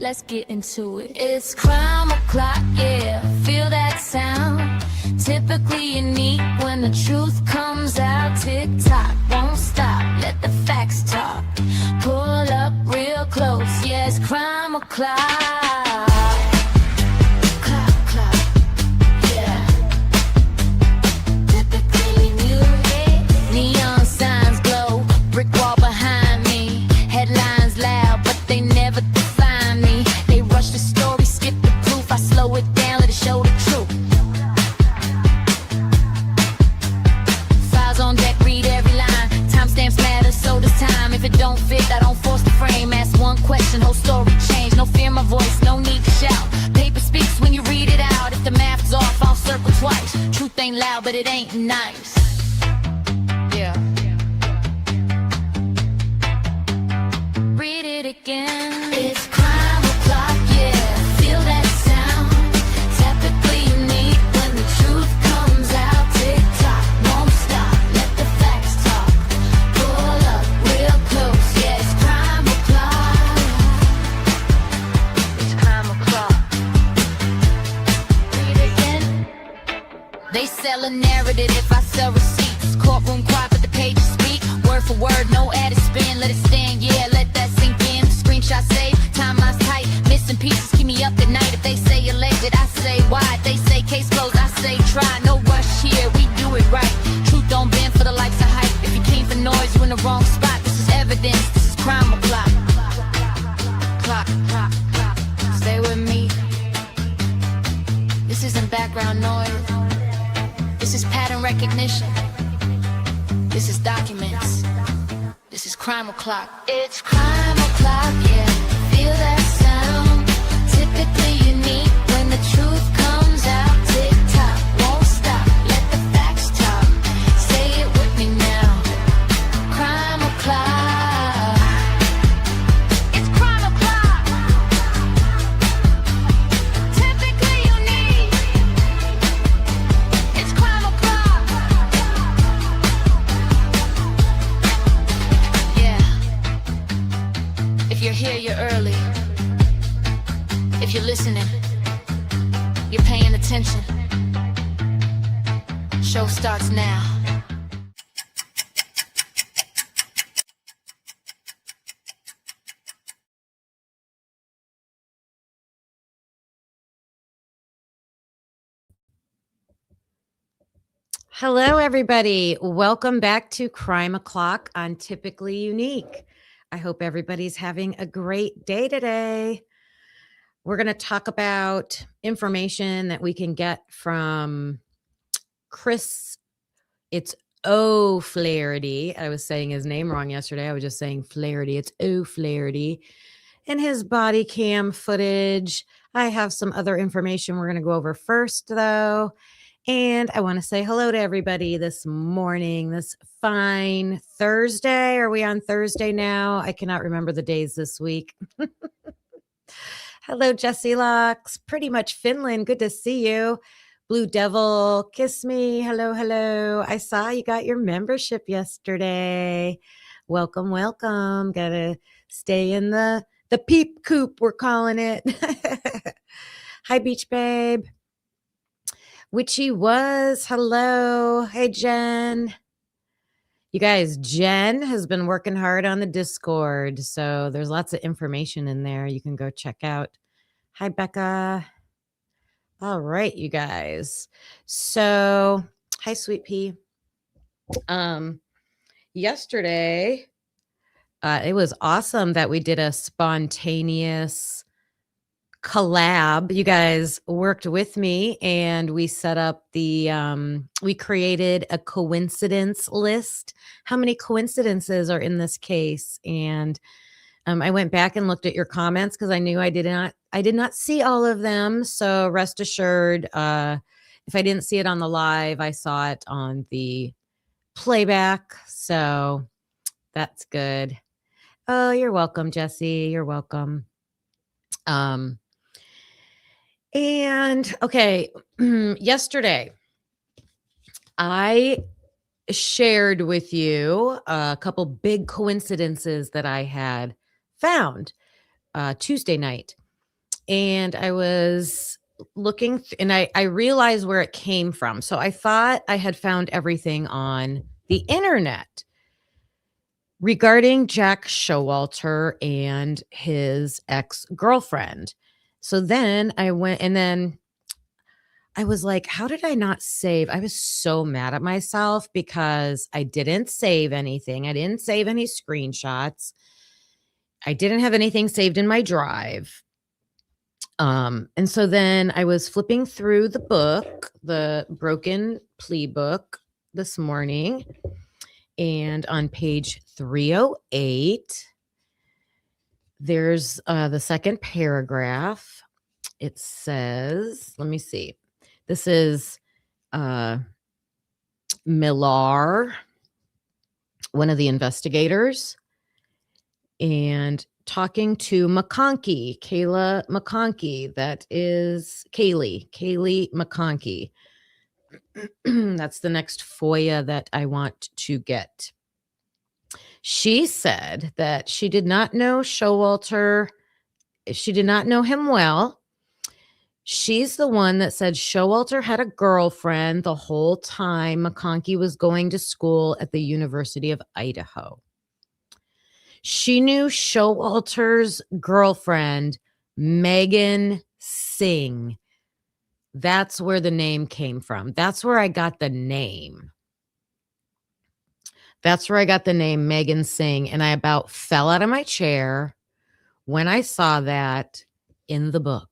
Let's get into it. It's crime o'clock, yeah, feel that sound. Typically unique when the truth comes out. Tick-tock, won't stop, let the facts talk. Pull up real close, yeah, it's crime o'clock. Clock, clock, yeah. Typically new, neon signs glow, brick wall behind me. Headlines loud, but they never define me. They rush the story, skip the proof. I slow it down, let it show the truth. Files on deck, read every line. Timestamps matter, so does time. If it don't fit, I don't force the frame. Ask one question, whole story change. No fear my voice, no need to shout. Paper speaks when you read it out. If the math's off, I'll circle twice. Truth ain't loud, but it ain't nice. Yeah. Read it again. It's crime o'clock, yeah. Feel that sound. Typically unique when the truth comes out. Tick tock, won't stop. Let the facts talk. Pull up real close, yeah. It's crime o'clock. It's crime o'clock. Read it again. They sell a narrative if I sell receipts. Courtroom quiet, but the pages speak. Word for word, no added spin. Let it stand, yeah. Let that sink in. Screenshot save, timeline's tight. Missing pieces keep me up at night. If they say alleged, I say why. If they say case closed, I say try. No rush here, we do it right. Truth don't bend for the likes of hype. If you came for noise, you in the wrong spot. This is evidence, this is crime o'clock. Clock, clock, clock. Stay with me. This isn't background noise. This is pattern recognition. This is documents. This is crime o'clock. It's crime o'clock, yeah. Feel that sound. Typically unique when the truth comes out. Tick tock, won't stop. Let the facts talk. Say it with me now. Crime o'clock. It's crime o'clock. Typically unique. It's crime o'clock. Yeah. If you're here, you're early. If you're listening, you're paying attention. Show starts now. Hello, everybody. Welcome back to Crime O'Clock on Typically Unique. I hope everybody's having a great day today. We're going to talk about information that we can get from Chris. It's O'Flaherty. I was saying his name wrong yesterday. I was just saying Flaherty. It's O'Flaherty. And his body cam footage. I have some other information we're going to go over first, though. And I want to say hello to everybody this morning, this fine Thursday. Are we on Thursday now? I cannot remember the days this week. Hello, Jessie Locks. Pretty much Finland. Good to see you. Blue Devil, kiss me. Hello, hello. I saw you got your membership yesterday. Welcome, welcome. Gotta stay in the peep coop, we're calling it. Hi, Beach Babe. Witchy was. Hello. Hey, Jen. You guys, Jen has been working hard on the Discord, so there's lots of information in there you can go check out. Hi, Becca. All right, you guys. So, hi, Sweet Pea. Yesterday, it was awesome that we did a spontaneous collab. You guys worked with me and we set up the we created a coincidence list. How many coincidences are in this case? And I went back and looked at your comments because I knew I did not see all of them. So rest assured, if I didn't see it on the live, I saw it on the playback. So that's good. Oh, you're welcome, Jessie. You're welcome. And okay, yesterday I shared with you a couple big coincidences that I had found Tuesday night. and I was looking and I realized where it came from. So I thought I had found everything on the internet regarding Jack Showalter and his ex-girlfriend. So then I went and then I was like, how did I not save? I was so mad at myself because I didn't save anything. I didn't save any screenshots. I didn't have anything saved in my drive. And so then I was flipping through the book, the Broken Plea book this morning, and on page 308, there's the second paragraph. It says, let me see. This is Millar, one of the investigators, and talking to McConkey, Kayla McConkey. That is Kaylee McConkey. That's the next FOIA that I want to get. She said that she did not know Showalter. She did not know him well. She's the one that said Showalter had a girlfriend the whole time McConkey was going to school at the University of Idaho. She knew Showalter's girlfriend, Megan Singh. That's where the name came from. That's where I got the name. That's where I got the name Megan Singh. And I about fell out of my chair when I saw that in the book,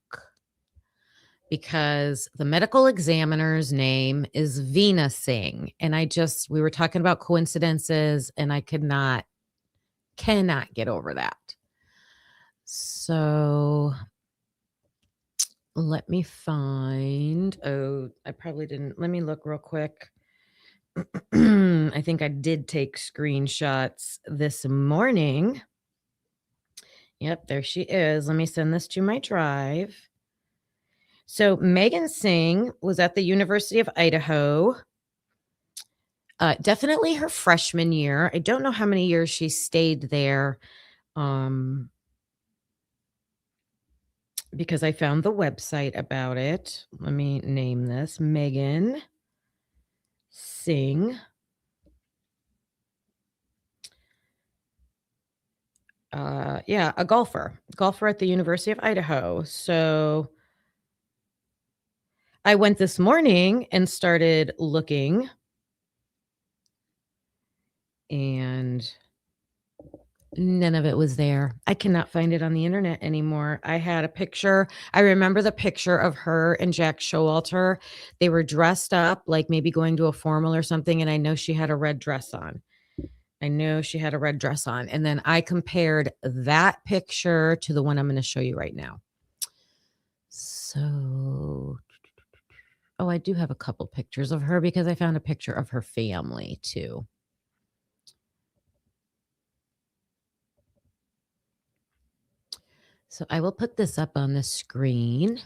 because the medical examiner's name is Veena Singh. And we were talking about coincidences, and I cannot get over that. So let me find, I probably didn't. Let me look real quick. I think I did take screenshots this morning. Yep, there she is. Let me send this to my drive. So Megan Singh was at the University of Idaho. Definitely her freshman year. I don't know how many years she stayed there, because I found the website about it. Let me name this Megan Singh. Yeah, a golfer at the University of Idaho. So I went this morning and started looking, and none of it was there. I cannot find it on the internet anymore. I had a picture. I remember the picture of her and Jack Showalter. They were dressed up, like maybe going to a formal or something, and I know she had a red dress on. And then I compared that picture to the one I'm going to show you right now. So, I do have a couple pictures of her because I found a picture of her family too. So I will put this up on the screen.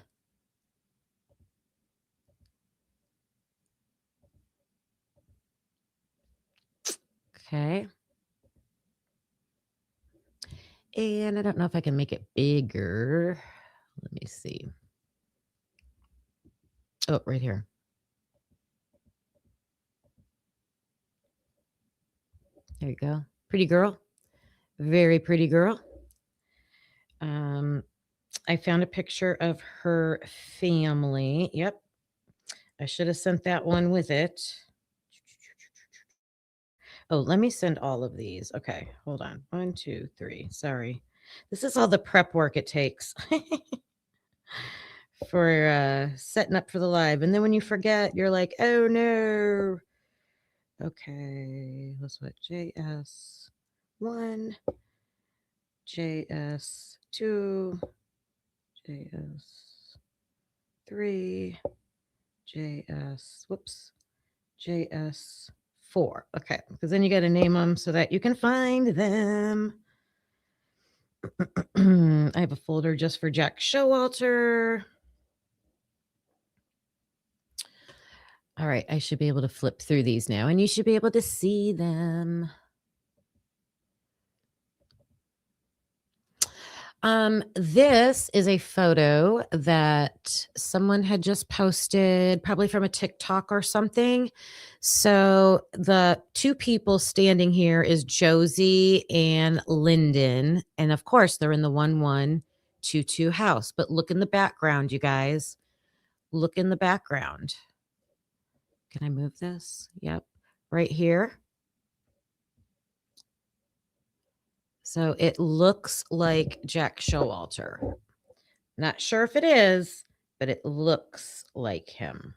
Okay. And I don't know if I can make it bigger. Let me see. Oh, right here. There you go. Pretty girl. Very pretty girl. I found a picture of her family. Yep. I should have sent that one with it. Oh, let me send all of these. Okay, hold on. 1, 2, 3. Sorry. This is all the prep work it takes for setting up for the live. And then when you forget, you're like, oh no. Okay, let's put JS1, JS2, JS3, JS4. Okay, because then you got to name them so that you can find them. I have a folder just for Jack Showalter. All right, I should be able to flip through these now, and you should be able to see them. This is a photo that someone had just posted, probably from a TikTok or something. So the two people standing here is Josie and Lyndon. And of course, they're in the 1122 house. But look in the background, you guys. Look in the background. Can I move this? Yep. Right here. So it looks like Jack Showalter. Not sure if it is, but it looks like him.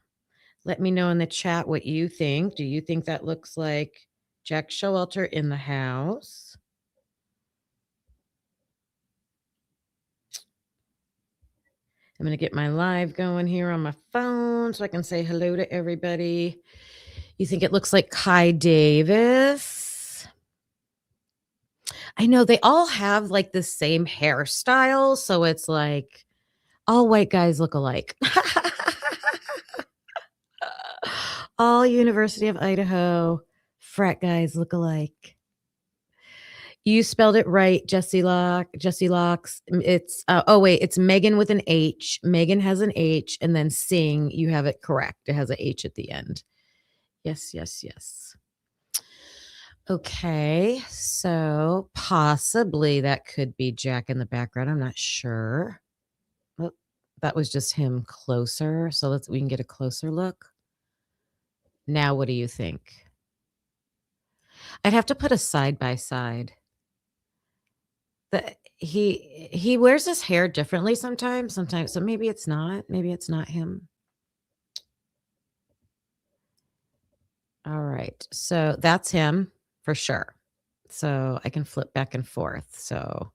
Let me know in the chat what you think. Do you think that looks like Jack Showalter in the house? I'm going to get my live going here on my phone so I can say hello to everybody. You think it looks like Kai Davis? I know they all have like the same hairstyle, so it's like all white guys look alike. All University of Idaho frat guys look alike. You spelled it right, Jesse Locks. It's it's Megan with an H. Megan has an H, and then Sing, you have it correct. It has an H at the end. Yes. Okay, so possibly that could be Jack in the background. I'm not sure. Oh, that was just him closer. So we can get a closer look. Now, what do you think? I'd have to put a side by side. He wears his hair differently sometimes, so maybe it's not him. All right, so that's him for sure. So I can flip back and forth. So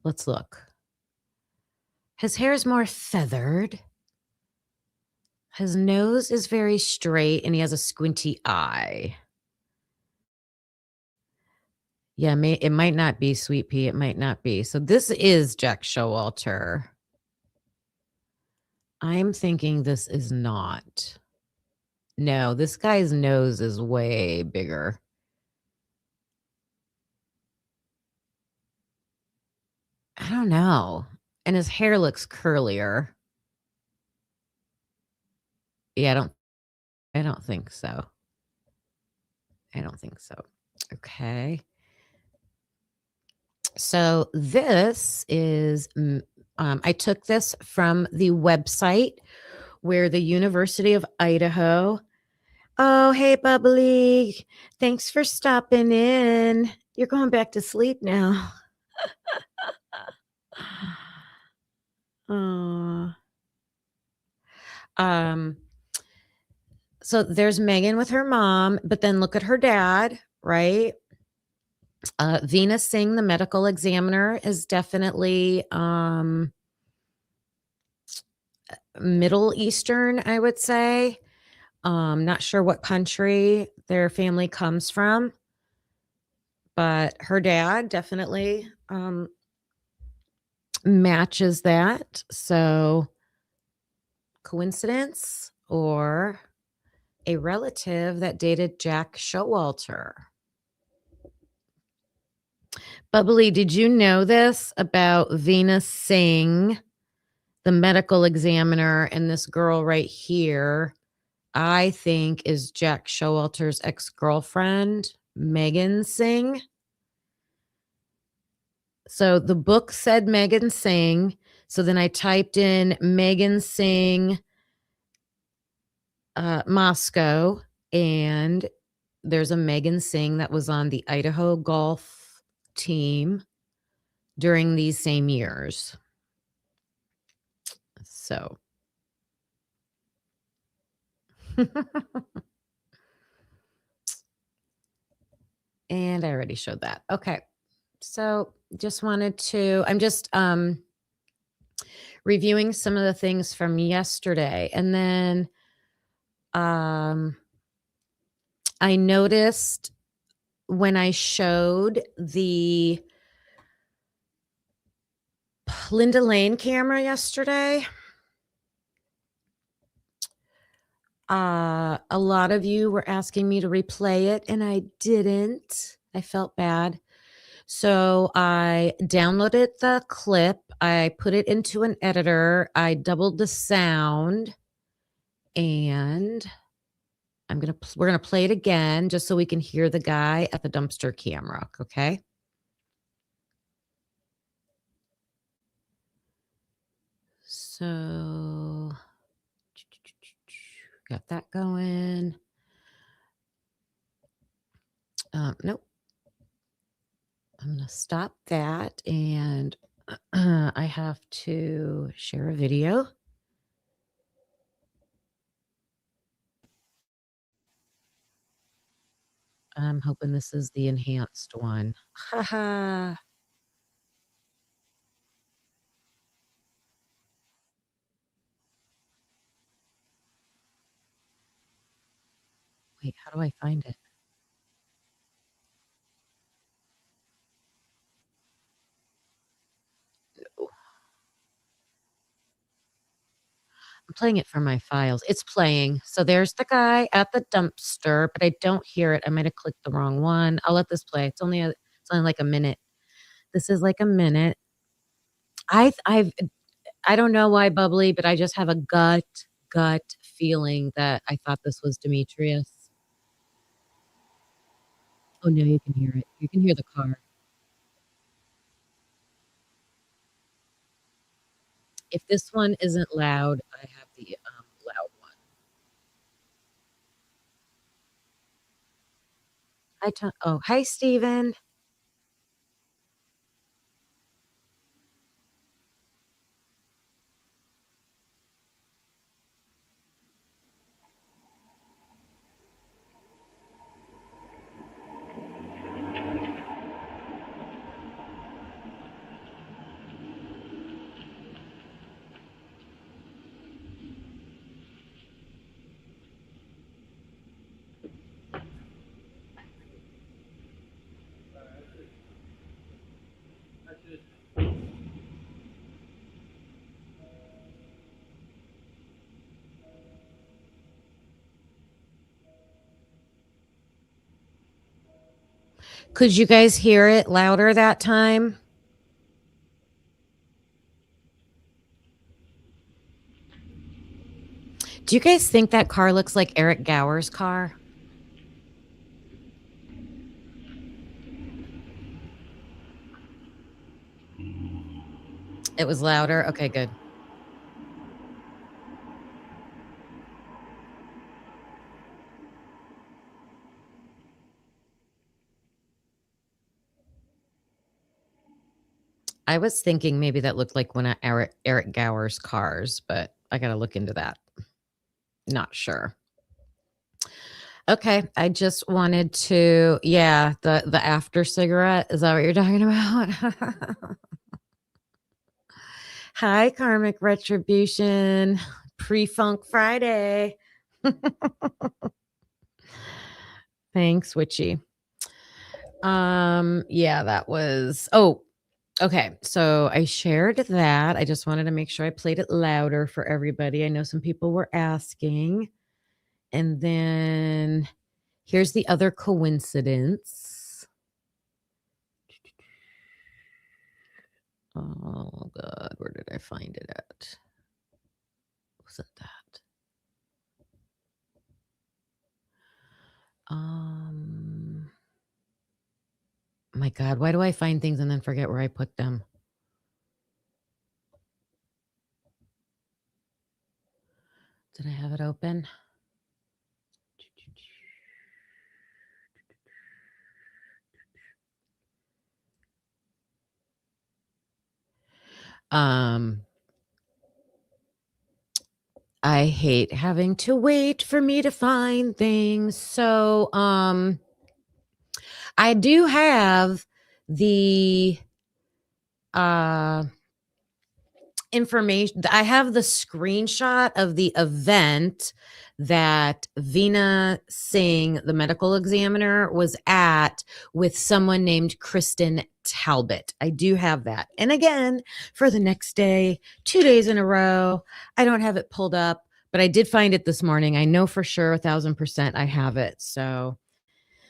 let's look. His hair is more feathered. His nose is very straight, and he has a squinty eye. Yeah, it might not be Sweet Pea. It might not be. So this is Jack Showalter. I'm thinking this is not. No, this guy's nose is way bigger. I don't know. And his hair looks curlier. Yeah, I don't think so. I don't think so. Okay. So this is I took this from the website where the University of Idaho. Oh, hey, Bubbly. Thanks for stopping in. You're going back to sleep now. Oh. So there's Megan with her mom, but then look at her dad, right? Venus Singh, the medical examiner, is definitely Middle Eastern, I would say. Not sure what country their family comes from, but her dad definitely matches that. So coincidence or a relative that dated Jack Showalter. Bubbly, did you know this about Venus Singh, the medical examiner, and this girl right here? I think is Jack Showalter's ex-girlfriend, Megan Singh. So the book said Megan Singh. So then I typed in Megan Singh Moscow, and there's a Megan Singh that was on the Idaho golf team during these same years. So and I already showed that. Okay. So just wanted to, I'm just reviewing some of the things from yesterday. And then I noticed when I showed the Linda Lane camera yesterday, a lot of you were asking me to replay it, and I didn't. I felt bad. So I downloaded the clip, I put it into an editor, I doubled the sound, and we're gonna play it again just so we can hear the guy at the dumpster camera, okay? So got that going. Nope. I'm gonna stop that, and I have to share a video. I'm hoping this is the enhanced one. Haha. Wait, how do I find it? Oh, I'm playing it from my files. It's playing. So there's the guy at the dumpster, but I don't hear it. I might have clicked the wrong one. I'll let this play. It's only like a minute. This is like a minute. I don't know why, Bubbly, but I just have a gut feeling that I thought this was Demetrius. Oh, no, you can hear it. You can hear the car. If this one isn't loud, I have the, loud one. Hi, Steven. Could you guys hear it louder that time? Do you guys think that car looks like Eric Gower's car? It was louder? Okay, good. I was thinking maybe that looked like one of Eric Gower's cars, but I gotta look into that. Not sure. Okay, I just wanted to the after cigarette, is that what you're talking about? Hi, Karmic Retribution. Pre-Funk Friday. Thanks, Witchy. Yeah, that was okay, so I shared that. I just wanted to make sure I played it louder for everybody. I know some people were asking. And then here's the other coincidence. Oh God, where did I find it at? Wasn't that? My God, why do I find things and then forget where I put them? Did I have it open? I hate having to wait for me to find things. So, I do have the information. I have the screenshot of the event that Veena Singh, the medical examiner, was at with someone named Kristen Talbot. I do have that. And again, for the next day, 2 days in a row, I don't have it pulled up, but I did find it this morning. I know for sure 1000% I have it. So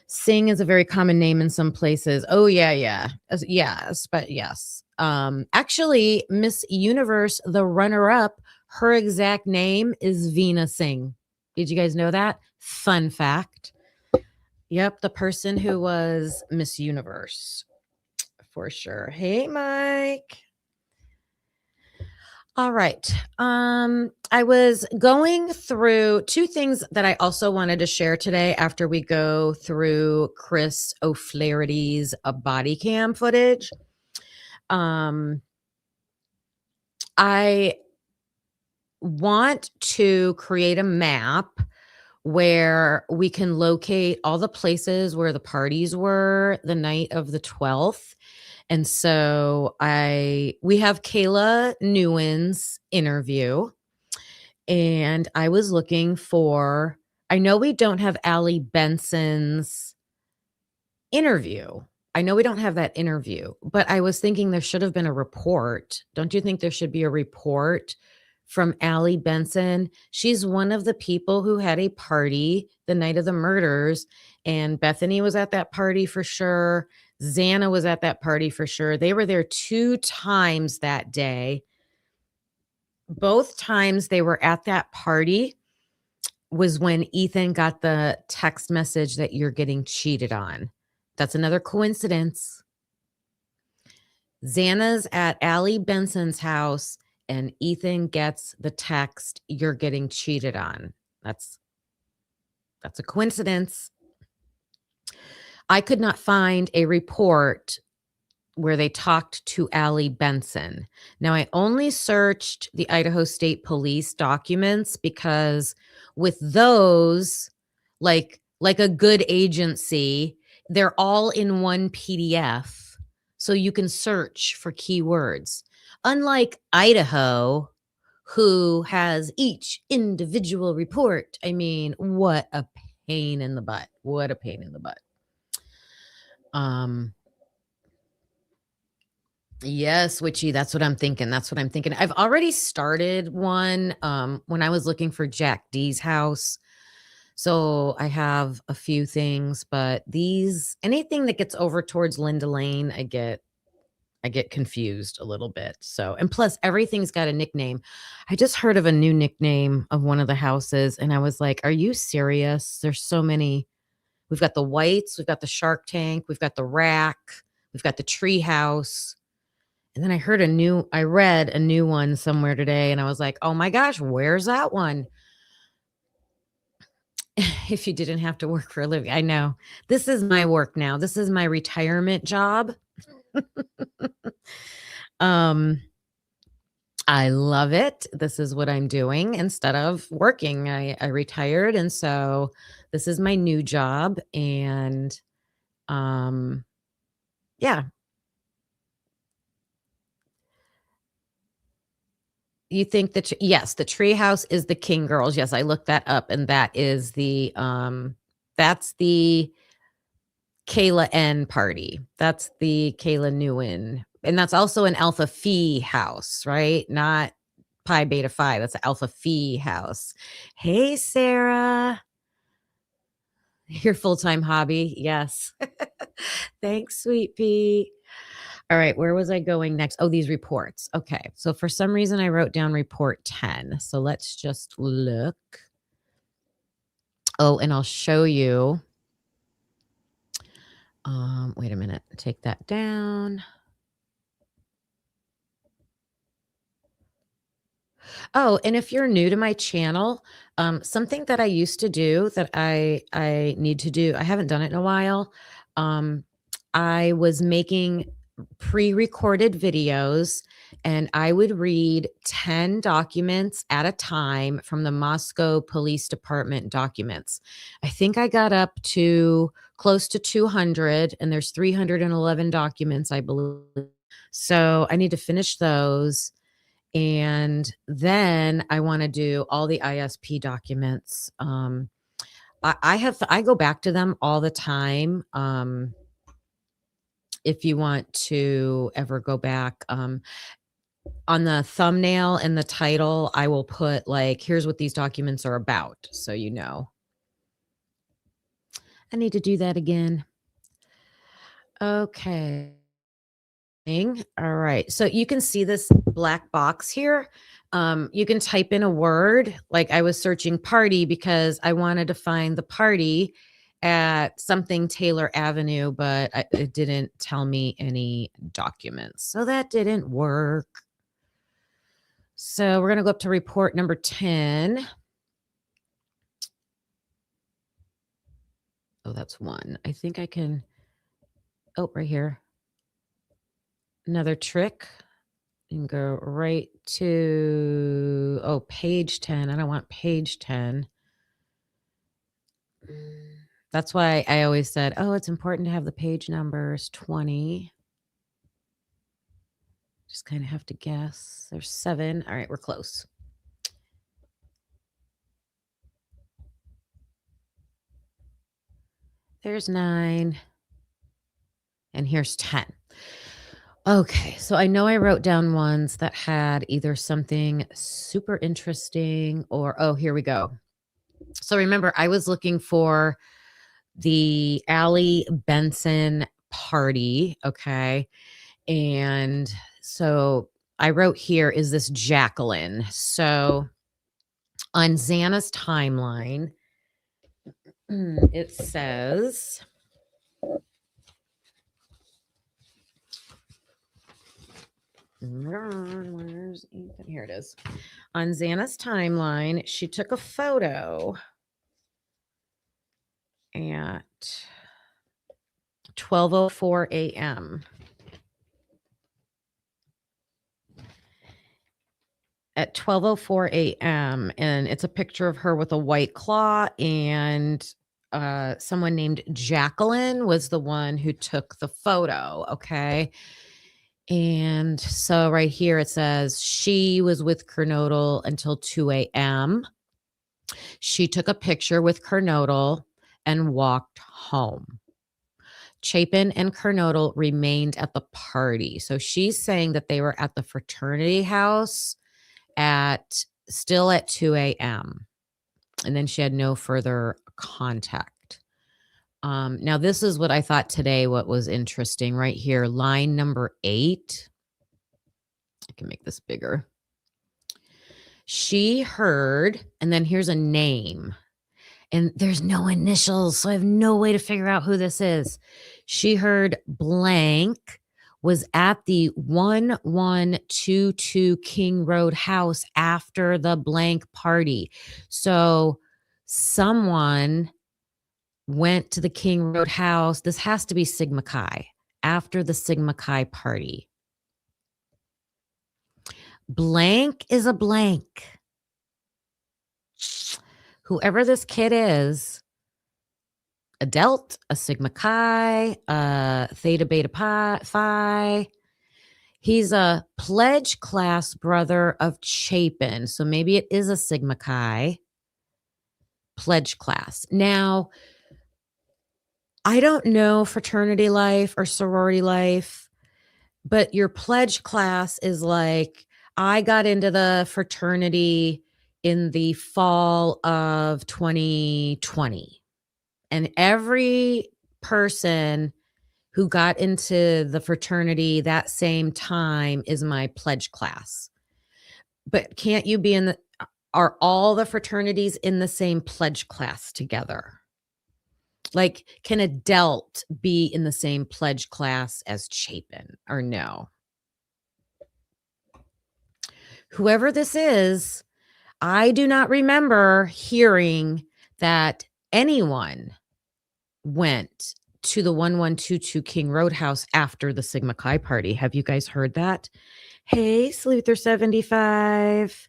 Singh is a very common name in some places. Oh yeah. Yes, but yes. Actually, Miss Universe, the runner-up, her exact name is Veena Singh. Did you guys know that? Fun fact. Yep, the person who was Miss Universe for sure. Hey, Mike. All right. I was going through two things that I also wanted to share today after we go through Chris O'Flaherty's body cam footage. I want to create a map where we can locate all the places where the parties were the night of the 12th. And so we have Kayla Newen's interview, and I was looking for, I know we don't have Allie Benson's interview. I know we don't have that interview, but I was thinking there should have been a report. Don't you think there should be a report from Allie Benson? She's one of the people who had a party the night of the murders, and Bethany was at that party for sure. Xana was at that party for sure. They were there 2 times that day. Both times they were at that party was when Ethan got the text message that you're getting cheated on. That's another coincidence. Xana's at Allie Benson's house and Ethan gets the text, you're getting cheated on. That's a coincidence. I could not find a report where they talked to Allie Benson. Now, I only searched the Idaho State Police documents because with those, like a good agency, they're all in one PDF, so you can search for keywords. Unlike Idaho, who has each individual report. I mean, what a pain in the butt. What a pain in the butt. Yes, witchy. That's what I'm thinking. I've already started one when I was looking for Jack D's house. So I have a few things, but anything that gets over towards Linda Lane, I get confused a little bit. So, and plus everything's got a nickname. I just heard of a new nickname of one of the houses and I was like, are you serious? There's so many. We've got the Whites, we've got the Shark Tank, we've got the Rack, we've got the Tree House. And then I read a new one somewhere today and I was like, oh my gosh, where's that one? If you didn't have to work for a living. I know. This is my work now. This is my retirement job. I love it. This is what I'm doing instead of working. I retired, and so this is my new job. And yeah. You think that yes, the treehouse is the King Girls. Yes, I looked that up, and that is that's the Kayla N party. That's the Kayla Newen. And that's also an Alpha Phi house, right? Not Pi Beta Phi. That's an Alpha Phi house. Hey, Sarah. Your full-time hobby. Yes. Thanks, sweet pea. All right, where was I going next? Oh, these reports. Okay, so for some reason I wrote down report 10. So let's just look. Oh, and I'll show you. Wait a minute. Take that down. Oh, and if you're new to my channel, something that I used to do that I need to do, I haven't done it in a while. I was making pre-recorded videos and I would read 10 documents at a time from the Moscow Police Department documents. I think I got up to close to 200 and there's 311 documents, I believe. So I need to finish those. And then I want to do all the ISP documents. I go back to them all the time. If you want to ever go back, on the thumbnail and the title, I will put like, here's what these documents are about. So, you know. I need to do that again. Okay. All right. So you can see this black box here. You can type in a word. Like I was searching party because I wanted to find the party at something Taylor Avenue, but it didn't tell me any documents. So that didn't work. So we're going to go up to report number 10. Oh, that's one. I think I can. Oh, right here. Another trick. You can go right to, oh, page 10. I don't want page 10. That's why I always said, oh, it's important to have the page numbers 20. Just kind of have to guess. There's 7. All right, we're close. There's 9. And here's 10. Okay, so I know I wrote down ones that had either something super interesting or, oh, here we go. So remember, I was looking for the Allie Benson party. Okay. And so I wrote here, is this Jacqueline? So on Xana's timeline, it says, where's Ethan? Here it is. On Xana's timeline, she took a photo at 12:04 a.m. At 12:04 a.m. And it's a picture of her with a white claw, and someone named Jacqueline was the one who took the photo. Okay. And so right here it says she was with Kernodle until 2 a.m. She took a picture with Kernodle and walked home. Chapin and Kernodle remained at the party. So she's saying that they were at the fraternity house still at 2 a.m. And then she had no further contact. Now, this is what I thought today, what was interesting right here. Line number 8. I can make this bigger. She heard, and then here's a name. And there's no initials, so I have no way to figure out who this is. She heard blank was at the 1122 King Road house after the blank party. So someone went to the King Road house. This has to be Sigma Chi, after the Sigma Chi party. Blank is a blank. Whoever this kid is, a Delt, a Sigma Chi, a Theta Beta Phi. He's a pledge class brother of Chapin. So maybe it is a Sigma Chi pledge class. Now, I don't know fraternity life or sorority life, but your pledge class is like, I got into the fraternity in the fall of 2020. And every person who got into the fraternity that same time is my pledge class. But can't you be are all the fraternities in the same pledge class together? Like, can a Delt be in the same pledge class as Chapin or no? Whoever this is, I do not remember hearing that anyone went to the 1122 King Road house after the Sigma Chi party. Have you guys heard that? Hey, Sleuther75.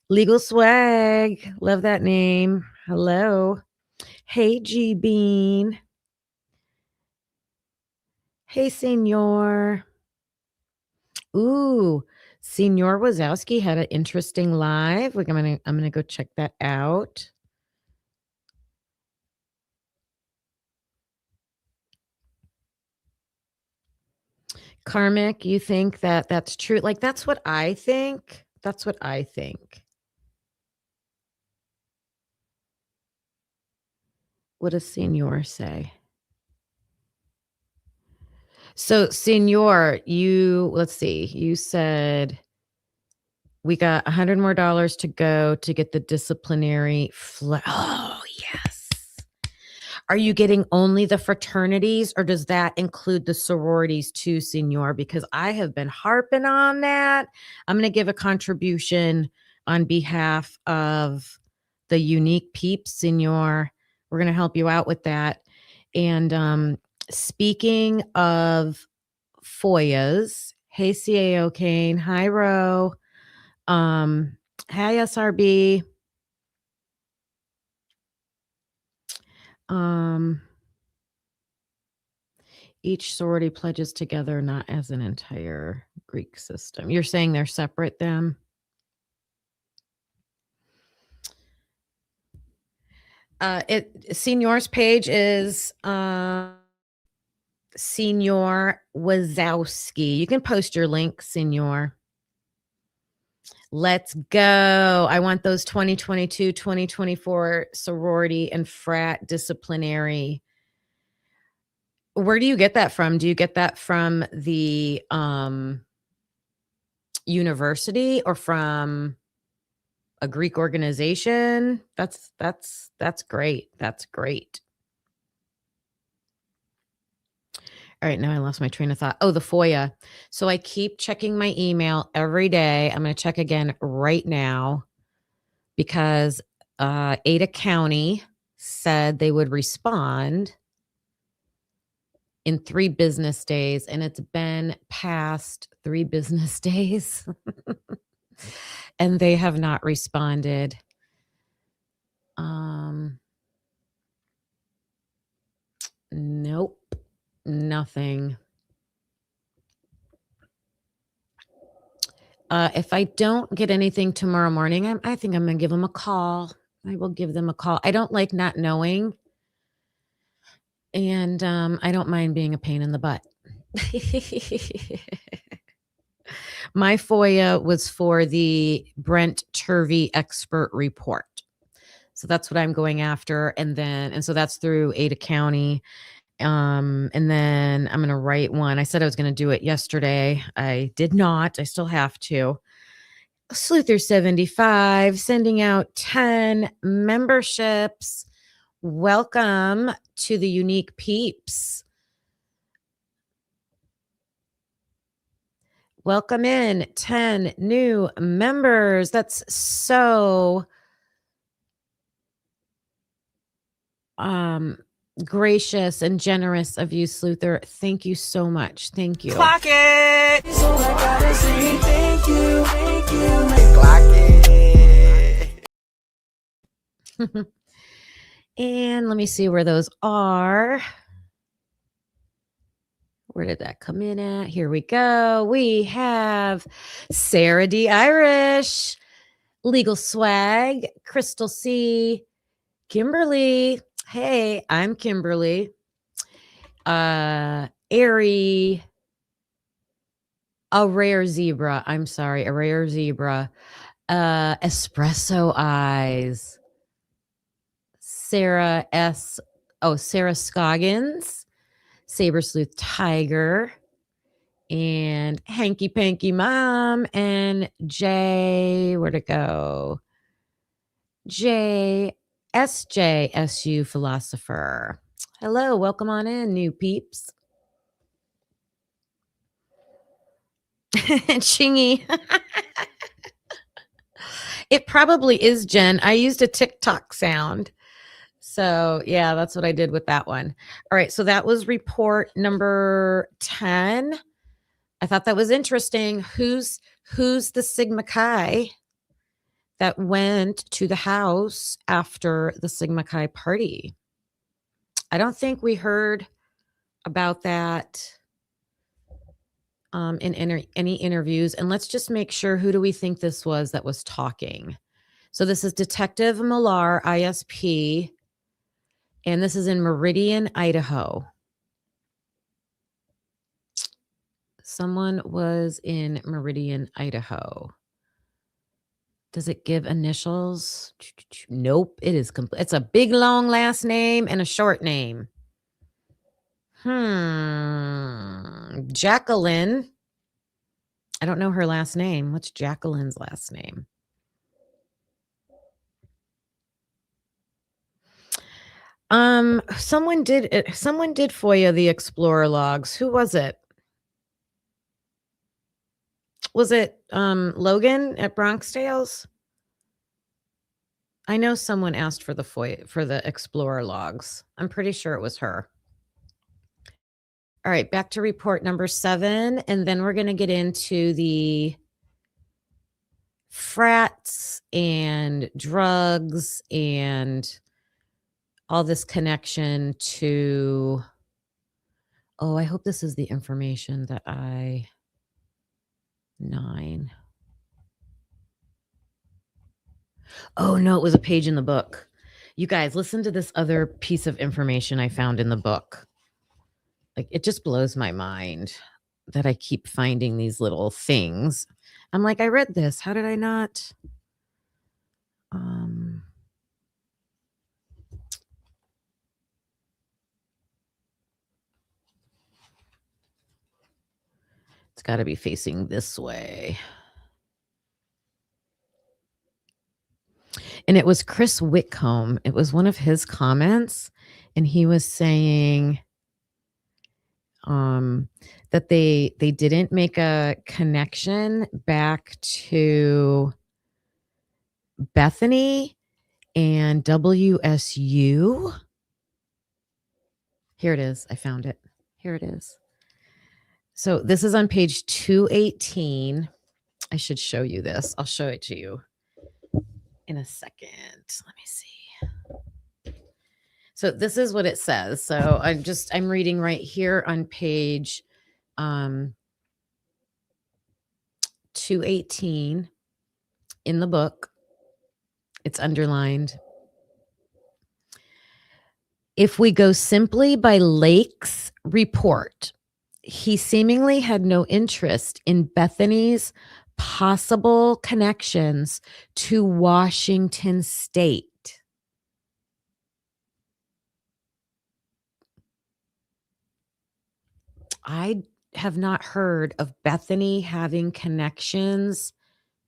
Legal Swag. Love that name. Hello. Hey, G Bean. Hey, Senor. Ooh, Senor Wazowski had an interesting live. Like I'm gonna go check that out. Karmic, you think that that's true? Like that's what I think. That's what I think. What does senior say? So senior, let's see, you said we got $100 more to go to get the disciplinary oh, yes. Are you getting only the fraternities, or does that include the sororities too, senior? Because I have been harping on that. I'm going to give a contribution on behalf of the unique peeps, senior. We're going to help you out with that. And speaking of FOIAs, hey, CAO Kane. Hi, Ro. Hi, SRB. Each sorority pledges together, not as an entire Greek system. You're saying they're separate then? Senior's page is Senior Wazowski. You can post your link, Senior. Let's go. I want those 2022, 2024 sorority and frat disciplinary. Where do you get that from? Do you get that from the university or from a Greek organization? That's great. That's great. All right, now I lost my train of thought. Oh, the FOIA. So I keep checking my email every day. I'm going to check again right now because Ada County said they would respond in 3 business days, and it's been past 3 business days, and they have not responded. Nope, nothing. If I don't get anything tomorrow morning, I think I'm going to give them a call. I will give them a call. I don't like not knowing. And I don't mind being a pain in the butt. My FOIA was for the Brent Turvey expert report. So that's what I'm going after. And so that's through Ada County. And then I'm going to write one. I said I was going to do it yesterday. I did not. I still have to. Sleuther 75 sending out 10 memberships. Welcome to the unique peeps. Welcome in 10 new members. That's so gracious and generous of you, Sleuther. Thank you so much. Thank you. Clock it. So I gotta say thank you. Clock it. And let me see where those are. Where did that come in at? Here we go. We have Sarah D. Irish, Legal Swag, Crystal C, Kimberly. Hey, I'm Kimberly. Airy, a rare zebra. I'm sorry, a rare zebra. Espresso Eyes. Sarah S. Oh, Sarah Scoggins. Saber Sleuth Tiger. And Hanky Panky Mom. And Jay, where'd it go? SJSU Philosopher. Hello, welcome on in, new peeps. Chingy. It probably is, Jen. I used a TikTok sound. So yeah, that's what I did with that one. All right, so that was report number 10. I thought that was interesting. Who's the Sigma Chi that went to the house after the Sigma Chi party? I don't think we heard about that in any interviews. And let's just make sure, who do we think this was that was talking? So this is Detective Millar, ISP, and this is in Meridian, Idaho. Someone was in Meridian, Idaho. Does it give initials? Nope. It is complete. It's a big long last name and a short name. Jacqueline. I don't know her last name. What's Jacqueline's last name? Someone did FOIA the Explorer logs. Who was it? Was it Logan at Bronx Tales? I know someone asked for the FOIA for the Explorer logs. I'm pretty sure it was her. All right, back to report number 7, and then we're going to get into the frats and drugs and all this connection to, I hope this is the information that 9. Oh, no, it was a page in the book. You guys, listen to this other piece of information I found in the book. Like, it just blows my mind that I keep finding these little things. I'm like, I read this. How did I not? It's got to be facing this way. And it was Chris Whitcomb. It was one of his comments, and he was saying that they didn't make a connection back to Bethany and WSU. Here it is. I found it. Here it is. So this is on page 218. I should show you this. I'll show it to you in a second. Let me see. So this is what it says. So I'm reading right here on page 218 in the book. It's underlined. If we go simply by Lake's report, he seemingly had no interest in Bethany's possible connections to Washington State. I have not heard of Bethany having connections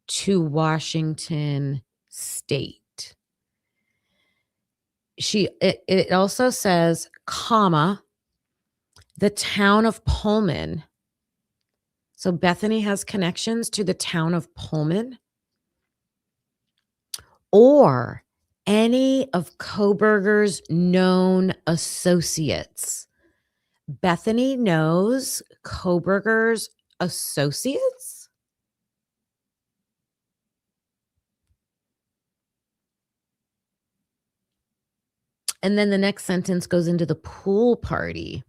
to Washington State. It also says, comma, the town of Pullman. So Bethany has connections to the town of Pullman or any of Kohberger's known associates. Bethany knows Kohberger's associates? And then the next sentence goes into the pool party.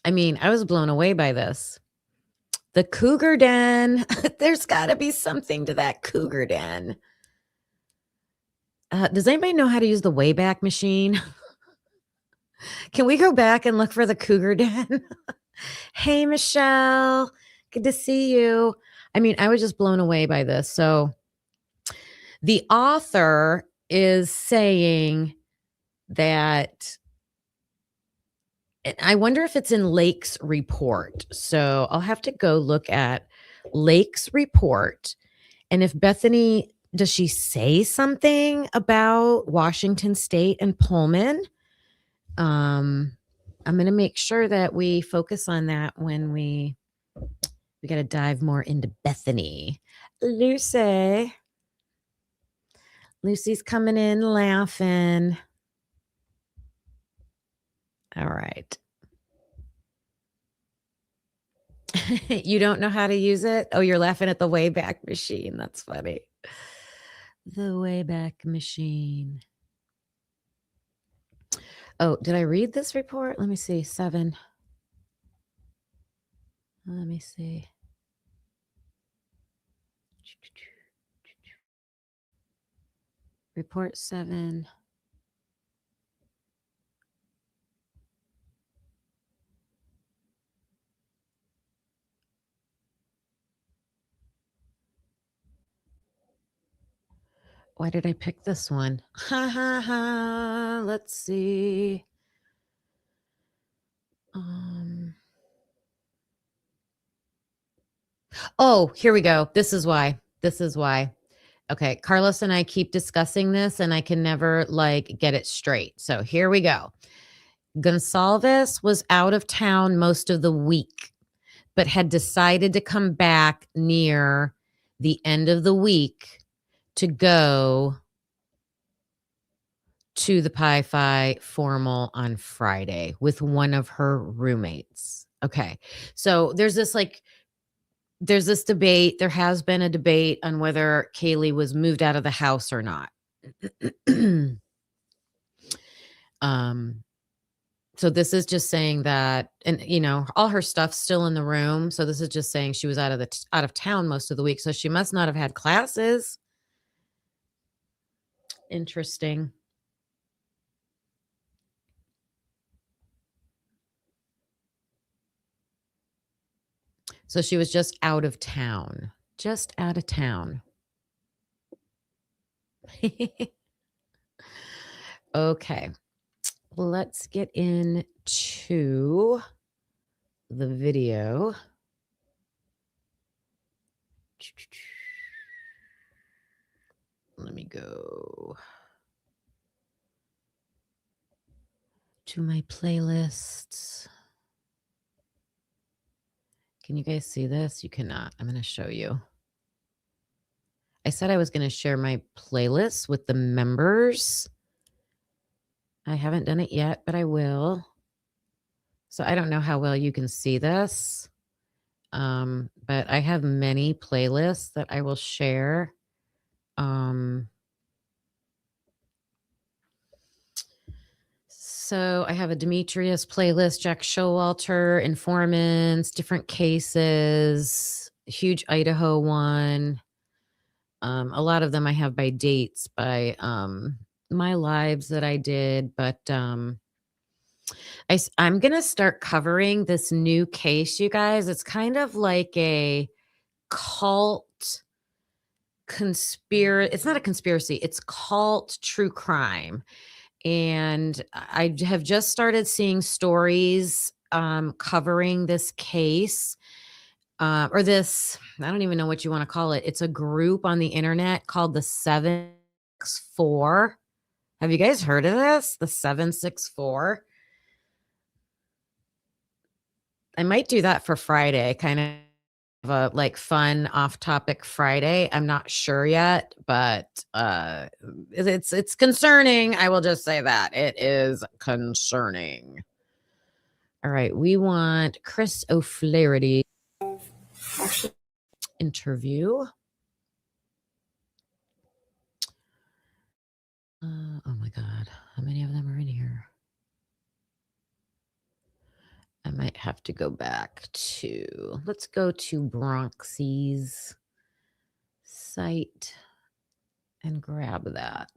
I mean, I was blown away by this. The Cougar Den. There's got to be something to that Cougar Den. Does anybody know how to use the Wayback Machine? Can we go back and look for the Cougar Den? Hey, Michelle. Good to see you. I mean, I was just blown away by this. So the author is saying that, and I wonder if it's in Lake's report. So I'll have to go look at Lake's report. And if Bethany, does she say something about Washington State and Pullman? I'm going to make sure that we focus on that when we got to dive more into Bethany. Lucy's coming in laughing. All right. You don't know how to use it? Oh, you're laughing at the Wayback Machine. That's funny. The Wayback Machine. Oh, did I read this report? Let me see. 7. Let me see. Report 7. Why did I pick this one? Ha ha ha. Let's see. Oh, here we go. This is why. Okay, Carlos and I keep discussing this and I can never get it straight. So here we go. Gonsalves was out of town most of the week, but had decided to come back near the end of the week to go to the Pi Phi formal on Friday with one of her roommates. Okay. So there's this debate. There has been a debate on whether Kaylee was moved out of the house or not. So this is just saying that, and all her stuff's still in the room. So this is just saying she was out of town most of the week. So she must not have had classes. Interesting. So she was just out of town. Okay. Let's get into the video. Let me go to my playlists. Can you guys see this? You cannot. I'm going to show you. I said I was going to share my playlist with the members. I haven't done it yet, but I will. So I don't know how well you can see this, but I have many playlists that I will share. So I have a Demetrius playlist, Jack Showalter, informants, different cases, huge Idaho one. A lot of them I have by dates, by my lives that I did, but I'm going to start covering this new case, you guys. It's kind of like a cult conspiracy. It's not a conspiracy. It's cult true crime. And I have just started seeing stories covering this case or this, I don't even know what you want to call it. It's a group on the internet called the 764. Have you guys heard of this? The 764? I might do that for Friday, kind of a fun off-topic Friday. I'm not sure yet, but it's concerning. I will just say that it is concerning. All right, we want Chris O'Flaherty interview. Oh my God, how many of them are in here? I might have to go back to, let's go to Bronxy's site and grab that.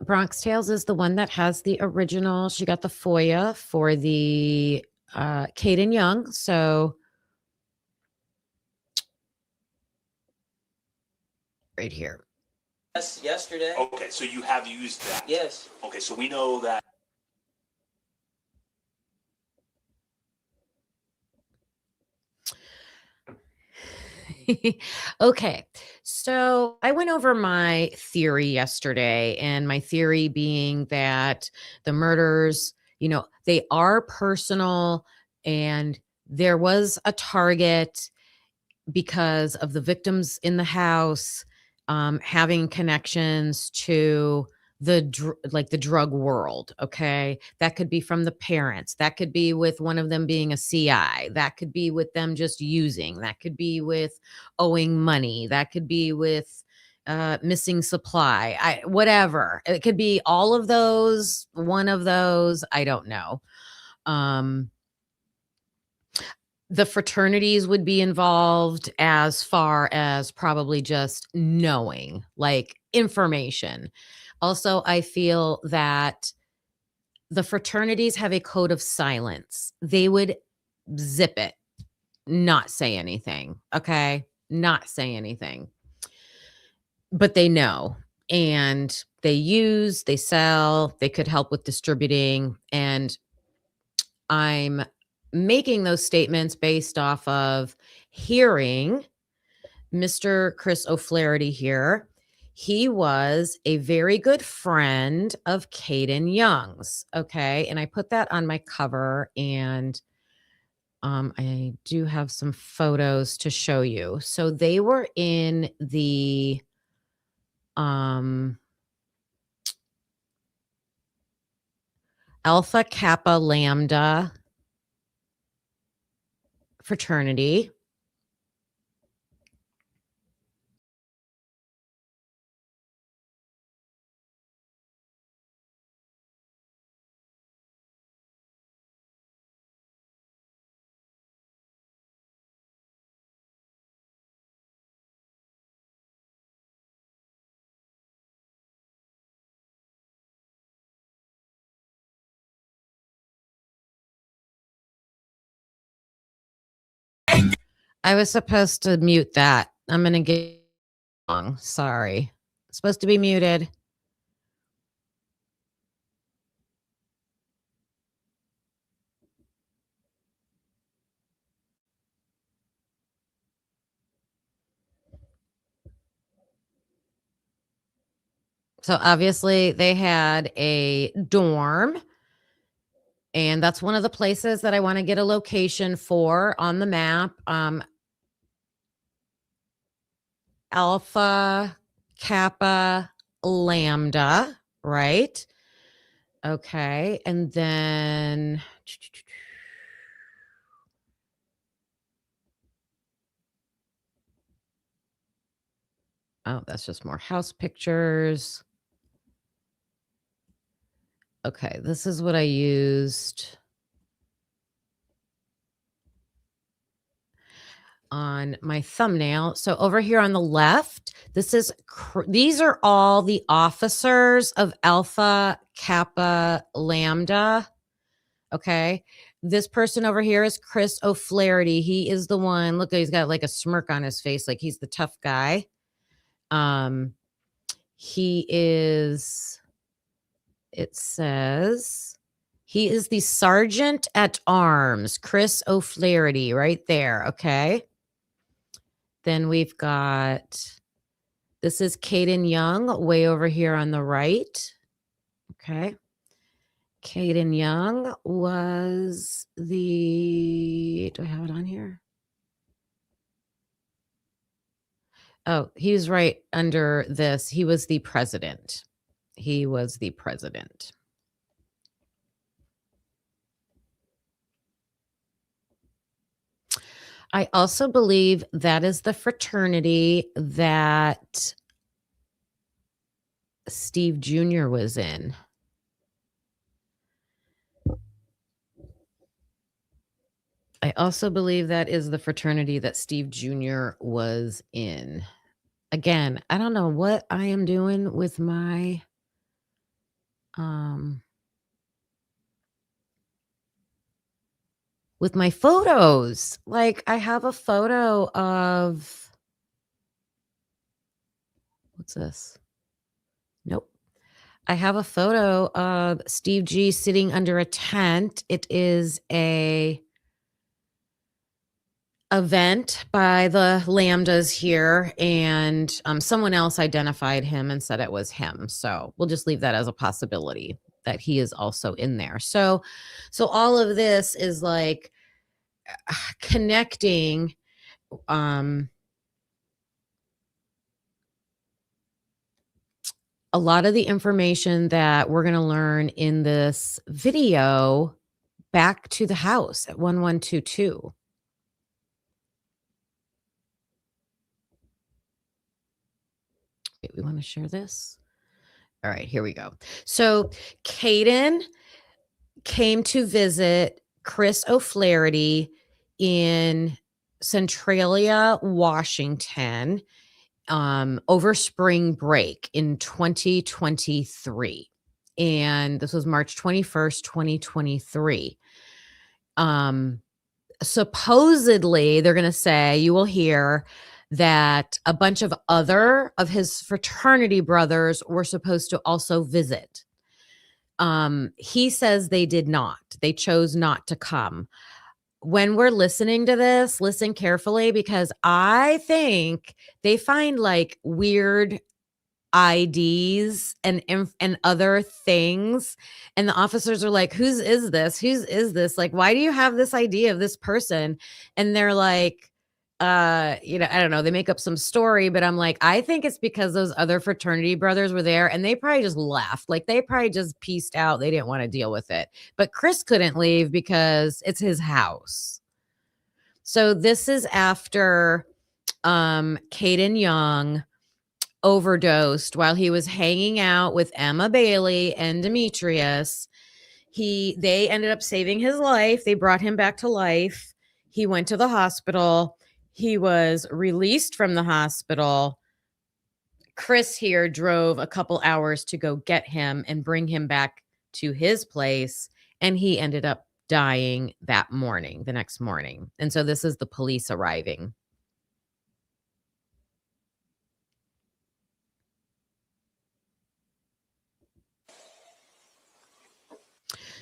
Bronx Tales is the one that has the original. She got the FOIA for the Caden Young. So right here. Yes, yesterday. Okay, so you have used that? Yes. Okay, so we know that. Okay, so I went over my theory yesterday, and my theory being that the murders, they are personal, and there was a target because of the victims in the house having connections to the drug world. Okay, that could be from the parents, that could be with one of them being a CI, that could be with them just using, that could be with owing money, that could be with missing supply, whatever. It could be all of those, one of those, I don't know. The fraternities would be involved as far as probably just knowing, information. Also, I feel that the fraternities have a code of silence. They would zip it, not say anything. Okay. Not say anything. But they know, and they sell, they could help with distributing. And I'm making those statements based off of hearing Mr. Chris O'Flaherty here. He was a very good friend of Caden Young's. Okay. And I put that on my cover, and I do have some photos to show you. So they were in the Alpha Kappa Lambda fraternity. I was supposed to mute that. I'm going to get wrong. Sorry. It's supposed to be muted. So obviously they had a dorm, and that's one of the places that I want to get a location for on the map. Alpha Kappa Lambda, right? Okay. And then oh, that's just more house pictures. Okay, this is what I used on my thumbnail. So over here on the left, these are all the officers of Alpha Kappa Lambda. Okay. This person over here is Chris O'Flaherty. He is the one, look, he's got like a smirk on his face, like he's the tough guy. He is, it says, he is the sergeant at arms, Chris O'Flaherty, right there. Okay. Then we've got, this is Caden Young, way over here on the right. Okay. Caden Young was the, do I have it on here? Oh, he was right under this. He was the president. He was the president. I also believe that is the fraternity that Steve Jr. was in. I also believe that is the fraternity that Steve Jr. was in. Again, I don't know what I am doing with my photos. Like, I have a photo of, what's this? Nope. I have a photo of Steve G sitting under a tent. It is a event by the Lambdas here, and someone else identified him and said it was him. So we'll just leave that as a possibility that he is also in there. So all of this is like connecting a lot of the information that we're going to learn in this video back to the house at 1122. We want to share this. All right, here we go. So Caden came to visit Chris O'Flaherty in Centralia, Washington, over spring break in 2023. And this was March 21st, 2023. Supposedly, they're going to say, you will hear that a bunch of other of his fraternity brothers were supposed to also visit. He says they did not. They chose not to come. When we're listening to this, listen carefully, because I think they find like weird IDs and other things, and the officers are like, whose is this? Whose is this? Like, why do you have this ID of this person? And they're like, I don't know, they make up some story, but I'm like, I think it's because those other fraternity brothers were there and they probably just left. Like, they probably just pieced out. They didn't want to deal with it. But Chris couldn't leave because it's his house. So this is after Caden Young overdosed while he was hanging out with Emma Bailey and Demetrius. They ended up saving his life. They brought him back to life. He went to the hospital. He was released from the hospital. Chris here drove a couple hours to go get him and bring him back to his place, and he ended up dying the next morning. And so this is the police arriving.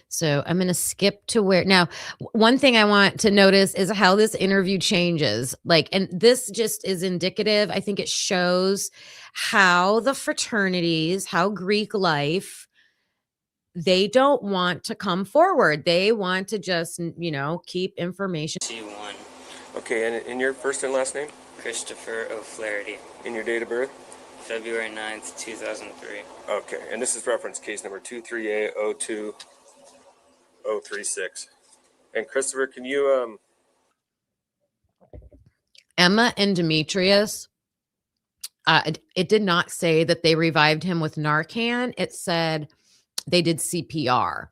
So I'm going to skip to where now. One thing I want to notice is how this interview changes. And this just is indicative. I think it shows how the fraternities, how Greek life, they don't want to come forward. They want to just, keep information. C1. Okay, and your first and last name? Christopher O'Flaherty. And your date of birth? February 9th, 2003. Okay, and this is reference case number 23802. 036. And Christopher, can you Emma and Demetrius, it did not say that they revived him with Narcan. It said they did CPR.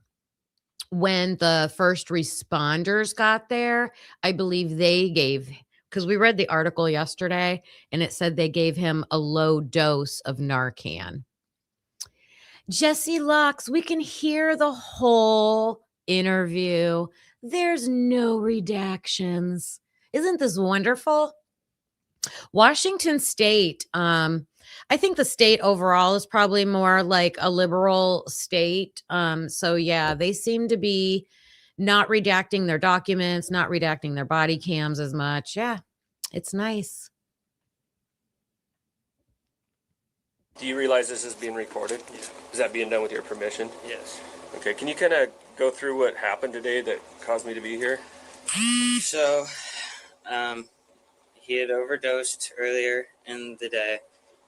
When the first responders got there, I believe they gave, because we read the article yesterday, and it said they gave him a low dose of Narcan. Jesse Lux, we can hear the whole interview. There's no redactions. Isn't this wonderful? Washington State, I think the state overall is probably more like a liberal state. So yeah, they seem to be not redacting their documents, not redacting their body cams as much. Yeah, it's nice. do you realize this is being recorded? Yeah. Is that being done with your permission? Yes. Okay, can you kind of go through what happened today that caused me to be here? So, he had overdosed earlier in the day,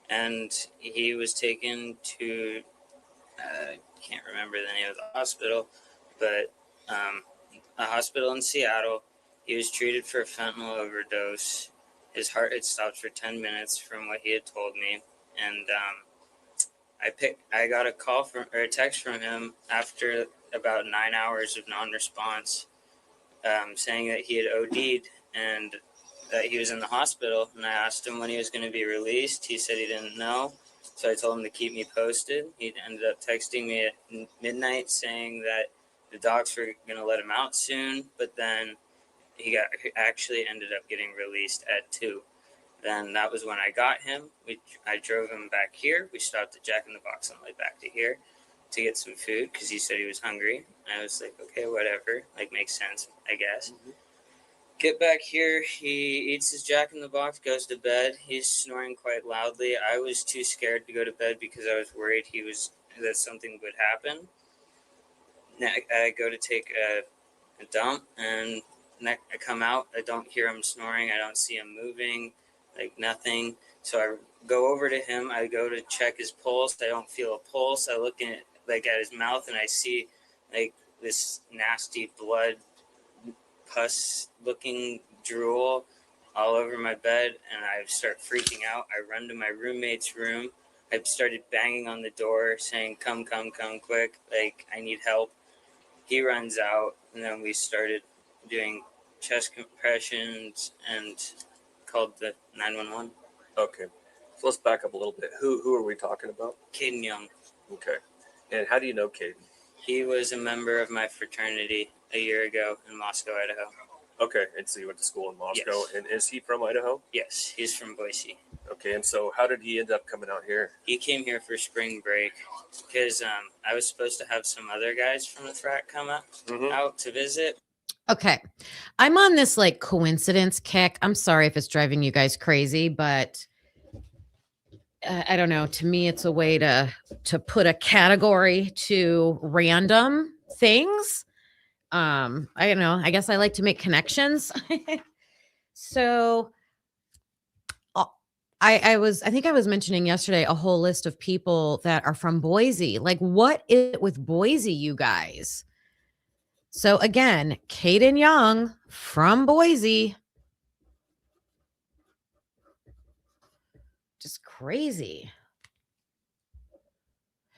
and he was taken to, can't remember the name of the hospital, but a hospital in Seattle. He was treated for a fentanyl overdose. His heart had stopped for 10 minutes from what he had told me. And I got a call or a text from him after about 9 hours of non-response, saying that he had OD'd and that he was in the hospital. And I asked him when he was going to be released. He said he didn't know. So I told him to keep me posted. He ended up texting me at midnight saying that the docs were going to let him out soon, but then he actually ended up getting released at 2. Then that was when I got him. I drove him back here. We stopped at Jack in the Box on the way back to here to get some food because he said he was hungry. I was like, okay, whatever. Makes sense, I guess. Mm-hmm. Get back here. He eats his Jack in the Box, goes to bed. He's snoring quite loudly. I was too scared to go to bed because I was worried that something would happen. I go to take a dump, and I come out. I don't hear him snoring. I don't see him moving. Nothing. So I go over to him. I go to check his pulse. I don't feel a pulse. I look at his mouth, and I see this nasty blood, pus looking drool all over my bed, and I start freaking out. I run to my roommate's room. I started banging on the door saying, come quick. I need help. He runs out, and then we started doing chest compressions and called the 911. Okay, so let's back up a little bit. Who are we talking about? Caden Young. Okay, And how do you know Caden? He was a member of my fraternity a year ago in Moscow, Idaho. Okay, and so you went to school in Moscow. Yes. And is he from Idaho? Yes, he's from Boise. Okay, and so how did he end up coming out here? He came here for spring break because I was supposed to have some other guys from the frat come out to visit. Okay. I'm on this like coincidence kick. I'm sorry if it's driving you guys crazy, but I don't know. To me, it's a way to put a category to random things. I don't know. I guess I like to make connections. So I think I was mentioning yesterday a whole list of people that are from Boise. Like, what is it with Boise, you guys? So again, Caden Young from Boise. Just crazy.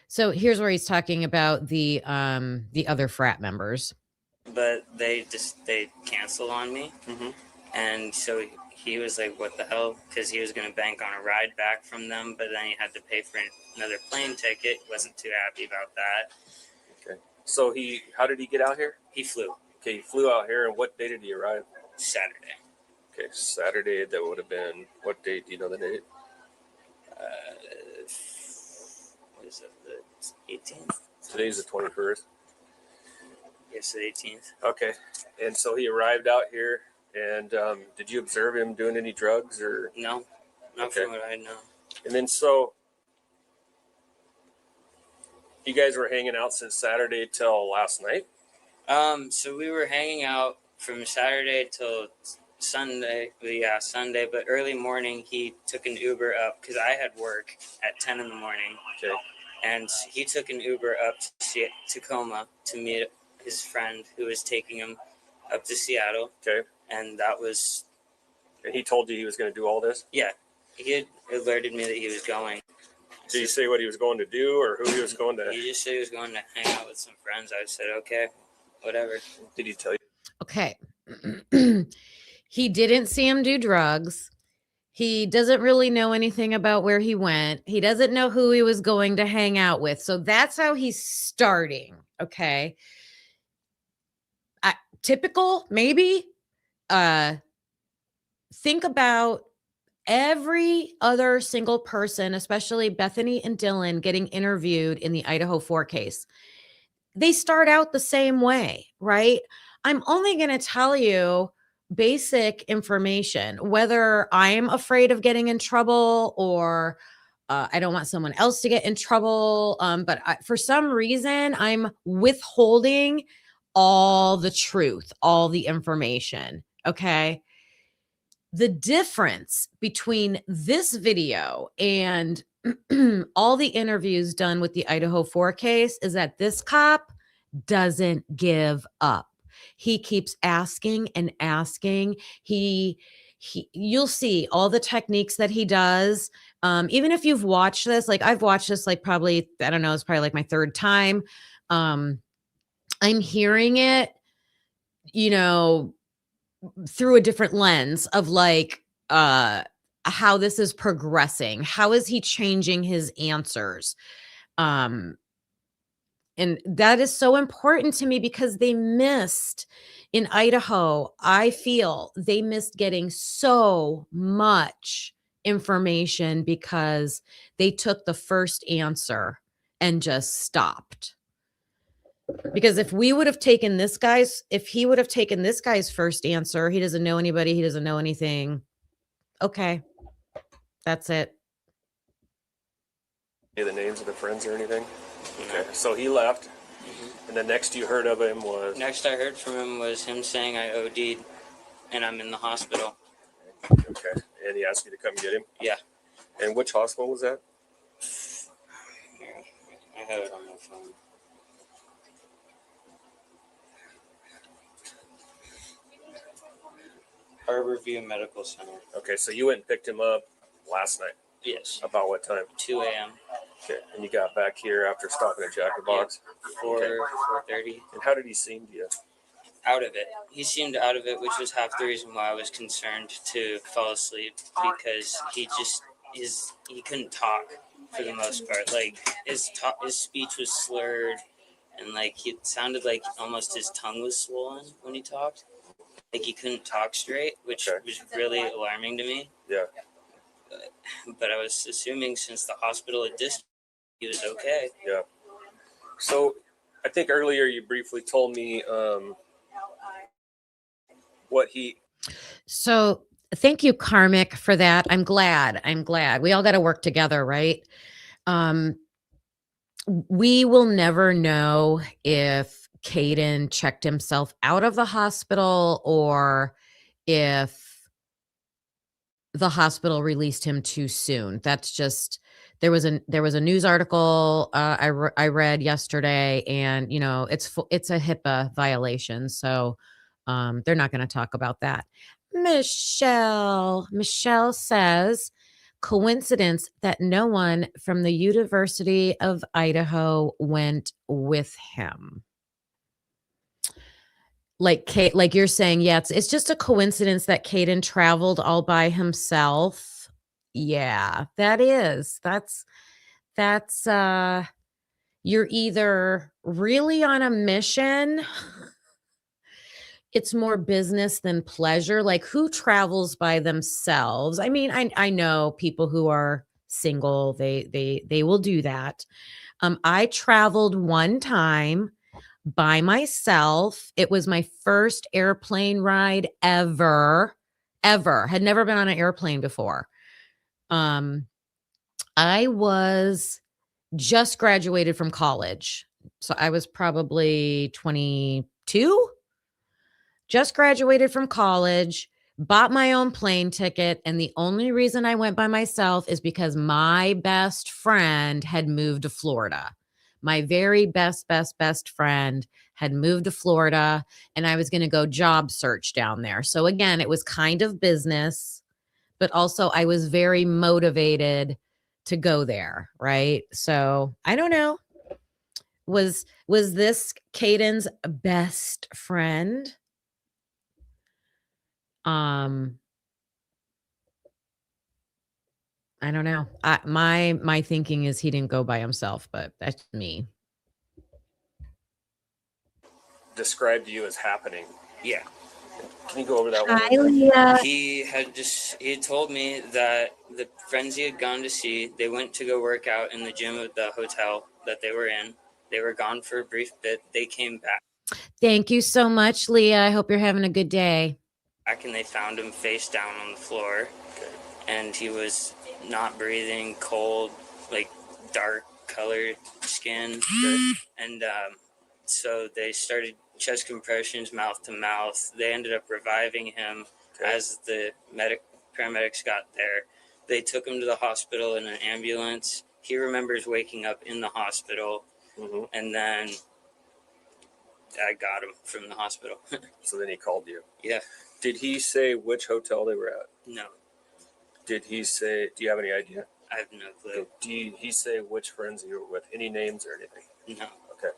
So here's where he's talking about the other frat members. But they canceled on me. And so he was like, what the hell? Because he was going to bank on a ride back from them, but then he had to pay for another plane ticket. Wasn't too happy about that. Okay. So how did he get out here? He flew. Okay, he flew out here, and what day did he arrive? Saturday. Okay, Saturday, that would have been, what date? Do you know the date? What is it, the 18th? Today's the 21st. Yes, the 18th. Okay, and so he arrived out here, and did you observe him doing any drugs or? No, not from what I know. And then so you guys were hanging out since Saturday till last night? So we were hanging out from Saturday till Sunday. Yeah, Sunday. But early morning, he took an Uber up because I had work at 10 in the morning. Okay. And he took an Uber up to Tacoma to meet his friend who was taking him up to Seattle. Okay. And that was. And he told you he was going to do all this? Yeah, he had alerted me that he was going. Did he say what he was going to do or who he was going to? He just said he was going to hang out with some friends. I said, okay, whatever. Did he tell you? Okay. He didn't see him do drugs. He doesn't really know anything about where he went. He doesn't know who he was going to hang out with. So that's how he's starting. Okay. Typical, maybe. Think about every other single person, especially Bethany and Dylan, getting interviewed in the Idaho 4 case. They start out the same way, right? I'm only going to tell you basic information, whether I'm afraid of getting in trouble or I don't want someone else to get in trouble. But for some reason, I'm withholding all the truth, all the information. Okay. The difference between this video and all the interviews done with the Idaho 4 case is that this cop doesn't give up. He keeps asking and asking. You'll see all the techniques that he does. Even if you've watched this, like I've watched this, like probably, I don't know, it's probably like my third time. I'm hearing it, through a different lens of like, how this is progressing. How is he changing his answers? And that is so important to me because they missed in Idaho. I feel they missed getting so much information because they took the first answer and just stopped. Because if he would have taken this guy's first answer, he doesn't know anybody, he doesn't know anything. Okay. That's it. The names of the friends or anything? Okay. So he left. And the next you heard of him was? Next I heard from him was him saying I OD'd and I'm in the hospital. Okay. And he asked you to come get him? Yeah. And which hospital was that? I have it on my phone. Harborview Medical Center. Okay, so you went and picked him up last night? Yes. About what time? 2 a.m. Okay, and you got back here after stopping at Jack in the Box? 4:30. And how did he seem to you? Out of it. He seemed out of it, which was half the reason why I was concerned to fall asleep, because he couldn't talk. for the most part. Like his speech was slurred, and like it sounded like almost his tongue was swollen when he talked. Like he couldn't talk straight, which was really alarming to me. Yeah. But I was assuming since the hospital had discharged, he was okay. Yeah. So I think earlier you briefly told me what he. So thank you, Karmic, for that. I'm glad. We all got to work together, right? We will never know if Caden checked himself out of the hospital or if the hospital released him too soon. That's just there was a news article I read yesterday, and you know it's a HIPAA violation, so they're not going to talk about that. Michelle says, coincidence that no one from the University of Idaho went with him. Like Kate, like you're saying, yeah, it's just a coincidence that Caden traveled all by himself. Yeah, that is. That's you're either really on a mission. It's more business than pleasure. Like who travels by themselves? I mean, I know people who are single, they will do that. I traveled one time by myself. It was my first airplane ride ever. Had never been on an airplane before. I was just graduated from college. So I was probably 22. Just graduated from college, bought my own plane ticket, and the only reason I went by myself is because my best friend had moved to Florida. My very best friend had moved to Florida, and I was going to go job search down there. So again, it was kind of business, but also I was very motivated to go there, right? So I don't know. Was this Caden's best friend? I don't know. My thinking is he didn't go by himself, but that's me. Described to you as happening. Yeah. Can you go over that one? Hi, Leah. He had told me that the friends he had gone to see, they went to go work out in the gym of the hotel that they were in. They were gone for a brief bit. They came back. Thank you so much, Leah. I hope you're having a good day. And they found him face down on the floor, and he was not breathing, cold, like dark colored skin, and so they started chest compressions, mouth to mouth. They ended up reviving him as the paramedics got there. They took him to the hospital in an ambulance. He remembers waking up in the hospital, and then I got him from the hospital. So then he called you. Yeah. Did he say which hotel they were at? No. Did he say, do you have any idea? I have no clue. Did he say which friends you were with? Any names or anything? No. Okay.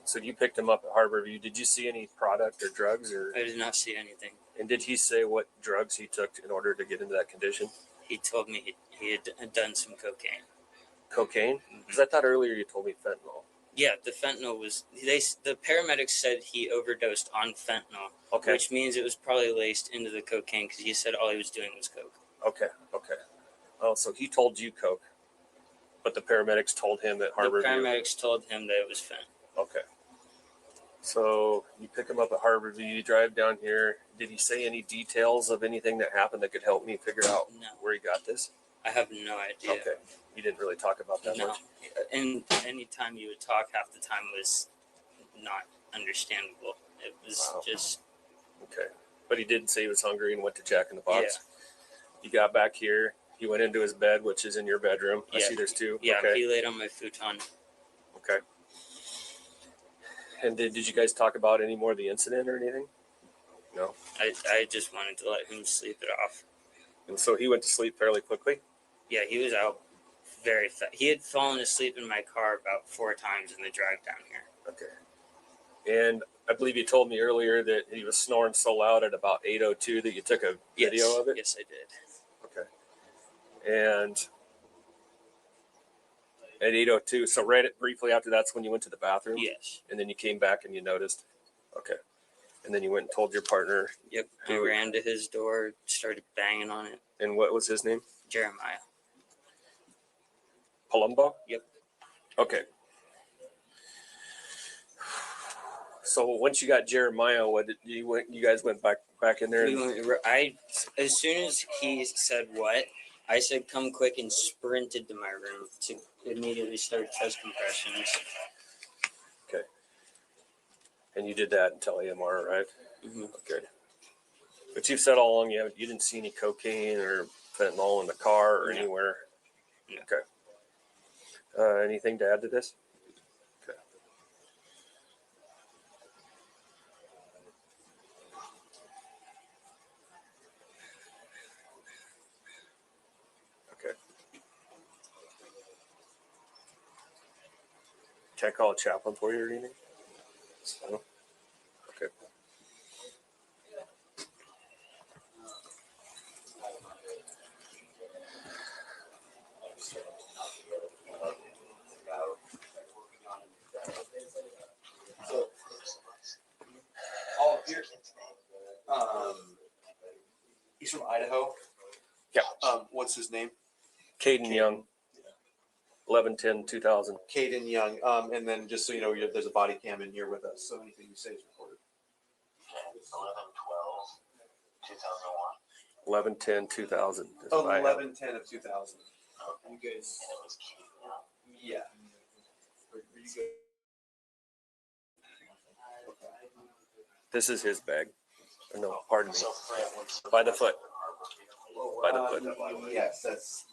So you picked him up at Harborview. Did you see any product or drugs? I did not see anything. And did he say what drugs he took in order to get into that condition? He told me he had done some cocaine. Cocaine? Because I thought earlier you told me fentanyl. Yeah, the fentanyl was. The paramedics said he overdosed on fentanyl, which means it was probably laced into the cocaine because he said all he was doing was coke. Okay. Oh, so he told you coke, but the paramedics told him at Harborview. The paramedics told him that it was fentanyl. Okay. So you pick him up at Harborview. You drive down here. Did he say any details of anything that happened that could help me figure out where he got this? I have no idea. Okay. You didn't really talk about that much? And any time you would talk, half the time was not understandable. It was just... Okay. But he did say he was hungry and went to Jack in the Box. Yeah. He got back here. He went into his bed, which is in your bedroom. I see there's two. Yeah, he laid on my futon. Okay. And did you guys talk about any more of the incident or anything? No? I just wanted to let him sleep it off. And so he went to sleep fairly quickly? Yeah, he was out very fast. He had fallen asleep in my car about 4 times in the drive down here. Okay. And I believe you told me earlier that he was snoring so loud at about 8:02 that you took a video of it? Yes, I did. Okay. And At 8:02. So right briefly after that's when you went to the bathroom? Yes. And then you came back and you noticed? Okay. And then you went and told your partner? Yep. I ran to his door, started banging on it. And what was his name? Jeremiah. Palumbo? Yep. Okay. So once you got Jeremiah, what did you guys went back in there? As soon as he said what, I said, "Come quick," and sprinted to my room to immediately start chest compressions. Okay. And you did that until AMR arrived? Mm-hmm. Okay. But you've said all along you didn't see any cocaine or fentanyl in the car or anywhere? No. Okay. Anything to add to this? Okay. Okay. Can I call a chaplain for you or anything? No? Okay. He's from Idaho. Yeah. What's his name? Caden Young. 11/10/2000. Caden Young. And then just so you know, there's a body cam in here with us, so anything you say is recorded. 11/10/2000. 11/10 of 2000. You guys. Yeah. Are you good? This is his bag. No, pardon me. By the foot. By the foot. Yes, that's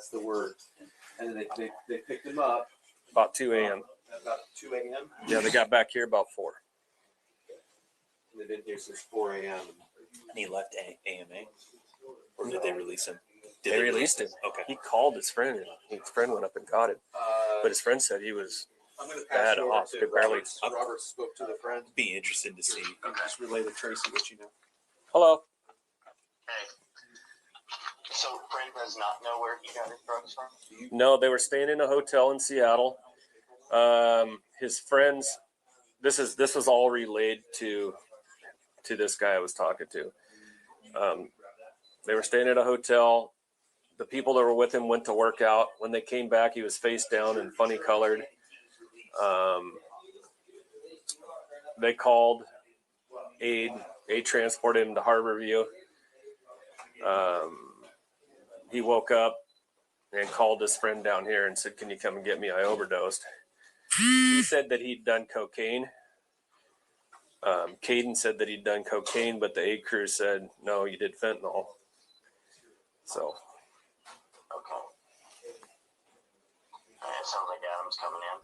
the word. And they picked him up About 2 a.m. about 2 a.m. Yeah, they got back here about 4. And they've been here since 4 a.m. And he left AMA? Or did they release him? They released him. Okay. He called his friend, and his friend went up and got him. But his friend said he was I'm going to bad pass you over off. to Could barely. Robert. Robert spoke to the friend. Be interested to see. And just relay to Tracy what you know. Hello. Hey. So Frank does not know where he got his drugs from? No, they were staying in a hotel in Seattle. His friends. This was all relayed to this guy I was talking to. They were staying at a hotel. The people that were with him went to work out. When they came back, he was face down and funny colored. They called aid. Aid transported him to Harborview. He woke up and called his friend down here and said, "Can you come and get me? I overdosed." He said that he'd done cocaine. Caden said that he'd done cocaine, but the aid crew said, "No, you did fentanyl." So. Okay. It sounds like Adam's coming in.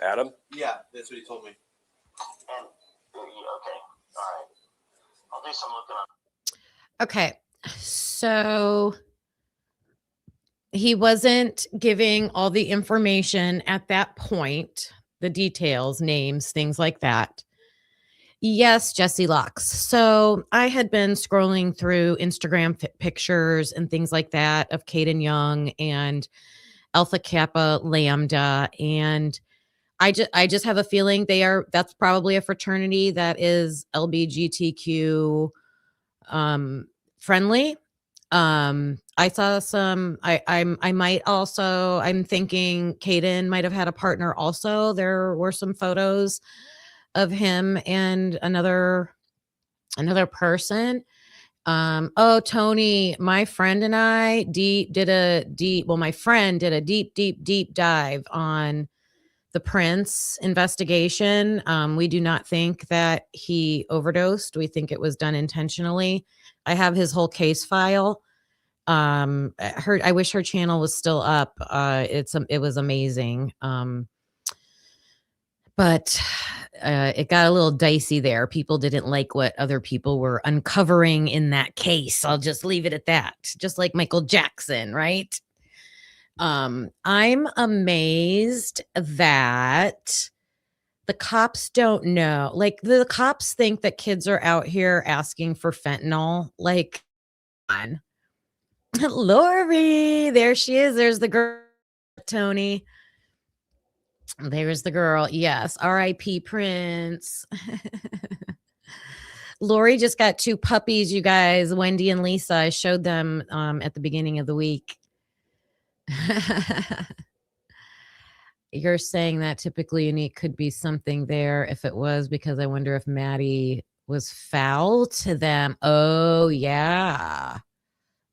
Adam? Yeah, that's what he told me. And, okay. All right. I'll do some looking up. Okay. So he wasn't giving all the information at that point, the details, names, things like that. Yes, Jesse Locks. So I had been scrolling through Instagram pictures and things like that of Caden Young and Alpha Kappa Lambda. And I just have a feeling that's probably a fraternity that is LGBTQ friendly. I saw some, I'm thinking Caden might have had a partner also. There were some photos of him and another person. Tony, my friend and I did a deep dive on the Prince investigation. We do not think that he overdosed. We think it was done intentionally. I have his whole case file. I wish her channel was still up. It was amazing. But it got a little dicey there. People didn't like what other people were uncovering in that case. I'll just leave it at that. Just like Michael Jackson, right? I'm amazed that the cops don't know. Like, the cops think that kids are out here asking for fentanyl. Like, on. Lori, there she is. There's the girl Tony. There's the girl. Yes. R.I.P. Prince. Lori just got 2 puppies, you guys, Wendy and Lisa. I showed them at the beginning of the week. You're saying that typically unique could be something there. If it was, because I wonder if Maddie was foul to them. Oh, yeah.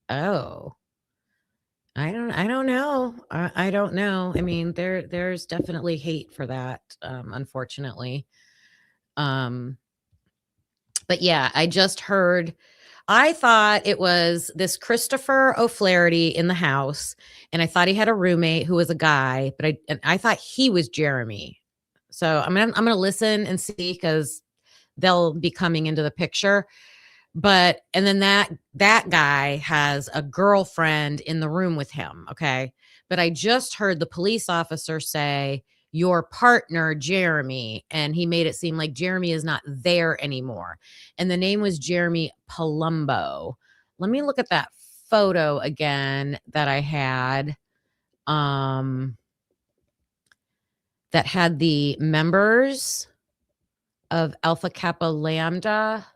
Oh. I don't know. I don't know. I mean, there's definitely hate for that, unfortunately. But yeah, I just heard, I thought it was this Christopher O'Flaherty in the house, and I thought he had a roommate who was a guy, but I thought he was Jeremy. So I'm gonna listen and see, because they'll be coming into the picture. But and then that guy has a girlfriend in the room with him. Okay. But I just heard the police officer say, your partner, Jeremy, and he made it seem like Jeremy is not there anymore. And the name was Jeremy Palumbo. Let me look at that photo again that I had. That had the members of Alpha Kappa Lambda,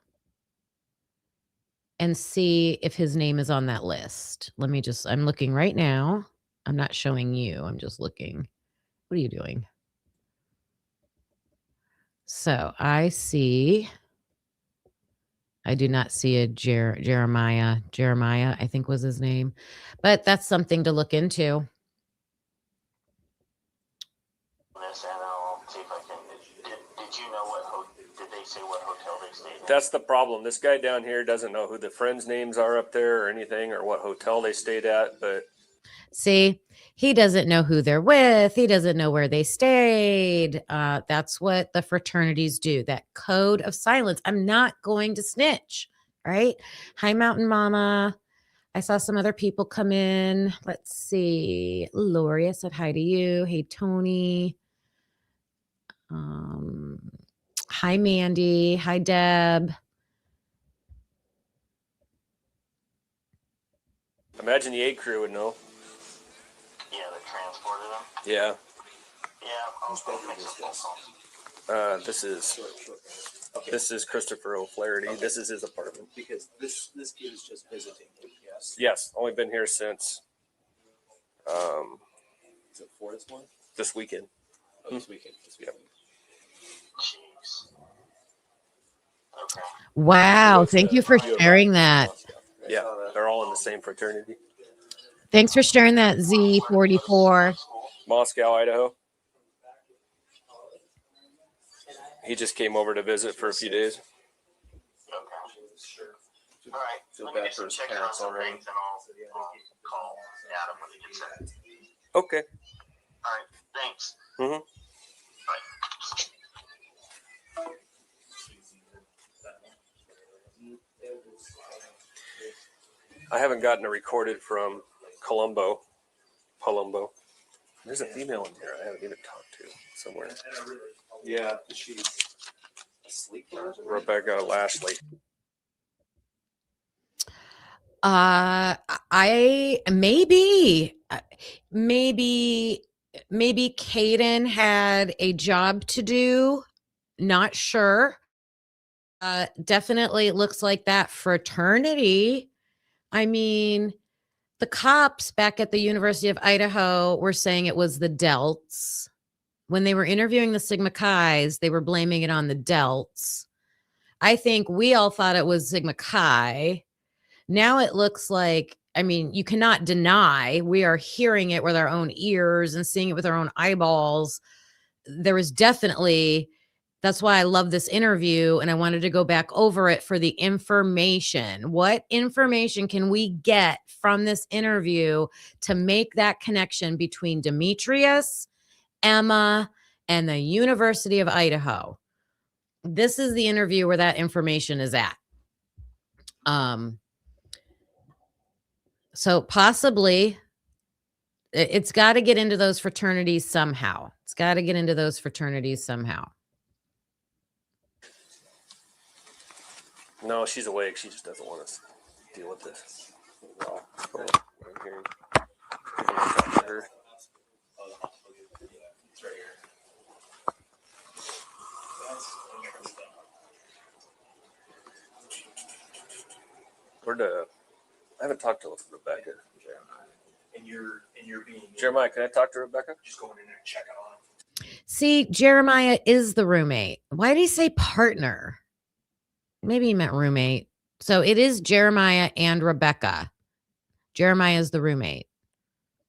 and see if his name is on that list. I'm looking right now. I'm not showing you. I'm just looking. What are you doing? So I do not see a Jeremiah. Jeremiah, I think was his name. But that's something to look into. This, and I'll see if I can. Did you know did they say what hotel they stayed in? That's the problem. This guy down here doesn't know who the friends' names are up there or anything, or what hotel they stayed at. But see, he doesn't know who they're with. He doesn't know where they stayed. That's what the fraternities do. That code of silence. I'm not going to snitch. Right? Hi, Mountain Mama. I saw some other people come in. Let's see. Lori, I said hi to you. Hey, Tony. Hi, Mandy. Hi, Deb. imagine the A crew would know. Yeah, they transported them. Yeah. Yeah, I'll make some phone calls. This is Christopher O'Flaherty. Okay. This is his apartment. Because this kid is just visiting. Yes. Yes, only been here since. Is it for this one? This weekend. Oh, this weekend. Yep. Jeez. Okay. Wow. Thank you for sharing that. Yeah, they're all in the same fraternity. Thanks for sharing that, Z44. Moscow, Idaho. He just came over to visit for a few days. Okay. All right. Let me do some checking on some things, and I'll call Adam when he gets in. Okay. All right. Thanks. Mm-hmm. Bye. I haven't gotten a recorded from Palumbo. There's a female in here I haven't even talked to somewhere. Yeah, she's asleep. Rebecca Lashley. Maybe Caden had a job to do. Not sure. Definitely it looks like that fraternity. I mean, the cops back at the University of Idaho were saying it was the Delts. When they were interviewing the Sigma Chi's, they were blaming it on the Delts. I think we all thought it was Sigma Chi. Now it looks like, I mean, you cannot deny, we are hearing it with our own ears and seeing it with our own eyeballs. There was definitely, that's why I love this interview, and I wanted to go back over it for the information. What information can we get from this interview to make that connection between Demetrius, Emma, and the University of Idaho? This is the interview where that information is at. So possibly it's got to get into those fraternities somehow. It's got to get into those fraternities somehow. No, she's awake. She just doesn't want us to deal with this. I haven't talked to Rebecca. And you're being Jeremiah, can I talk to Rebecca? just going in there and checking on him. See, Jeremiah is the roommate. Why did he say partner? Maybe he meant roommate. So it is Jeremiah and Rebecca. Jeremiah is the roommate.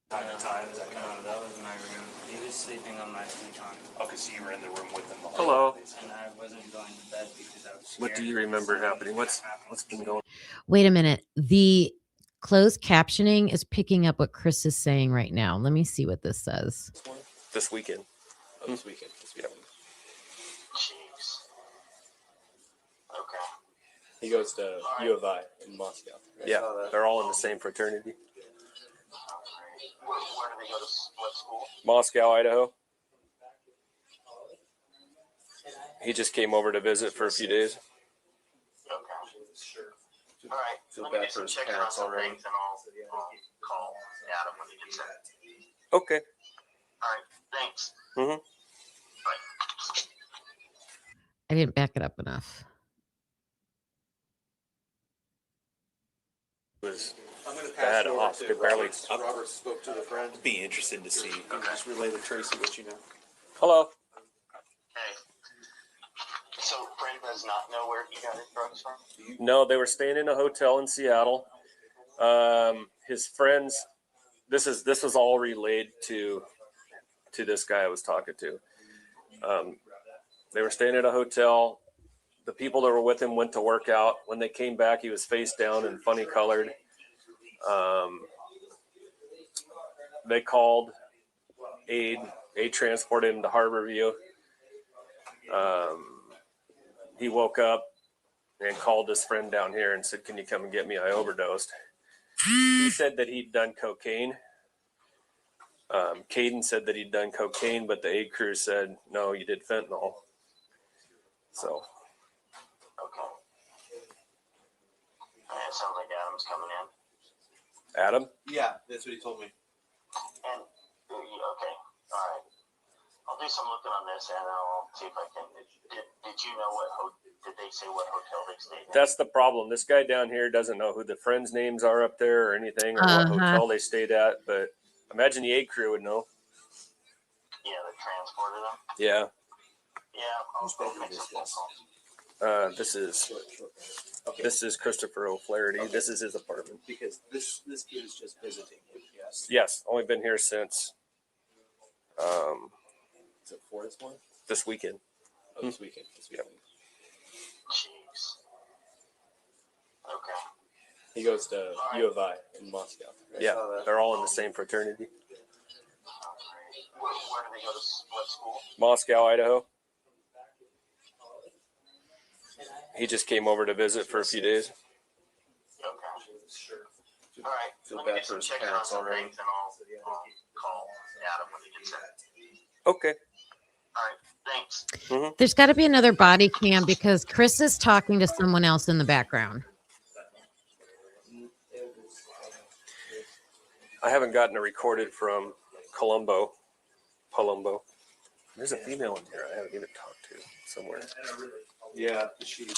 Time to time, is that No, that was my room. He was sleeping on my futon. okay? So you were in the room with them. Hello. And I wasn't going to bed because I was scared. What do you remember happening? What's been going on? Wait a minute. The closed captioning is picking up what Chris is saying right now. Let me see what this says. This weekend. This weekend. Jeez. Okay. He goes to U of I in Moscow. Yeah, they're all in the same fraternity. Where do they go to what school? Moscow, Idaho. He just came over to visit for a few days. Okay. All right. Feel Let me bad do for some his checking on parents some already. things, and I'll call Adam when he gets in. Okay. All right. Thanks. Mhm. Bye. I didn't back it up enough. Was I'm going to Bad pass it over off, to could barely- Robert. Robert spoke to the friend. Be interested to see. Just relay to Tracy what you know. hello. Hey. So, friend does not know where he got his drugs from? No, they were staying in a hotel in Seattle. His friends. This was all relayed to this guy I was talking to. They were staying at a hotel. The people that were with him went to work out. When they came back, he was face down and funny colored. They called aid. Aid transported him to Harborview. He woke up and called his friend down here and said, "Can you come and get me? I overdosed." He said that he'd done cocaine. Caden said that he'd done cocaine, but the aid crew said, "No, you did fentanyl." So, Okay. Yeah, it sounds like Adam's coming in. Adam? Yeah, that's what he told me. And, okay. All right. I'll do some looking on this, and I'll see if I can. Did you know did they say what hotel they stayed in? That's the problem. This guy down here doesn't know who the friends' names are up there or anything, or what hotel they stayed at, but imagine the aid crew would know. Yeah, they transported them. Yeah. Yeah, I'll make some phone calls. This is Christopher O'Flaherty. Okay. This is his apartment. Because this kid is just visiting. Yes. Yes, only been here since Is it for this one? this weekend. Oh, this weekend. Jeez. Okay. He goes to U of I in Moscow. Yeah, they're all in the same fraternity. Where do they go to what school? Moscow, Idaho. He just came over to visit for a few days. Okay. All right. Feel Let me bad do for some his checking on parents some already. things, and I'll call Adam when he gets in. Okay. All right. Thanks. There's got to be another body cam because Chris is talking to someone else in the background. I haven't gotten a recorded from Palumbo. There's a female in here I haven't even talked to somewhere. Yeah, she's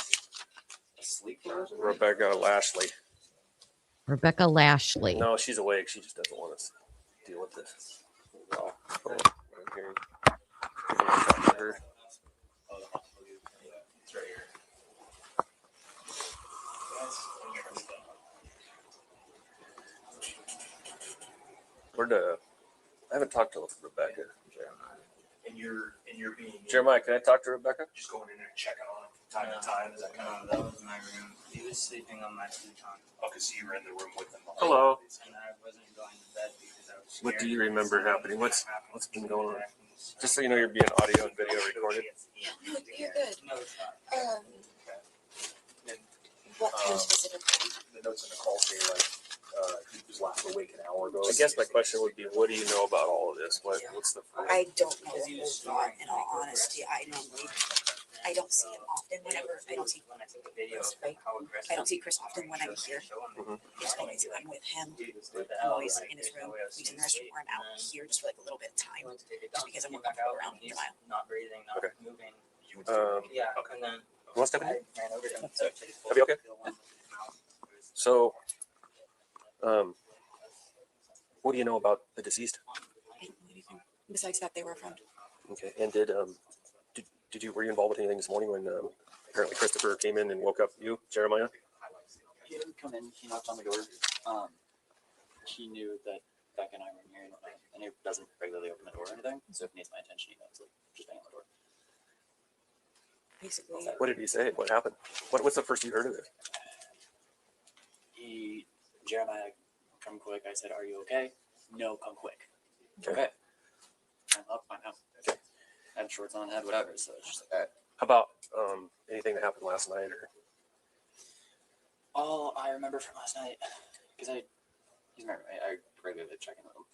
asleep. Rebecca Lashley. Rebecca Lashley. No, she's awake. She just doesn't want us to deal with this. Wow. I'm hearing. I'm gonna talk to her. It's right here. I haven't talked to Rebecca. And you're being Jeremiah, can I talk to Rebecca? just going in there and checking on him time to time. Is that kind No, of that was my room. He was sleeping on my futon. okay? So you were in the room with them. Hello. And I wasn't going to bed because I was scared. What do you remember happening? What's been going on? Just so you know, you're being audio and video recorded. No, you're good. No, it's not. What time was it? The notes in the call say like he was last awake an hour ago. I guess my question would be, what do you know about all of this? What's the? I don't know a whole lot, in all honesty. I don't see him often whenever, I don't see Chris often when I'm here. It's always I'm with him. I'm always in his room, he's in the restroom, or I'm out here just for like a little bit of time, just because I'm more comfortable around him. Not breathing, not Okay. moving. Um, Yeah, and then you want to step in? I ran over to him. So Are you okay? So, what do you know about the deceased? I don't know anything. Besides that, they were a friend. Okay. And were you involved with anything this morning when apparently Christopher came in and woke up you, Jeremiah? He didn't come in. He knocked on the door. He knew that Beck and I were in here, and he doesn't regularly open the door or anything. So if he needs my attention, he knows, like, just bang on the door. Basically, What did he say? What happened? What's the first you heard of it? Jeremiah, come quick. I said, "Are you okay?" "No, come quick." Okay. I'm up. I'm out. Okay. I had shorts on, had whatever. So it's just like, all right. How about anything that happened last night or? All I remember from last night, because he's married, right? I regularly check in with him.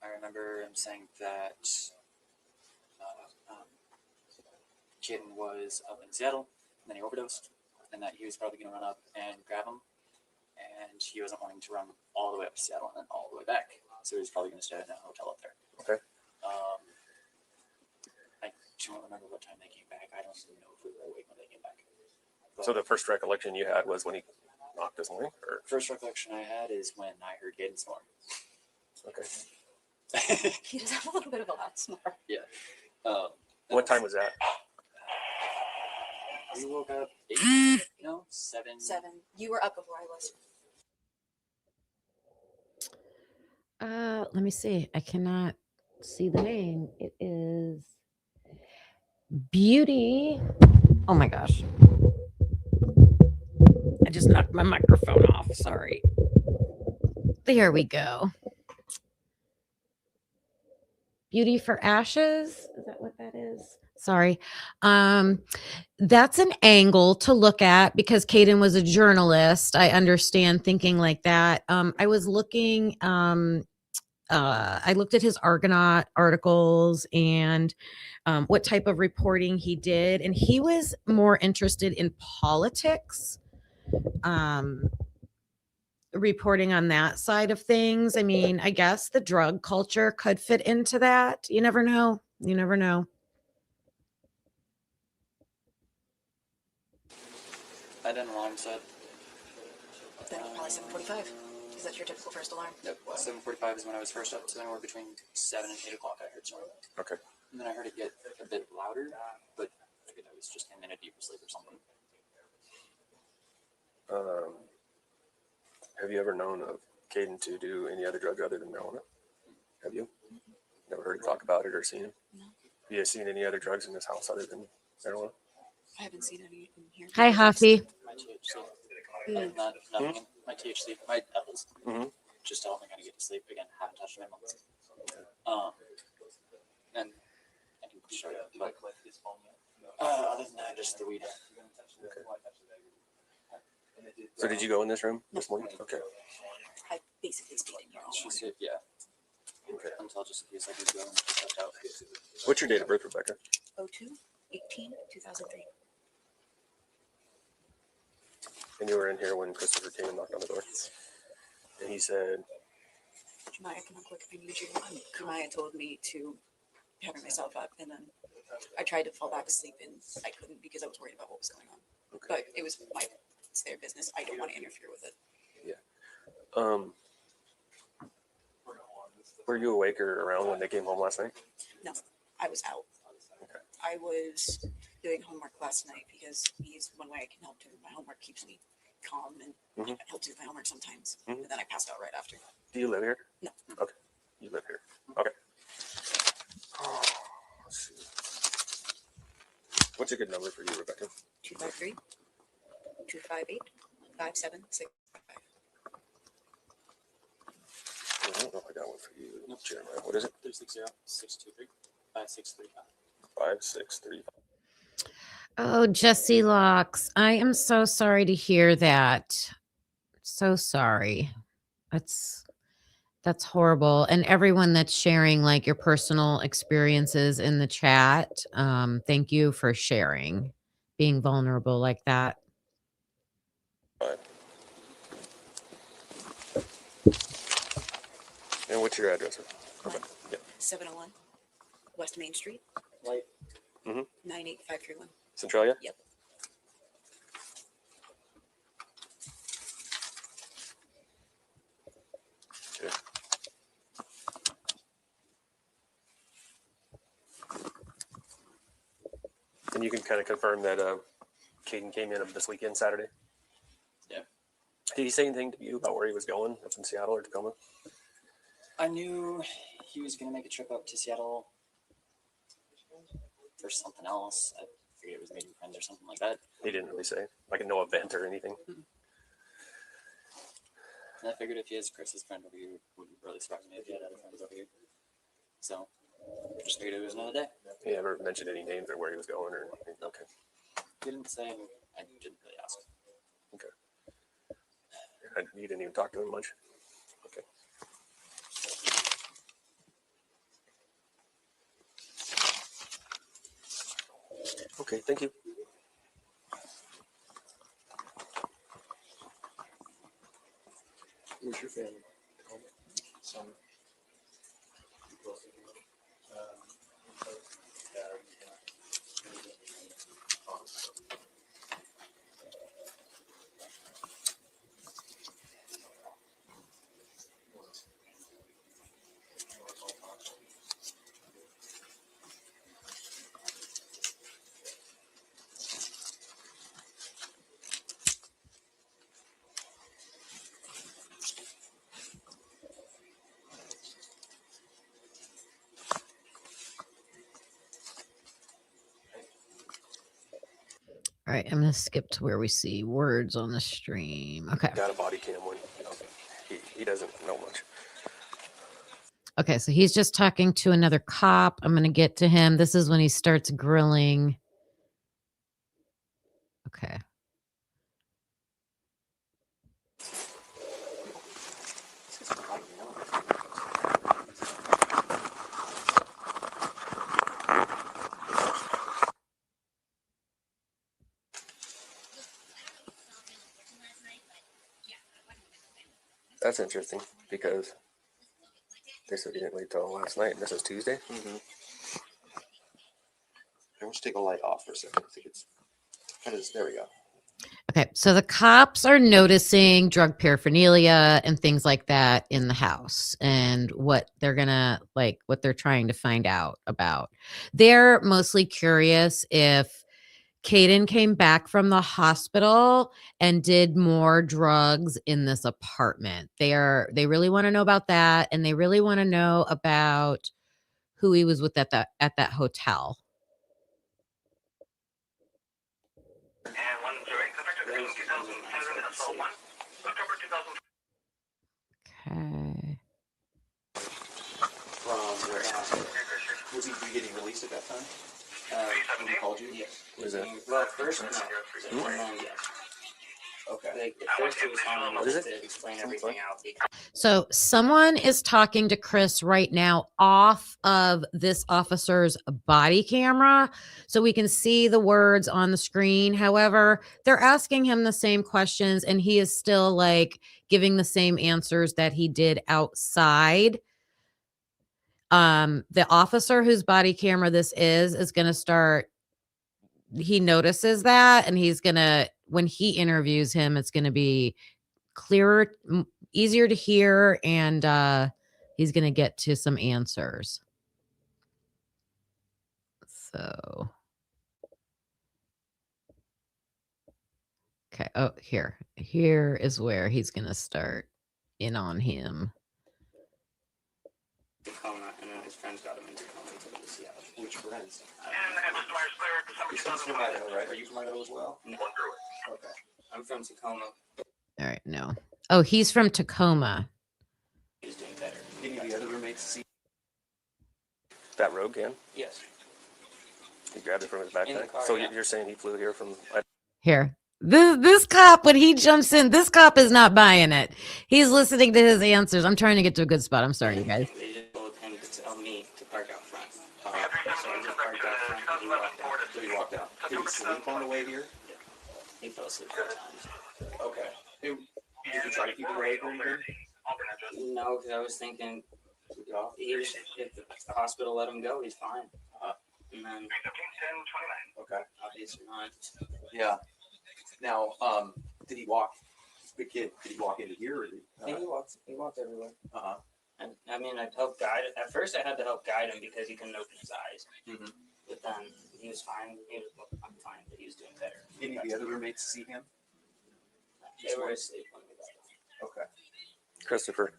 I remember him saying that Caden was up in Seattle, and then he overdosed, and that he was probably going to run up and grab him, and he wasn't wanting to run all the way up to Seattle and then all the way back, so he was probably going to stay in a hotel up there. Okay. I don't remember what time they came back. I don't even know if we were awake when they came back. So the first recollection you had was when he knocked this morning, or? First recollection I had is when I heard Caden snore. Okay. he does have a little bit of a loud snore. Yeah. What time was that? We woke up 8, no, 7. 7. You were up before I was. Let me see. I cannot see the name. It is Beauty. Oh my gosh. I just knocked my microphone off. Sorry. There we go. Beauty for Ashes. Is that what that is? Sorry. That's an angle to look at because Caden was a journalist. I understand thinking like that. I was looking, I looked at his Argonaut articles and what type of reporting he did. And he was more interested in politics, reporting on that side of things. I mean, I guess the drug culture could fit into that. You never know. You never know. I did an alarm set. Then probably 7:45, because that's your typical first alarm. Yep. 7:45 is when I was first up. So anywhere between 7 and 8 o'clock, I heard snoring. Okay. And then I heard it get a bit louder, but I figured I was just in a deeper sleep or something. Have you ever known of Caden to do any other drug other than marijuana? Have you? Never heard him talk about it or seen him? No. Have you seen any other drugs in this house other than marijuana? I haven't seen any in here. Hi, Huffy. My THC. Nothing. My THC. My levels. Mm-hmm. Just to help me kind of get to sleep again. Haven't touched them in months. And I can show you. But other than that, just the weed. Okay. So did you go in this room this morning? Okay. I basically stayed in here all She morning. said, yeah. Okay. Until just a few seconds ago when she stepped out. What's your date of birth, Rebecca? 02/18/2003. And you were in here when Christopher came and knocked on the door. And he said, Jemiah, come on quick. I need you. Jemiah told me to cover myself up, and then I tried to fall back asleep, and I couldn't because I was worried about what was going on. okay. But it was it's their business. I don't want to interfere with it. Were you awake or around when they came home last night? No, I was out. Okay. I was doing homework last night because he's one way I can help him. My homework keeps me calm and Mhm. helps with my homework sometimes. Mhm. And then I passed out right after. Do you live here? No. Okay. You live here. Okay. Let's see. What's a good number for you, Rebecca? 253-258-5765. I don't know if I got one for you, Jeremiah. What is it? 360-623-5635. 563. Oh, Jesse Locks. I am so sorry to hear that. So sorry. That's horrible. And everyone that's sharing like your personal experiences in the chat, thank you for sharing, being vulnerable like that. And what's your address? Okay. Yeah. 701 West Main Street. Light. 98531. Centralia? Yep. And you can kind of confirm that Caden came in this weekend, Saturday? Yeah. Did he say anything to you about where he was going up in Seattle or Tacoma? I knew he was going to make a trip up to Seattle for something else. I figured it was meeting friends or something like that. He didn't really say, like no event or anything. And I figured if he has Chris's friend over here, it wouldn't really surprise me if he had other friends over here. So, just figured it was another day. He ever mentioned any names or where he was going or anything? Okay. He didn't say, and I didn't really ask. Okay. You didn't even talk to him much? Okay. Okay, thank you. Who's your family? Some. All right, I'm going to skip to where we see words on the stream. Okay. Got a body cam one. He doesn't know much. Okay, so he's just talking to another cop. I'm going to get to him. This is when he starts grilling. Okay. That's interesting because they said he didn't leave till last night. This is Tuesday. Mm-hmm. I'm just take a light off for a second. I think it's kind of, there we go. Okay, so the cops are noticing drug paraphernalia and things like that in the house and what they're gonna what they're trying to find out about. They're mostly curious if Caden came back from the hospital and did more drugs in this apartment. They really want to know about that, and they really want to know about who he was with at that hotel. And one direct effective 2007 assault 1. October 2000. Okay. From where? Was he getting released at that time? When he called you? Yes. What is that? Well, first, no. And then, yes. Okay. Like, at first he was calling What me is just it? to explain everything out. So someone is talking to Chris right now off of this officer's body camera, so we can see the words on the screen. However, they're asking him the same questions, and he is still giving the same answers that he did outside. The officer whose body camera this is going to start. He notices that, and he's going to, when he interviews him, it's going to be clearer, easier to hear, and he's going to get to some answers. So, okay. Oh, here is where he's going to start in on him. Tacoma, and then his friends got him in Tacoma to Seattle. Which friends? And Mr. Myers clear December He's from Idaho, right? Are you from Idaho as well? No, Okay. I'm from Tacoma. All right, no. Oh, he's from Tacoma. He's doing better. Any of the other roommates see? That rogue can? Yes. He grabbed it from his In the backpack. car, So yeah. you're saying he flew here from? Here. This cop, when he jumps in, this cop is not buying it. He's listening to his answers. I'm trying to get to a good spot. I'm sorry, you guys. They just told him to tell me to park out front. So Yeah, I just parked out front and he walked out. So he walked out. Did he sleep on the way here? He fell asleep 4 times. Okay. Did you try to keep him awake or anything? No, because I was thinking if the hospital let him go, he's fine. And then Okay. obviously not. Yeah. Now, did he walk? The kid, did he walk into here? Or did I think he walked everywhere. Uh-huh. And I mean, I helped guide. At first, I had to help guide him because he couldn't open his eyes. Mhm. But then He was fine. I'm fine, but he was doing better. Any of the other roommates see him? They were asleep when we got there. Okay. Christopher.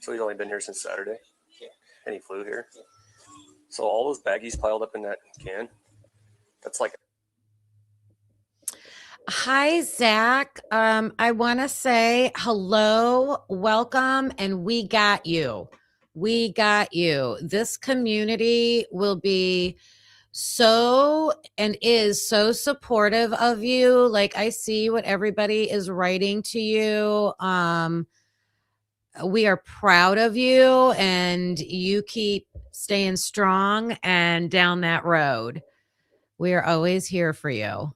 So he's only been here since Saturday? Yeah. And he flew here? Yeah. So all those baggies piled up in that can, that's like... Hi, Zach. I want to say hello, welcome, and we got you. We got you. This community will be so and is so supportive of you. Like, I see what everybody is writing to you. We are proud of you, and you keep staying strong and down that road. We are always here for you.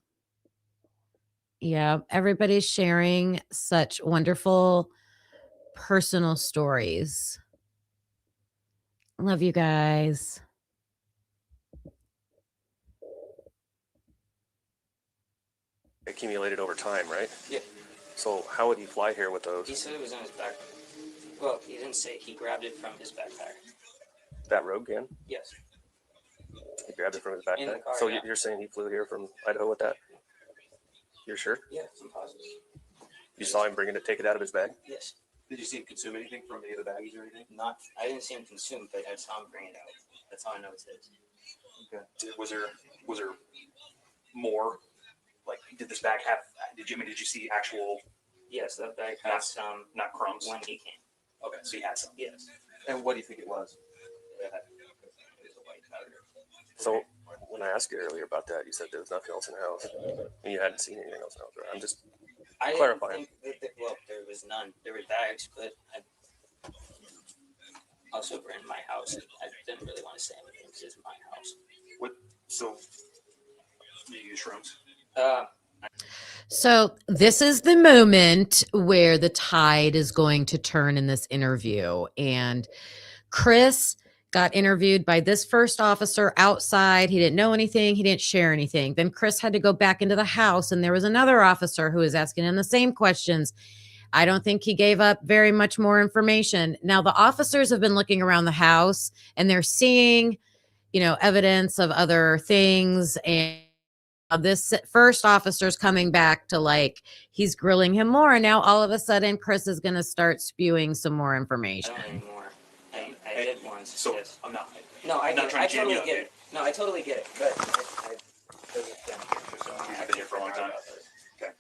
Yeah, everybody's sharing such wonderful personal stories. Love you guys. accumulated over time, right? Yeah. So how would he fly here with those? He said it was in his back. Well, he didn't say. He grabbed it from his backpack. That rogue can? Yes. He grabbed it from his In the backpack? car, So yeah. you're saying he flew here from Idaho with that? You're sure? Yeah, I'm positive. You saw him bringing it, take it out of his bag? Yes. Did you see him consume anything from any of the baggies or anything? Not. I didn't see him consume, but I saw him bring it out. That's how I know it's his. Okay. Was there more? Like, did this bag have? Did you see actual? Yes, that bag had some. Not crumbs. When he came. Okay, so he had some. Yes. And what do you think it was? It was a white powder. So when I asked you earlier about that, you said there was nothing else in the house, and you hadn't seen anything else in the house. Right? I'm just I clarifying. Well, there was none. There were bags, but I also were in my house. And I didn't really want to say anything because it's my house. What? So you use shrooms? So this is the moment where the tide is going to turn in this interview. And Chris got interviewed by this first officer outside. He didn't know anything. He didn't share anything. Then Chris had to go back into the house, and there was another officer who was asking him the same questions. I don't think he gave up very much more information. Now, the officers have been looking around the house, and they're seeing, evidence of other things. And this first officer's coming back to he's grilling him more. And now all of a sudden, Chris is going to start spewing some more I information. don't anymore. I did once. So yes. I'm not. No, I not get it. trying I to jam totally you up, get it. No, I totally get it. But I You've been here for a long time. Okay.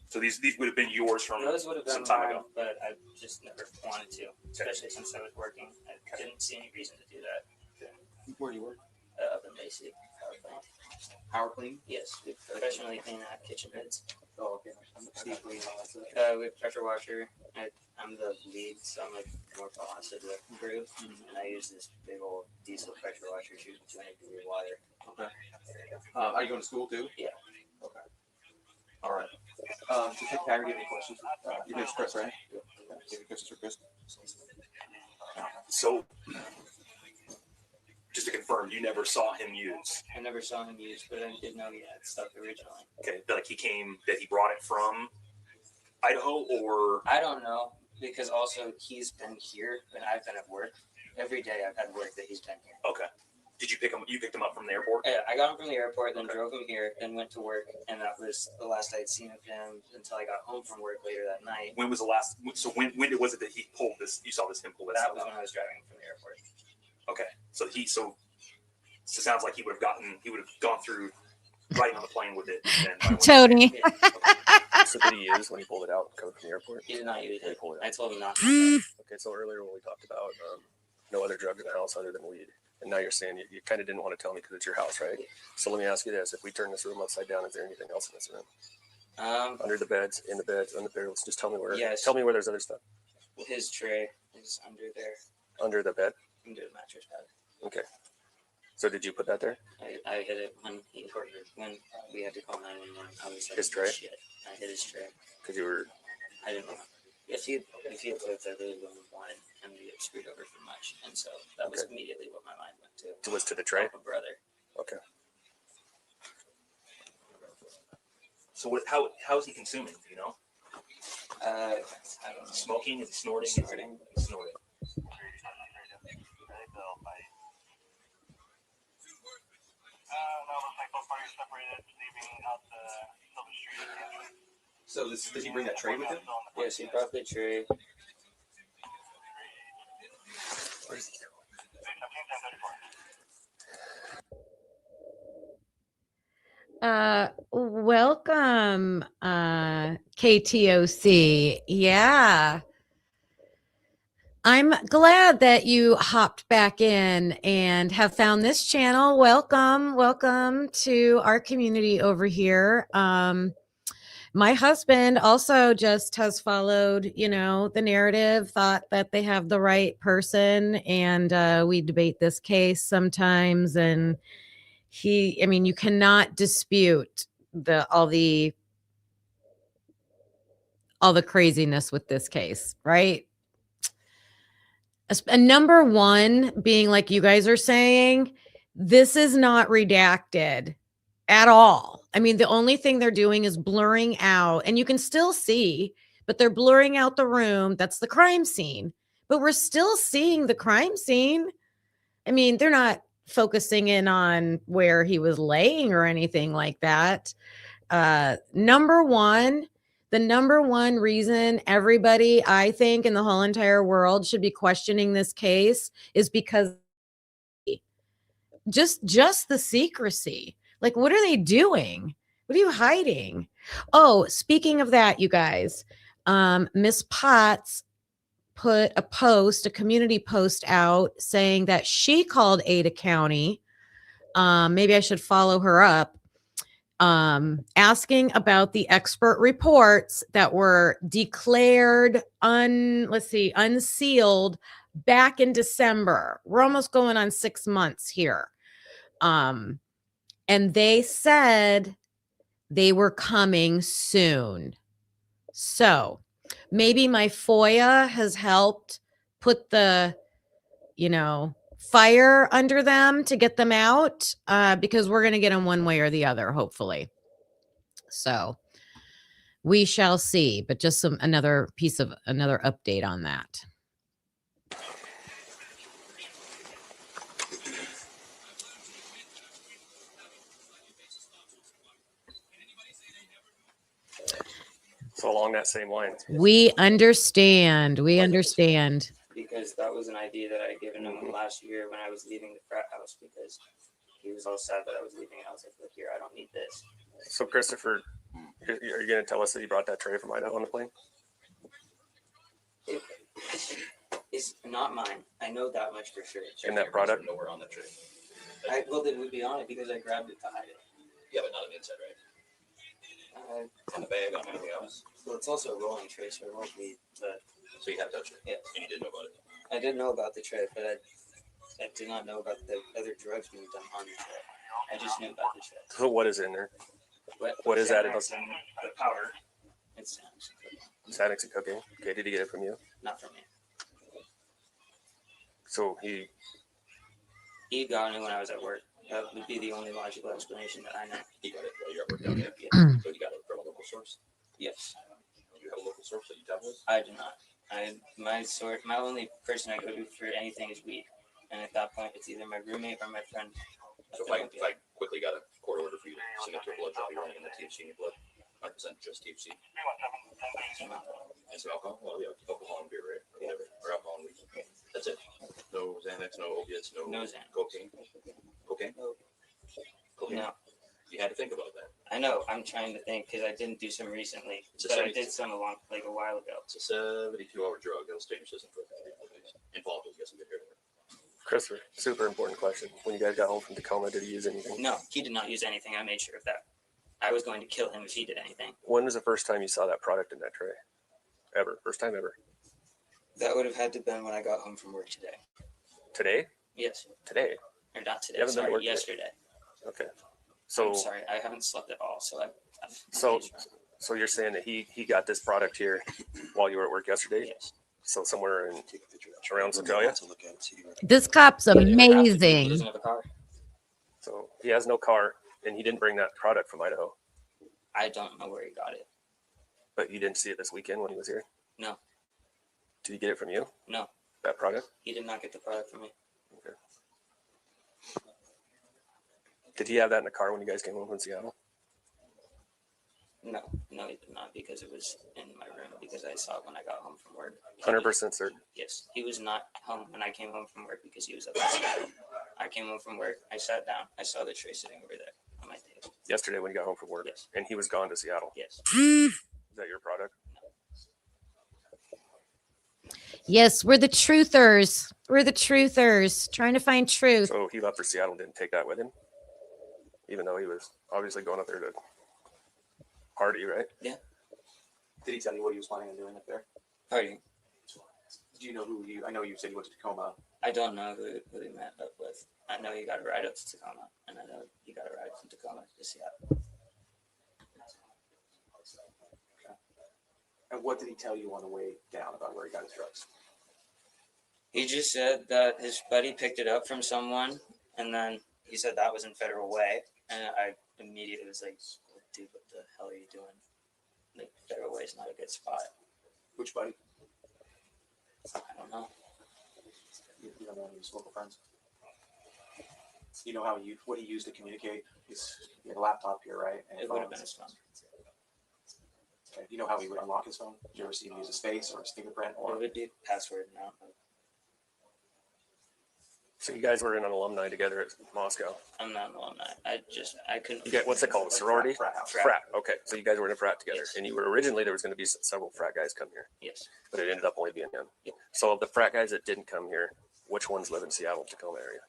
So these would have been yours from those would have some been time mine, ago. but I just never wanted to, especially since I was working. I didn't see any reason to do that. Where do you work? Up in Lacey, power plant. Power clean? Yes, we professionally clean out kitchen beds. Oh, okay. Steve Green, all that stuff. We have pressure washer. I'm the lead, so I'm more boss of the crew, and I use this big old diesel pressure washer shooting 200-degree water. Okay. Are you going to school too? Yeah. Okay. All right. Detective Hager, do you have any questions? Your name's Chris, right? Yeah. Do you have any questions for Chris? So just to confirm, you never saw him use. I never saw him use, but I did know he had stuff originally. Okay, that he brought it from Idaho, or I don't know, because also he's been here and I've been at work. Every day I've had work that he's been here. okay. Did you pick him? You picked him up from the airport? I got him from the airport, then drove him here, then went to work, and that was the last I'd seen of him until I got home from work later that night. When was the last? So when was it that he pulled this? You saw him pull this That out? was when I was driving from the airport. Okay, so it sounds like he would have gone through riding on the plane with it. And then Tony. So did he use when he pulled it out coming from the airport? He did not use He it. pulled it I out. told him not to. Okay, so earlier when we talked about no other drugs in the house other than weed, and now you're saying you kind of didn't want to tell me because it's your house, right? So let me ask you this: if we turn this room upside down, is there anything else in this room? Under the beds, in the beds, on the barrels? Just tell me where. Yes. Tell me where there's other stuff. His tray is under there, Under the bed. under the mattress pad. Okay. So did you put that there? I hit it when we had to call 911. I was like, His tray? shit. I hit his tray. Because you were. I didn't know. If he had put it there, I really wouldn't have wanted him to get screwed over for much. And so that was Okay. immediately what my mind went to. Was to the tray. Help a brother. Okay. So how is he consuming? Do you know? I don't know. Smoking? Is he snorting? Snorting. Snorting. So does he bring that tray with him? Yes, he brought the tray. Welcome, KTOC. Yeah. I'm glad that you hopped back in and have found this channel. Welcome to our community over here. My husband also just has followed, the narrative, thought that they have the right person, and we debate this case sometimes. And you cannot dispute all the craziness with this case, right? A number one being, like you guys are saying, this is not redacted at all. The only thing they're doing is blurring out, and you can still see, but they're blurring out the room. That's the crime scene, but we're still seeing the crime scene. They're not focusing in on where he was laying or anything like that. The number one reason everybody, I think, in the whole entire world should be questioning this case is because just the secrecy. Like, what are they doing? What are you hiding? Oh, speaking of that, you guys, Miss Potts put a community post out saying that she called Ada County. Maybe I should follow her up. Asking about the expert reports that were declared unsealed back in December. We're almost going on 6 months here. And they said they were coming soon. So maybe my FOIA has helped put the, fire under them to get them out, because we're going to get them one way or the other, hopefully. So we shall see, but just another update on that. So along that same line. We understand. Because that was an idea that I had given him last year when I was leaving the frat house, because he was all sad that I was leaving. I was like, look here, I don't need this. So Christopher, are you going to tell us that you brought that tray from Idaho on the plane? It's not mine. I know that much for sure. And that product? Nowhere on the tray. Well, it would be on it because I grabbed it to hide it. Yeah, but not on the inside, right? On the bag, on anything else. Well, it's also a rolling tray, so it won't be. But so you have touched it. Yeah. And you didn't know about it. I didn't know about the tray, but I did not know about the other drugs being done on the tray. I just knew about the tray. So what is in there? What is that? The powder. It's Xanax and cocaine. Okay, did he get it from you? Not from me. So he got it when I was at work. That would be the only logical explanation that I know. He got it while you're at work down there. Yeah. So you got it from a local source? Yes. You have a local source that you tell us? I do not. My only person I go to for anything is weed. And at that point, it's either my roommate or my friend. So if I quickly got a court order for you to send it to a blood draw, you're running in the THC in your blood. 100% just THC. And some alcohol? Well, yeah, alcohol and beer, right? Or whatever. Or alcohol and weed. That's it. No Xanax, no opiates, no Xanax. Cocaine. Cocaine? No. Cocaine? No. You had to think about that. I know. I'm trying to think because I didn't do some recently. But I did some a while ago. It's a 72-hour drug. It'll stay in your system for a couple days. Involved, I guess, a bit here. Christopher, super important question. When you guys got home from Tacoma, did he use anything? No, he did not use anything. I made sure of that. I was going to kill him if he did anything. When was the first time you saw that product in that tray? Ever? First time ever? That would have had to have been when I got home from work today. Today? Yes. Today? Or not today. You haven't been to Sorry, work yesterday. Okay. So I'm sorry, I haven't slept at all. So you're saying that he got this product here while you were at work yesterday? Yes. So somewhere around Sequoia? This cop's amazing. He doesn't have a car. So he has no car, and he didn't bring that product from Idaho. I don't know where he got it. But you didn't see it this weekend when he was here? No. Did he get it from you? No. That product? He did not get the product from me. Okay. Did he have that in the car when you guys came home from Seattle? No. No, he did not, because it was in my room, because I saw it when I got home from work. 100% certain. Yes, he was not home when I came home from work because he was up in Seattle. I came home from work, I sat down, I saw the tray sitting over there on my table. Yesterday when you got home from work. Yes. And he was gone to Seattle. Yes. Is that your product? Yes, we're the truthers. We're the truthers trying to find truth. So he left for Seattle and didn't take that with him? Even though he was obviously going up there to party, right? Yeah. Did he tell you what he was planning on doing up there? Party. Do you know who I know you said you went to Tacoma. I don't know who he met up with. I know he got a ride up to Tacoma, and I know he got a ride from Tacoma to Seattle. And what did he tell you on the way down about where he got his drugs? He just said that his buddy picked it up from someone, and then he said that was in Federal Way, and I immediately was like, dude, what the hell are you doing? Like, Federal Way is not a good spot. Which buddy? I don't know. You don't know any of his local friends? You know what he used to communicate? He had a laptop here, right? And It would have been his phone. Okay. You know how he would unlock his phone? Did you ever see him use his face or his fingerprint? Or It would be password now. So you guys were in an alumni together at Moscow. I'm not an alumni. I couldn't. You get what's it called? A sorority? Frat house. Frat. Okay. So you guys were in a frat together, Yes. and you were originally there was going to be several frat guys come here, Yes. but it ended up only being him. Yeah. So of the frat guys that didn't come here, which ones live in Seattle, Tacoma area?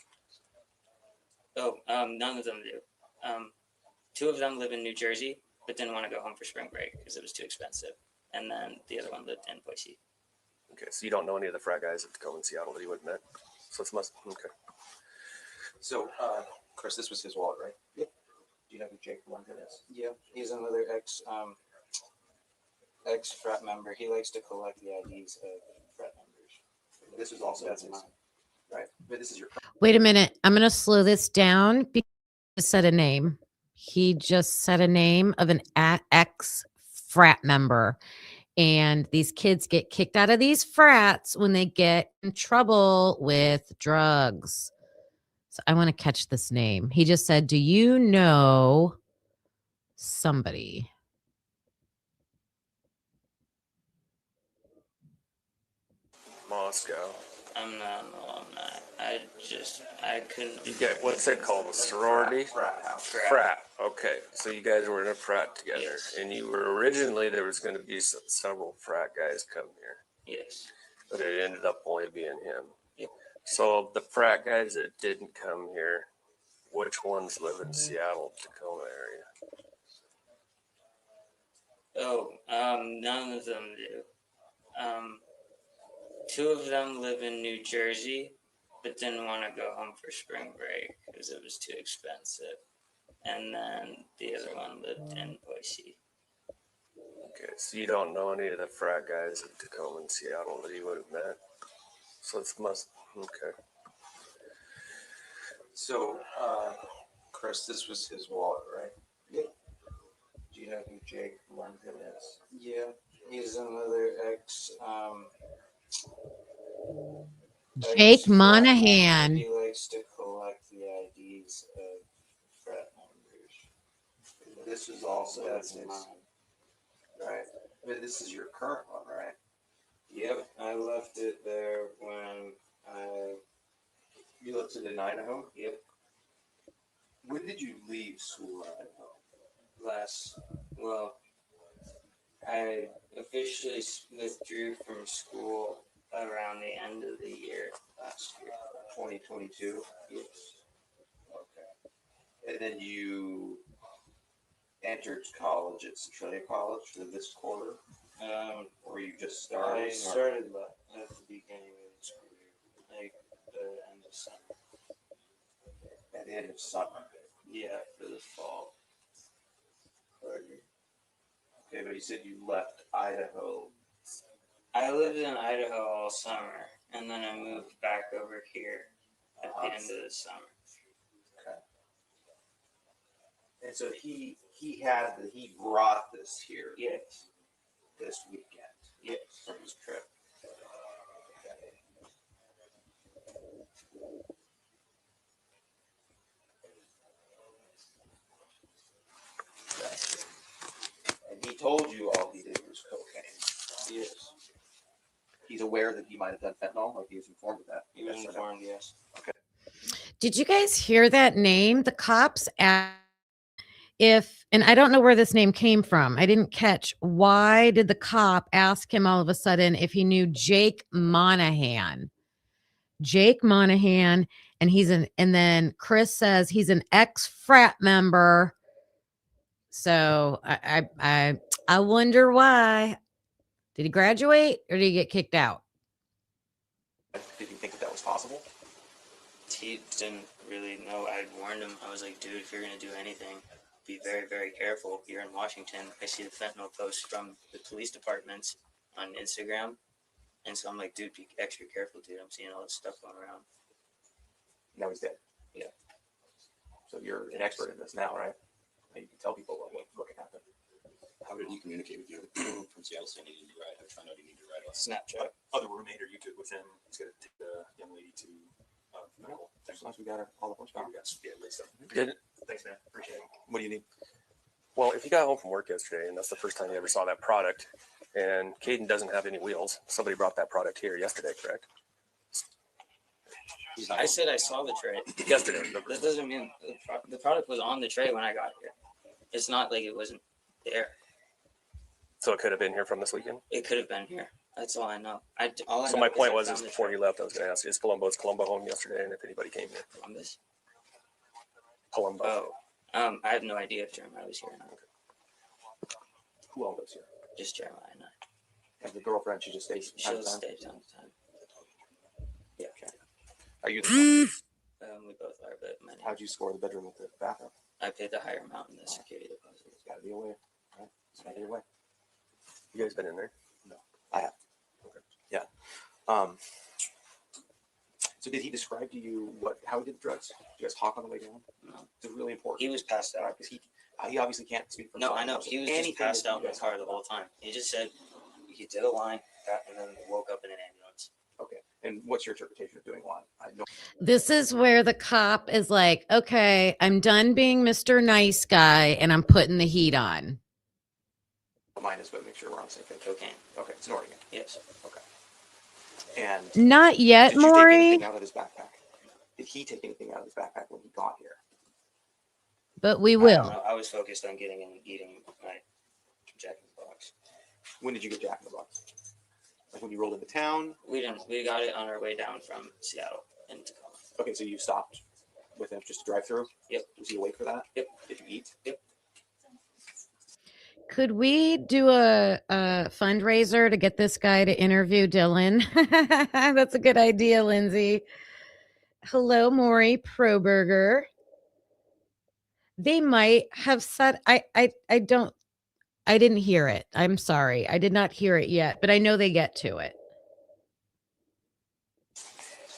Oh, none of them do. 2 of them live in New Jersey, but didn't want to go home for spring break because it was too expensive. And then the other one lived in Boise. Okay. So you don't know any of the frat guys at Tacoma and Seattle that he would have met. So it's okay. So, Chris, this was his wallet, right? Yep. Do you know who Jake London is? Yeah, he's another ex frat member. He likes to collect the IDs of frat members. This was also That's his, mine. right? But this is your. Wait a minute. I'm going to slow this down because he said a name. He just said a name of an ex frat member. And these kids get kicked out of these frats when they get in trouble with drugs. So I want to catch this name. He just said, do you know somebody? Moscow. I'm not an alumni. I couldn't. You get what's it called? A sorority? Frat house. Frat. Okay. So you guys were in a frat together, Yes. and you were originally there was going to be several frat guys come here, Yes. but it ended up only being him. Yep. So of the frat guys that didn't come here, which ones live in Seattle, Tacoma area? Oh, none of them do. 2 of them live in New Jersey, but didn't want to go home for spring break because it was too expensive. And then the other one lived in Boise. Okay, so you don't know any of the frat guys in Tacoma and Seattle that he would have met. So it's okay. So, Chris, this was his wallet, right? Yep. Do you know who Jake London is? Yeah, he's another ex. Jake Monahan. He likes to collect the IDs of frat members. This is also That's his, mine. right? But this is your current one, right? Yep, I left it there when You left it in Idaho? Yep. When did you leave school in Idaho? I officially withdrew from school around the end of the year last year. 2022? Yes. Okay. And then you entered college at Centralia College for this quarter? Or you just starting? I started at the beginning of the school year, like the end of summer. At the end of summer? Yeah, for the fall. Okay, but you said you left Idaho. I lived in Idaho all summer, and then I moved back over here at the end of the summer. Okay. And so he brought this here Yes. this weekend Yes. from his trip. And he told told you all he did was cocaine. Yes. He's aware that he might have done fentanyl, like he was informed of that. He was informed, yes. Did you guys hear that name? The cops asked and I don't know where this name came from. I didn't catch. Why did the cop ask him all of a sudden if he knew Jake Monahan? Jake Monahan, and then Chris says he's an ex-frat member. So I wonder why. Did he graduate or did he get kicked out? Did you think that was possible? He didn't really know. I warned him. I was like, dude, if you're going to do anything, be very, very careful. You're in Washington. I see the fentanyl posts from the police departments on Instagram. And so I'm like, dude, be extra careful, dude. I'm seeing all this stuff going around. Now he's dead. Yeah. So you're an expert in this now, right? And you can tell people what can happen. How did he communicate with you from Seattle saying he needed to ride? I found out he needed to ride off Snapchat. Other roommate, or you good with him? He's going to take the young lady to medical. As long as we got all the horsepower. Yeah, great stuff. Did, Thanks, man. Appreciate it. What do you need? well, if you got home from work yesterday and that's the first time you ever saw that product, and Caden doesn't have any wheels, somebody brought that product here yesterday, correct? I said I saw the tray. Yesterday. That doesn't mean the product was on the tray when I got here. It's not like it wasn't there. So it could have been here from this weekend. It could have been here. That's all I know. So my point was, before you left, I was going to ask, is Colombo home yesterday, and if anybody came here? Columbus. Colombo. Oh, I have no idea if Jeremiah was here or not. Who all lives here? Just Jeremiah and I. And the girlfriend, she just stays. She'll stay time to time. Yeah. Okay. Are you? We both are, but my name. How'd you score the bedroom with the bathroom? I paid the higher amount in the security deposit. It's got to be a way, right? It's got to be a way. You guys been in there? No, I have. Okay. Yeah. So did he describe to you how he did the drugs? Did you guys talk on the way down? No. It's really important. He was passed out. Because he obviously can't speak for No, himself. I know. So He was just passed out in the car the whole time. He just said he did a line and then woke up in an ambulance. Okay. And what's your interpretation of doing line? I know. This is where the cop is like, okay, I'm done being Mr. Nice Guy and I'm putting the heat on. Mine is, but make sure we're on the same page. Cocaine. Okay, snorting it. Yes. Okay. And Not yet, did you take Maury. anything out of his backpack? Did he take anything out of his backpack when he got here? But we I don't will. know. I was focused on getting and eating my Jack in the Box. When did you get Jack in the Box? Like when you rolled into town? We didn't. We got it on our way down from Seattle into Tacoma. Okay, so you stopped with him just to drive through? Yep. Was he awake for that? Yep. Did you eat? Yep. Could we do a fundraiser to get this guy to interview Dylan? That's a good idea, Lindsay. Hello, Maury Proberger. They might have said, I didn't hear it. I'm sorry. I did not hear it yet, but I know they get to it.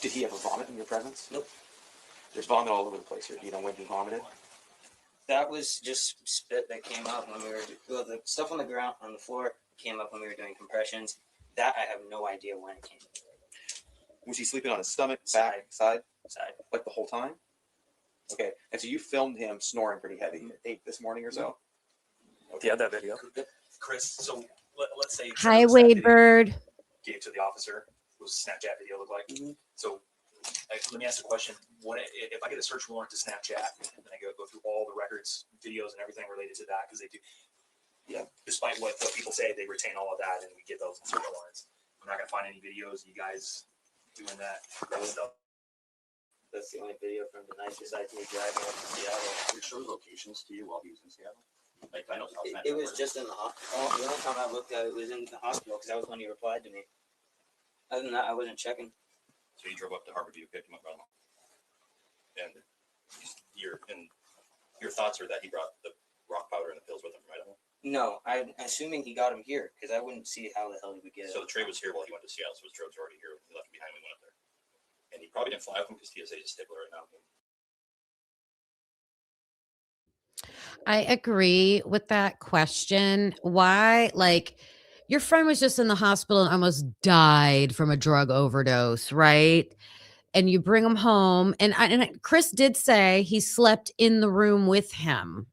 Did he ever vomit in your presence? Nope. There's vomit all over the place here. Do you know when he vomited? That was just spit that came up when we were. Well, the stuff on the ground, on the floor, came up when we were doing compressions. That I have no idea when it came. Was he sleeping on his stomach, back, side? Side. Like the whole time? Okay. And so you filmed him snoring pretty heavy at 8 this morning or so? Do you have that video? Chris, so let's say Hi, Wade Bird. gave to the officer was Snapchat video look like. So let me ask a question. What if I get a search warrant to Snapchat and I go through all the records, videos, and everything related to that because they do, yeah. Despite what people say, they retain all of that, and we get those in search warrants. I'm not gonna find any videos of you guys doing that stuff. That's the only video from the night besides me driving up to Seattle. Did it show locations to you while he was in Seattle? Like I know It was just in the hospital. The only time I looked at it was in the hospital because that was when he replied to me. Other than that, I wasn't checking. So you drove up to Harborview, picked him up, brought him home. And your thoughts are that he brought the rock powder and the pills with him from Idaho? No, I'm assuming he got him here because I wouldn't see how the hell he would get it. So the tray was here while he went to Seattle, so his drugs were already here. He left him behind when he went up there. And he probably didn't fly with him because TSA is a stickler right now. I agree with that question. Why? Like, your friend was just in the hospital and almost died from a drug overdose, right? And you bring him home. And Chris did say he slept in the room with him.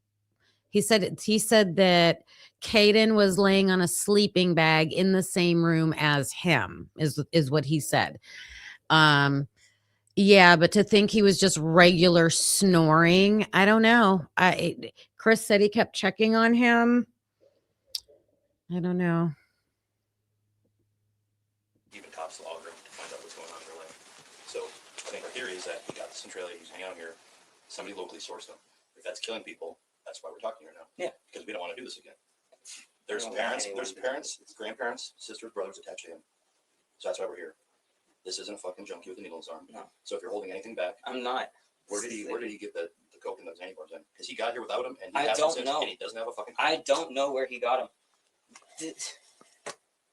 He said that Caden was laying on a sleeping bag in the same room as him, is what he said. Yeah, but to think he was just regular snoring, I don't know. Chris said he kept checking on him. I don't know. Even cops log room to find out what's going on in their life. So I think our theory is that he got this in Australia, he's hanging out here, somebody locally sourced him. If that's killing people, that's why we're talking here now. Yeah. Because we don't want to do this again. There's parents, grandparents, sisters, brothers attached to him. So that's why we're here. This isn't a fucking junkie with a needle in his arm. No. So if you're holding anything back, I'm not. Where did he get the coke and those antibiotics in? Because he got here without him, and I don't know. and he doesn't have a fucking. I don't know where he got him.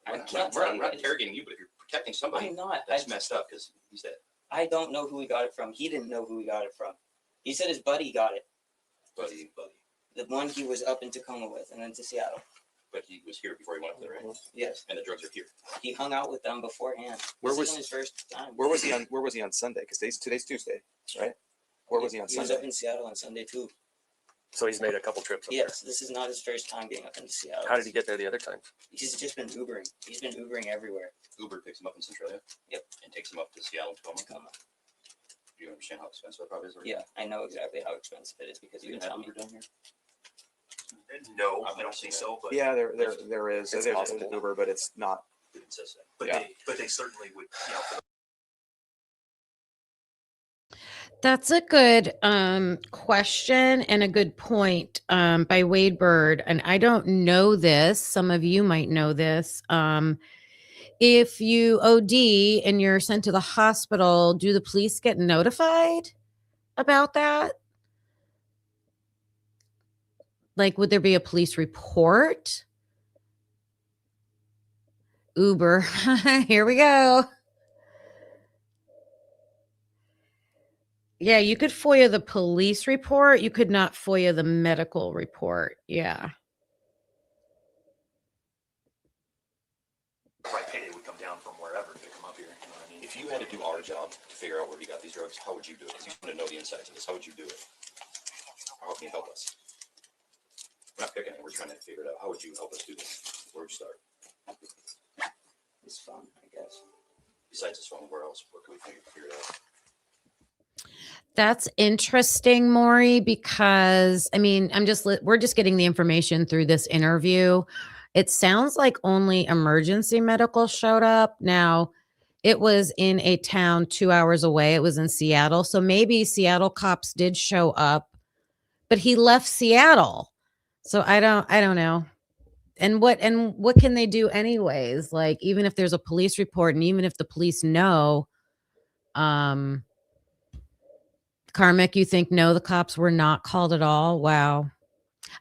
We're not interrogating you, but if you're protecting somebody, I'm not. that's messed up because he's dead. I don't know who he got it from. He didn't know who he got it from. He said his buddy got it. Buddy. The one he was up in Tacoma with and then to Seattle. But he was here before he went up there, right? Yes. And the drugs are here. He hung out with them beforehand. Where This was isn't his first time? Where was he on Sunday? Because today's Tuesday, right? Where was he on He was Sunday? up in Seattle on Sunday too. So he's made a couple trips up Yes, this is not his first time being up in Seattle. there. How did he get there the other times? He's just been Ubering. He's been Ubering everywhere. Uber picks him up in Centralia. Yep. And takes him up to Seattle, Tacoma. Tacoma. Do you understand how expensive that probably is? Yeah, I know exactly how expensive it is because you can tell me. Uber down here? No, I've I don't never think seen so. But Yeah, there is. It's There's possible. an Uber, but it's not. It says that. but Yeah. they certainly would. That's a good question and a good point by Wade Bird. And I don't know this. Some of you might know this. If you OD and you're sent to the hospital, do the police get notified about that? Like, would there be a police report? Uber. Here we go. Yeah, you could FOIA the police report. You could not FOIA the medical report. Yeah. Right payday would come down from wherever to come up here. You know what I mean? If you had to do our job to figure out where he got these drugs, how would you do it? Because you want to know the insides of this. How would you do it? How can you help us? We're not picking it. We're trying to figure it out. How would you help us do this? Where would you start? It's fun, I guess. Besides this phone, where else? Where can we figure it out? That's interesting, Maury, because I mean, we're just getting the information through this interview. It sounds like only emergency medical showed up. Now, it was in a town 2 hours away. It was in Seattle. So maybe Seattle cops did show up, but he left Seattle. So I don't know. And what can they do anyways? Like, even if there's a police report and even if the police know, Karmic, you think no, the cops were not called at all? Wow.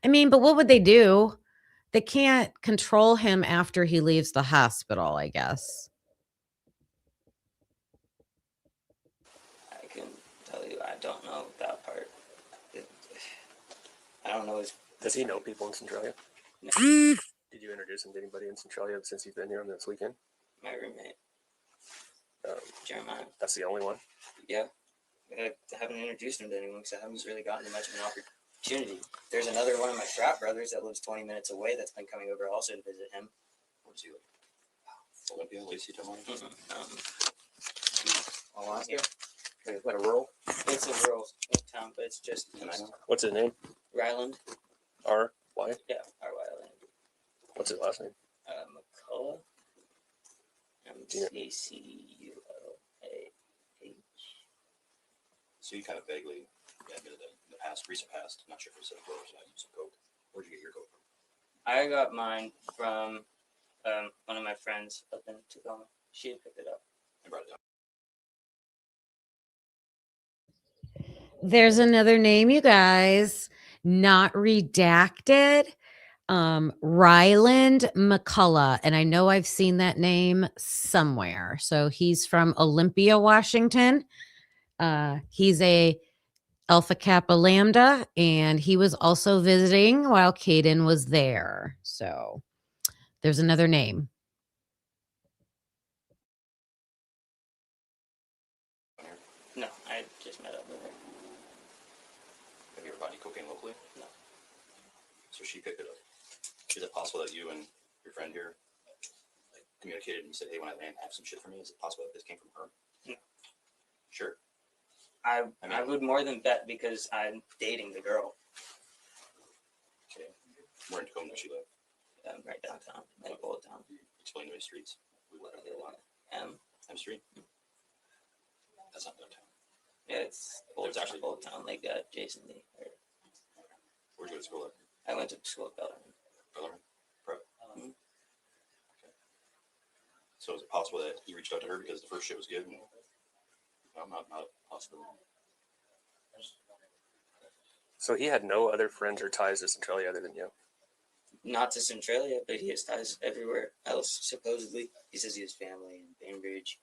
I mean, but what would they do? They can't control him after he leaves the hospital, I guess. I can tell you, I don't know that part. I don't know his. Does he know people in Centralia? No. Did you introduce him to anybody in Centralia since he's been here on this weekend? My roommate, Jeremiah. That's the only one? Yeah. I haven't introduced him to anyone because I haven't really gotten much of an opportunity. There's another one of my frat brothers that lives 20 minutes away that's been coming over also to visit him. Where's he live? Olympia, Lacey, Tacoma? Alaska. Is that a rural? It's a rural town, but it's just What's his name? Ryland. R-Y? Yeah, R-Y-L-N. What's his last name? McCullough. M-C-C-U-L-A-H. So you kind of vaguely admitted that in the past, recent past, not sure if it's a coke or not, some coke. Where'd you get your coke from? I got mine from one of my friends up in Tacoma. She had picked it up. I brought it down. There's another name, you guys, not redacted. Ryland McCullough. And I know I've seen that name somewhere. So he's from Olympia, Washington. He's a Alpha Kappa Lambda, and he was also visiting while Caden was there. So there's another name. No, I just met up with her. Have you ever bought any cocaine locally? No. So she picked it up. Is it possible that you and your friend here like, communicated and you said, hey, when I land, have some shit for me? Is it possible that this came from her? No. Sure. I would more than bet because I'm dating the girl. Okay. Where in Tacoma does she live? Right downtown, like Bullet Town. Explain to me streets. We went up there a lot. M Street? That's not downtown. Yeah, it's actually Bullet Town, like Jason Lee. Where'd you go to school at? I went to school at Bellarmine. Bellarmine? Prep? Okay. So is it possible that you reached out to her because the first shit was good? No, not possible. So he had no other friends or ties to Centralia other than you. Not to Centralia, but he has ties everywhere else, supposedly. He says he has family in Bainbridge,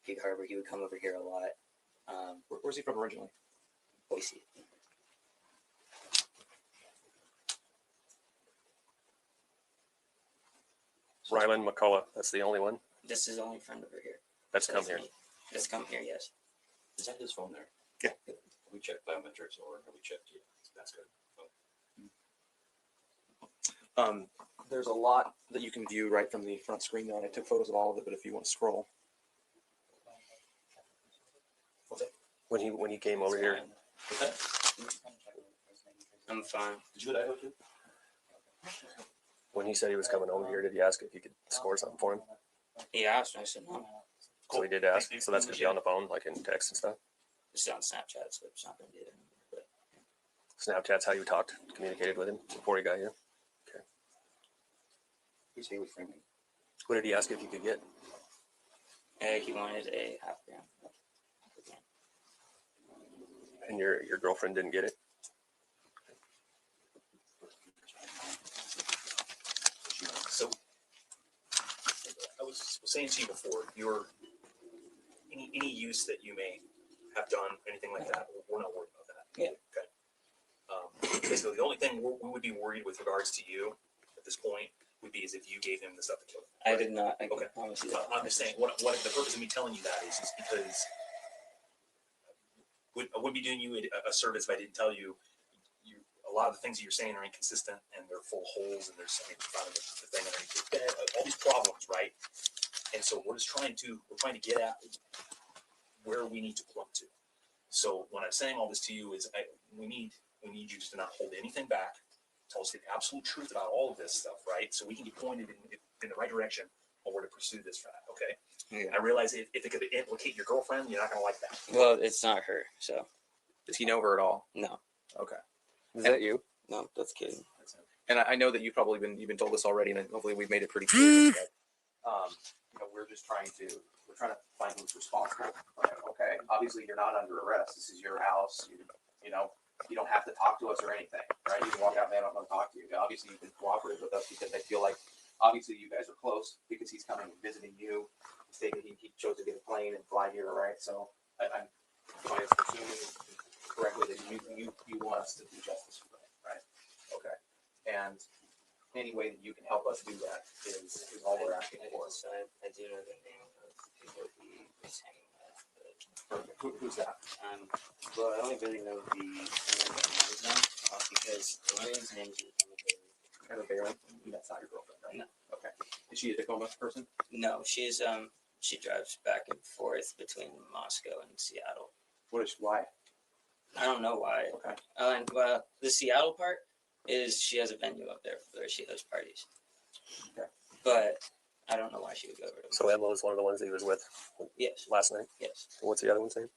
Gig Harbor. He would come over here a lot. Where's he from originally? Boise. Ryland McCullough, that's the only one This is the only friend over here. that's come here. That's come here, yes. Is that his phone there? Yeah. Have we checked biometrics or have we checked you? That's good. There's a lot that you can view right from the front screen there, and I took photos of all of it, but if you want to scroll. When he came over here. I'm fine. Did you go to Idaho too? When he said he was coming over here, did you ask if you could score something for him? He asked me, I said no. So he did ask. So that's gonna be on the phone, like in text and stuff. It's on Snapchat, so it's not going to be there. But Snapchat's how you talked, communicated with him before he got here. Okay. He's here with Franklin. What did he ask if you could get? he wanted a half gram. And your girlfriend didn't get it? So I was saying to you before, your any use that you may have done, anything like that, we're not worried about that. Yeah. Okay. Basically, the only thing we would be worried with regards to you at this point would be as if you gave him the stuff to kill him. I did not. I Okay. promise you that. I'm just saying, what the purpose of me telling you that is because I wouldn't be doing you a service if I didn't tell you. A lot of the things that you're saying are inconsistent and they're full of holes and there's something found in the thing underneath your bed, all these problems, right? And so we're trying to get at where we need to plumb to. So when I'm saying all this to you is we need you just to not hold anything back. Tell us the absolute truth about all of this stuff, right? So we can get pointed in the right direction on where to pursue this from. Okay. Yeah. I realize if it could implicate your girlfriend, you're not going to like that. Well, it's not her, so. Does he know her at all? No. Okay. Is that you? No, that's Caden. And I know that you've been told this already, and hopefully we've made it pretty clear. That, we're trying to find who's responsible. Okay. Obviously, you're not under arrest. This is your house. You don't have to talk to us or anything, right? You can walk out and they don't want to talk to you. Obviously, you've been cooperative with us because I feel like obviously you guys are close because he's coming and visiting you. He chose to get a plane and fly here, right? So I'm assuming correctly that you want us to do justice for him, right? Okay. And any way that you can help us do that is all we're asking for. I do know the name of the people he was hanging with. Perfect. Who's that? Well, I only really know the name because one of his names is Emma Bailey. That's not your girlfriend, right? No. Okay. Is she a Tacoma person? No, she's she drives back and forth between Moscow and Seattle. Why? I don't know why. Okay. And well, the Seattle part is she has a venue up there where she hosts parties. Okay. But I don't know why she would go over to. So Emma was one of the ones that he was with Yes. last night? Yes. What's the other one's name?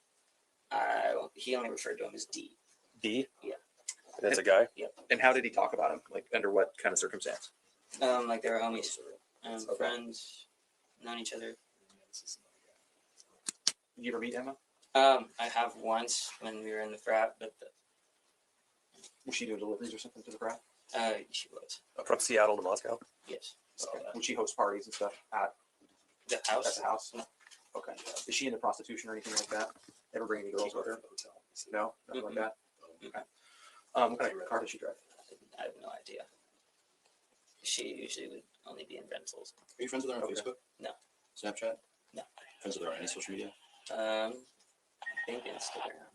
He only referred to him as D. D? Yeah. And that's a guy? Yep. And how did he talk about him? Like under what kind of circumstance? Like they were homies, friends, known each other. Did you ever meet Emma? I have once when we were in the frat, but Was she doing deliveries or something to the frat? she was. From Seattle to Moscow? Yes. Okay. Would she host parties and stuff at The house. At the house? No. Okay. Is she into prostitution or anything like that? Ever bring any girls with her? No? Nothing like that? Okay. What kind of car does she drive? I have no idea. She usually would only be in rentals. Are you friends with her on Facebook? No. Snapchat? No. Friends with her on any social media? I think Instagram.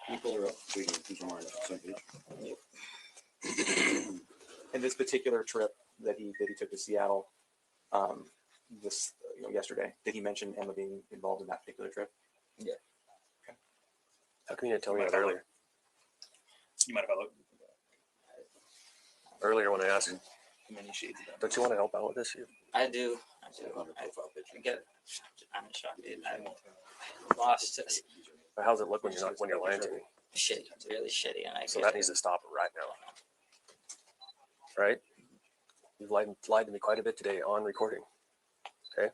Can you pull her up so we can confirm our same page? And this particular trip that he took to Seattle, this yesterday, did he mention Emma being involved in that particular trip? Yeah. Okay. How come you didn't tell me that earlier? You mind if I look? Earlier when I asked, Many shades of that. don't you want to help out with this? I do. I get. I'm shocked, dude. I lost it. But how's it look when you're lying to me? Shitty. It's really shitty, and I. So that needs to stop right now. Right? You've lied to me quite a bit today on recording. Okay.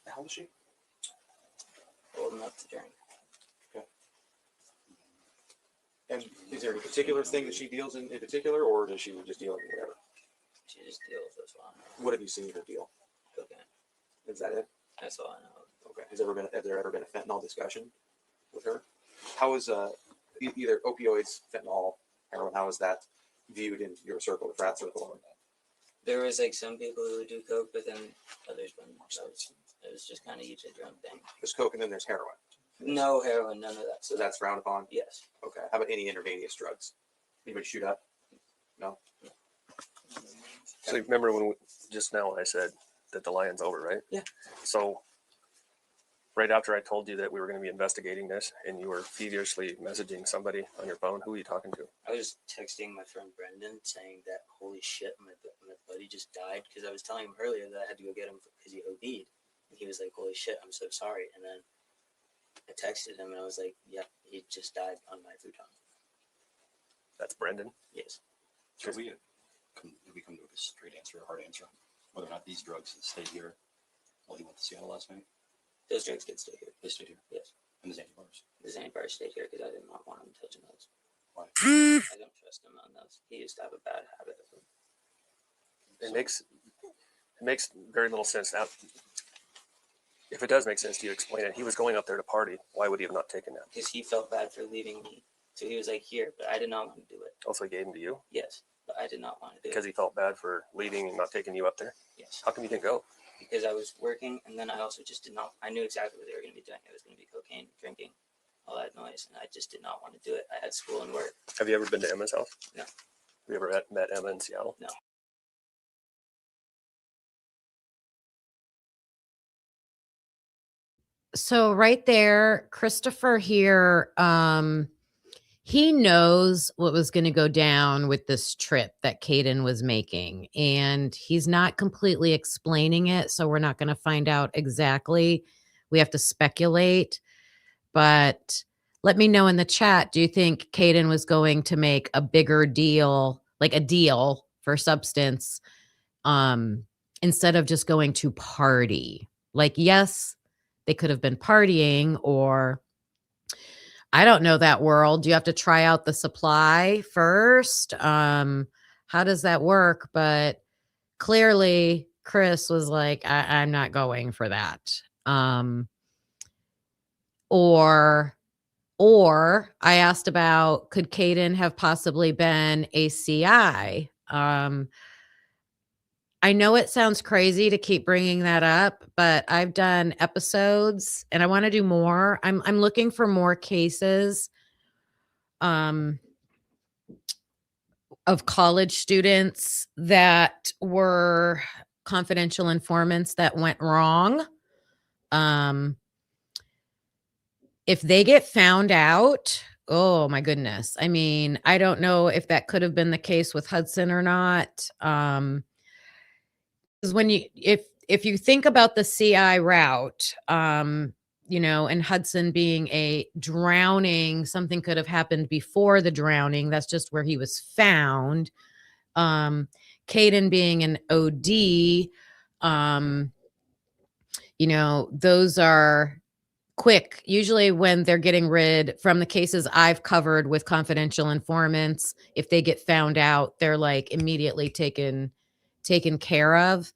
How old is she? Old enough to drink. And is there any particular thing that she deals in particular, or does she just deal in whatever? She just deals with one. What have you seen her deal? Cocaine. Is that it? That's all I know. Okay. Have there ever been a fentanyl discussion with her? How is either opioids, fentanyl, heroin? How is that viewed in your circle, the frat circle? There was like some people who would do coke, but then others wouldn't. So it was just kind of each a drunk thing. There's coke and then there's heroin. No heroin, none of that. So that's frowned upon? Yes. Okay. How about any intravenous drugs? Anybody shoot up? No? So you remember just now when I said that the lion's over, right? Yeah. So right after I told you that we were going to be investigating this and you were feverishly messaging somebody on your phone, who were you talking to? I was texting my friend Brendan saying that, holy shit, my buddy just died, because I was telling him earlier that I had to go get him because he OD'd. And he was like, holy shit, I'm so sorry. And then I texted him and I was like, yeah, he just died on my futon. That's Brendan? Yes. So did we come to a straight answer, a hard answer, whether or not these drugs stayed here while he went to Seattle last night? Those drugs did stay here. They stayed here? Yes. And the Xanny bars? The Xanny bars stayed here because I did not want him touching those. Why? I don't trust him on those. He used to have a bad habit of them. It makes very little sense. Now, if it does make sense to you, explain it. He was going up there to party. Why would he have not taken that? Because he felt bad for leaving me. So he was like, here, but I did not want to do it. Also, he gave him to you? Yes, but I did not want to do Because it. he felt bad for leaving and not taking you up there? Yes. How come you didn't go? Because I was working, and then I also just did not, I knew exactly what they were going to be doing. It was going to be cocaine, drinking, all that noise, and I just did not want to do it. I had school and work. Have you ever been to Emma's house? No. Have you ever met Emma in Seattle? No. So right there, Christopher here, he knows what was going to go down with this trip that Caden was making, and he's not completely explaining it. So we're not going to find out exactly. We have to speculate, but let me know in the chat. Do you think Caden was going to make a bigger deal, like a deal for substance, instead of just going to party? Like, yes, they could have been partying, or I don't know that world. Do you have to try out the supply first? How does that work? But clearly Chris was like, I'm not going for that. Or I asked about, could Caden have possibly been a CI? I know it sounds crazy to keep bringing that up, but I've done episodes and I want to do more. I'm looking for more cases of college students that were confidential informants that went wrong. If they get found out, oh my goodness. I mean, I don't know if that could have been the case with Hudson or not. When if you think about the CI route, and Hudson being a drowning, something could have happened before the drowning. That's just where he was found. Caden being an OD, those are quick. Usually when they're getting rid from the cases I've covered with confidential informants, if they get found out, they're like immediately taken care of.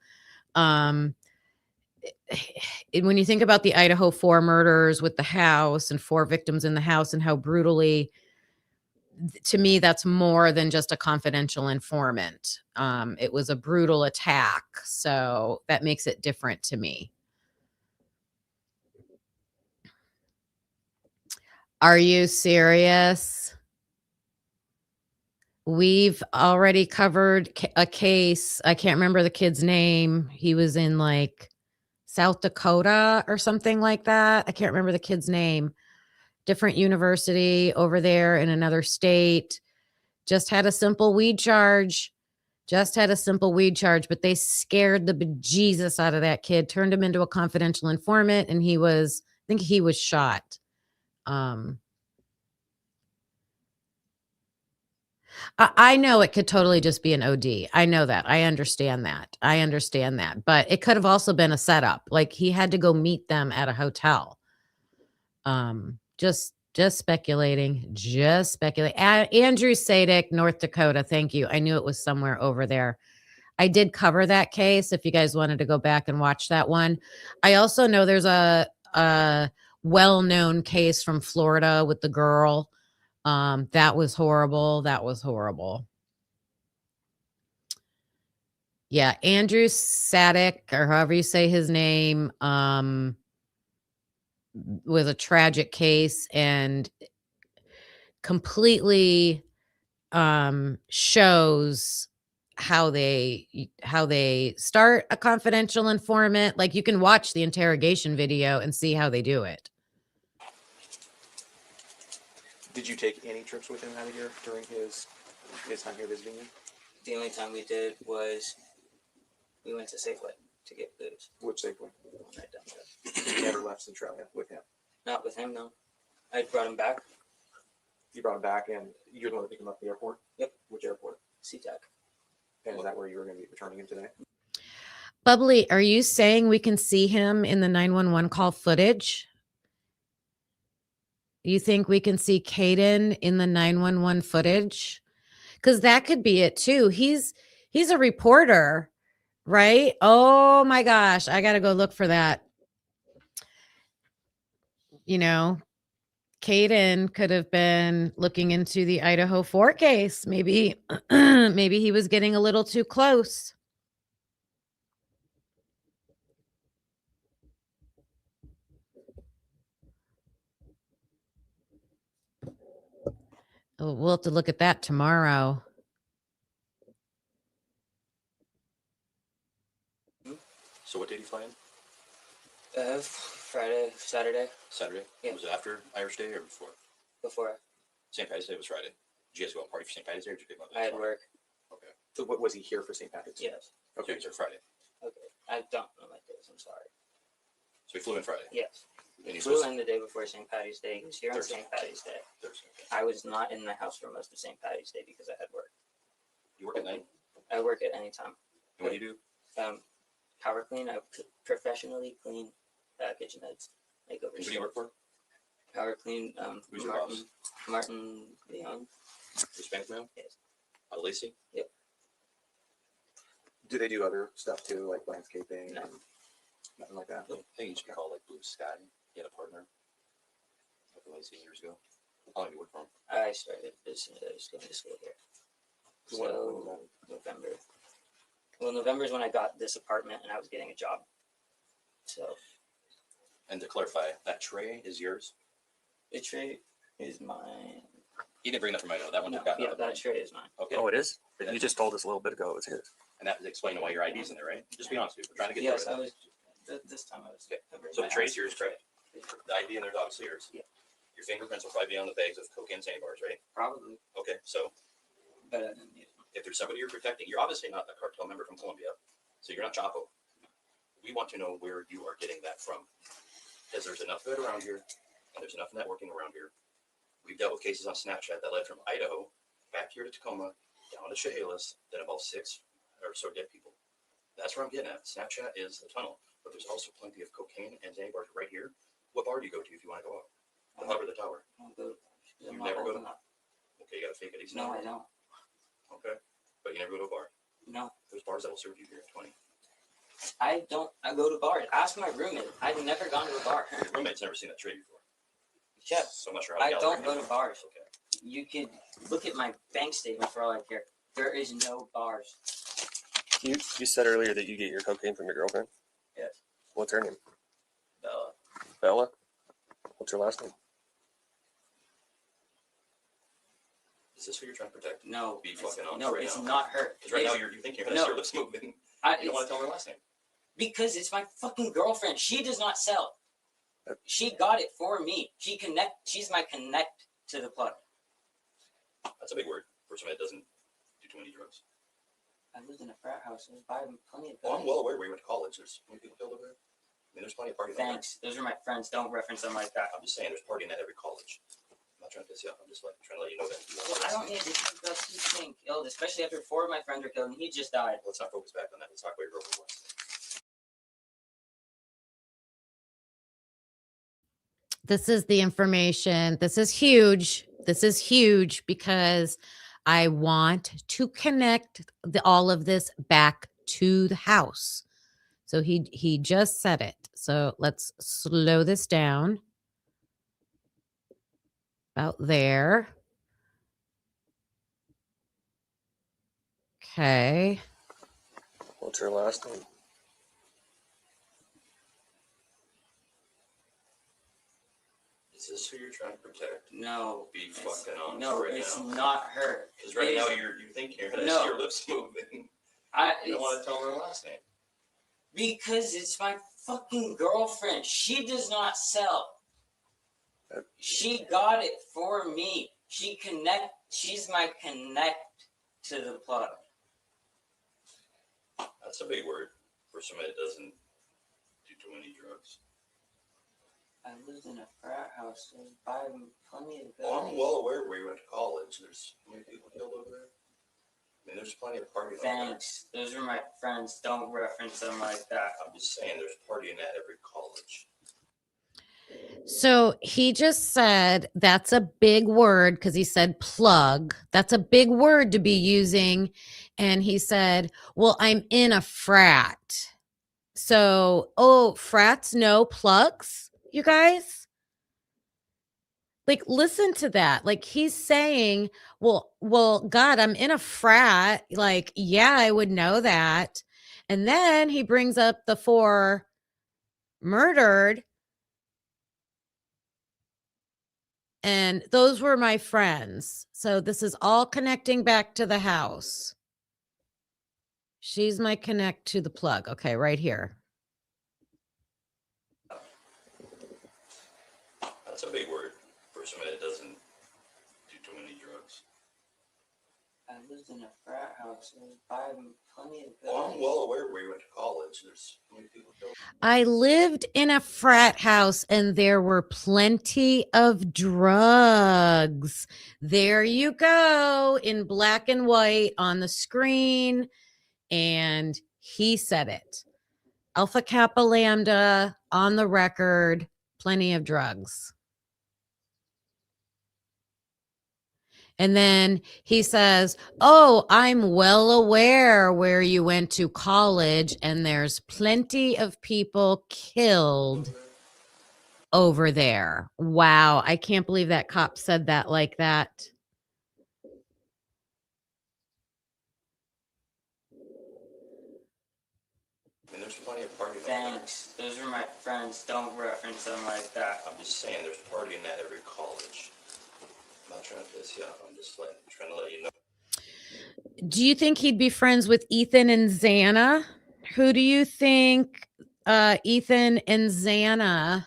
When you think about the Idaho 4 murders with the house and 4 victims in the house and how brutally, to me, that's more than just a confidential informant. It was a brutal attack. So that makes it different to me. Are you serious? We've already covered a case. I can't remember the kid's name. He was in like South Dakota or something like that. I can't remember the kid's name. Different university over there in another state. Just had a simple weed charge. But they scared the bejesus out of that kid, turned him into a confidential informant, and I think he was shot. I know it could totally just be an OD. I know that. I understand that. But it could have also been a setup. Like he had to go meet them at a hotel. Just speculating. Andrew Sadek, North Dakota. Thank you. I knew it was somewhere over there. I did cover that case if you guys wanted to go back and watch that one. I also know there's a well-known case from Florida with the girl. That was horrible. Yeah, Andrew Sadek, or however you say his name, was a tragic case and completely shows how they start a confidential informant. Like you can watch the interrogation video and see how they do it. Did you take any trips with him out of here during his time here visiting you? The only time we did was we went to Safeway to get booze. Which Safeway? Right down there. You never left Centralia with him? Not with him, no. I brought him back. You brought him back, and you're the one that picked him up at the airport? Yep. Which airport? SeaTac. And is that where you were going to be returning him today? Bubbly, are you saying we can see him in the 911 call footage? You think we can see Caden in the 911 footage? Because that could be it too. He's a reporter, right? Oh my gosh, I got to go look for that. You know, Caden could have been looking into the Idaho 4 case. Maybe he was getting a little too close. Oh, we'll have to look at that tomorrow. So what did he fly in? Friday, Saturday. Saturday? Yeah. Was it after Irish Day or before? Before. St. Patty's Day was Friday. Did you guys go out and party for St. Patty's Day or did you pick him up? I had work. Okay. So what was he here for St. Patrick's? Yes. Okay, so Friday. Okay. I don't know my days. I'm sorry. So he flew in Friday? Yes. And He he's flew in the day before St. Patty's Day. He was here on Thursday. St. Patty's Day. Thursday. Okay. I was not in the house for most of St. Patty's Day because I had work. You work at night? I work at any time. And what do you do? Power clean. I professionally clean kitchenettes. Like over. Who do you work for? Power clean. Who's your boss? Martin Leon. Hispanic man? Yes. Out of Lacey? Yep. Do they do other stuff too, like landscaping? No. And nothing like that? I think he used to be called like Blue Sky. He had a partner. Up in Lacey years ago. How long have you worked for him? I started as soon as I was going to school here. When was So November. Well, November is when I got this apartment and I was getting a job. So And to clarify, that tray is yours? the tray is mine. He didn't bring that from Idaho. That one No, got yeah, that tray is mine. Okay. Oh, it is? You just told us a little bit ago it was his. And that is explaining why your ID's in there, right? Just be honest with you. We're trying to get Yes, through I it. was. This time I was. Okay. covering So my the tray's house. yours, correct? The ID in there's obviously yours. Yeah. Your fingerprints will probably be on the bags of cocaine candy bars, right? Probably, Okay, so but I didn't need it. if there's somebody you're protecting, you're obviously not a cartel member from Colombia, so you're not Chapo. We want to know where you are getting that from, because there's enough of it around here, and there's enough networking around here. We've dealt with cases on Snapchat that led from Idaho back here to Tacoma, down to Chehalis, that involved 6 or so dead people. That's where I'm getting at. Snapchat is the tunnel, but there's also plenty of cocaine and Xanny bars right here. What bar do you go to if you want to go out? The hub or the tower? I don't go. I'm You not never old go to- enough. Okay, you gotta fake it. He's No, not. I don't. Okay, but you never go to a bar. No, There's bars that will serve you here at 20. I don't. I go to bars. Ask my roommate. I've never gone to a bar. Your roommate's never seen that tray before. Jeff, So much for how I the don't gallery go to bars. Okay. You can look at my bank statement for all I care. There is no bars. You said earlier that you get your cocaine from your girlfriend. Yes. What's her name? Bella. Bella? What's her last name? this who you're trying to protect? No. Be fucking honest No, right it's now. not her. Because right now It's- you think you're gonna no. see her lips moving. You don't want to tell her last name. Because it's my fucking girlfriend. She does not sell. She got it for me. She's my connect to the plug. That's a big word for somebody that doesn't do too many drugs. I lived in a frat house. I was buying plenty of Well, I'm guns. well aware where you went to college. There's how many people killed over there. I mean, there's plenty of partying. Thanks. Those are my friends. Don't reference them like that. I'm just saying, there's partying at every college. I'm not trying to piss you off. I'm just like trying to let you know that. Well, I don't need to keep about you being killed, especially after 4 of my friends were killed and he just died. Let's not focus back on that. Let's talk about your girlfriend last name. This is the information. This is huge. This is huge because I want to connect all of this back to the house. So he just said it. So let's slow this down. About there. Okay. What's her last name? Is this who you're trying to protect? No. Be fucking honest No, right it's now. not her. Because right It now is- you think you're gonna No. see her lips moving. You don't want to tell her last name. Because it's my fucking girlfriend. She does not sell. She got it for me. She's my connect to the plug. That's a big word for somebody that doesn't do too many drugs. I lived in a frat house. I was buying plenty of guns. Well, I'm well aware where you went to college. There's how many people killed over there. I mean, there's plenty of partying. Thanks. Those are my friends. Don't reference them like that. I'm just saying, there's partying at every college. So he just said that's a big word because he said plug. That's a big word to be using. And he said, well, I'm in a frat. So, frats know plugs, you guys? Like, listen to that. Like, he's saying, well, God, I'm in a frat. Like, yeah, I would know that. And then he brings up the 4 murdered. And those were my friends. So this is all connecting back to the house. She's my connect to the plug. Okay, right here. That's a big word for somebody that doesn't do too many drugs. I lived in a frat house. I was buying plenty of guns. Well, I'm well aware where you went to college. There's how many people killed. I lived in a frat house and there were plenty of drugs. There you go in black and white on the screen. And he said it. Alpha Kappa Lambda on the record, plenty of drugs. And then he says, oh, I'm well aware where you went to college and there's plenty of people killed over there. Wow. I can't believe that cop said that like that. I mean, there's plenty of partying. Thanks. Those are my friends. Don't reference them like that. I'm just saying, there's partying at every college. I'm not trying to piss you off. I'm just like trying to let you know. Do you think he'd be friends with Ethan and Xana? Who do you think Ethan and Xana,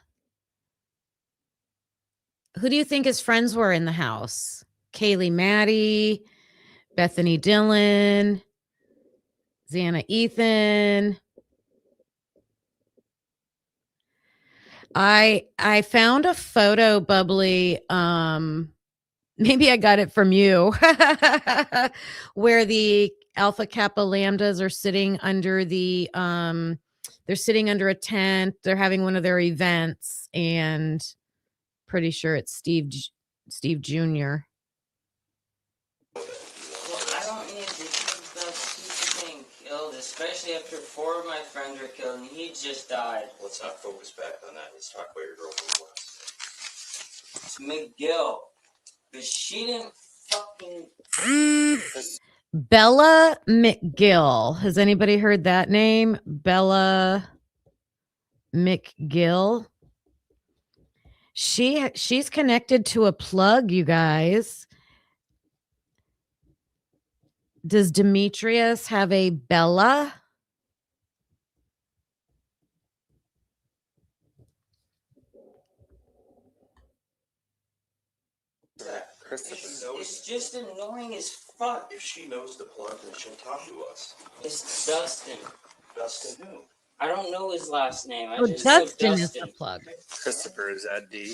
who do you think his friends were in the house? Kaylee Maddie, Bethany Dillon, Xana Ethan. I found a photo, Bubbly. Maybe I got it from you, where the Alpha Kappa Lambdas are sitting under the they're sitting under a tent. They're having one of their events, and pretty sure it's Steve Jr. Well, I don't need to keep about being killed, especially after 4 of my friends were killed and he just died. Let's not focus back on that. Let's talk about your girlfriend last. It's McGill. But she didn't fucking... Bella McGill. Has anybody heard that name? Bella McGill. She's connected to a plug, you guys. Does Demetrius have a Bella? It's just annoying as fuck. If she knows the plug, then she'll talk to us. It's Dustin. Dustin who? I don't know his last name. I Oh, just know Dustin is Dustin. the plug. Christopher, is that D?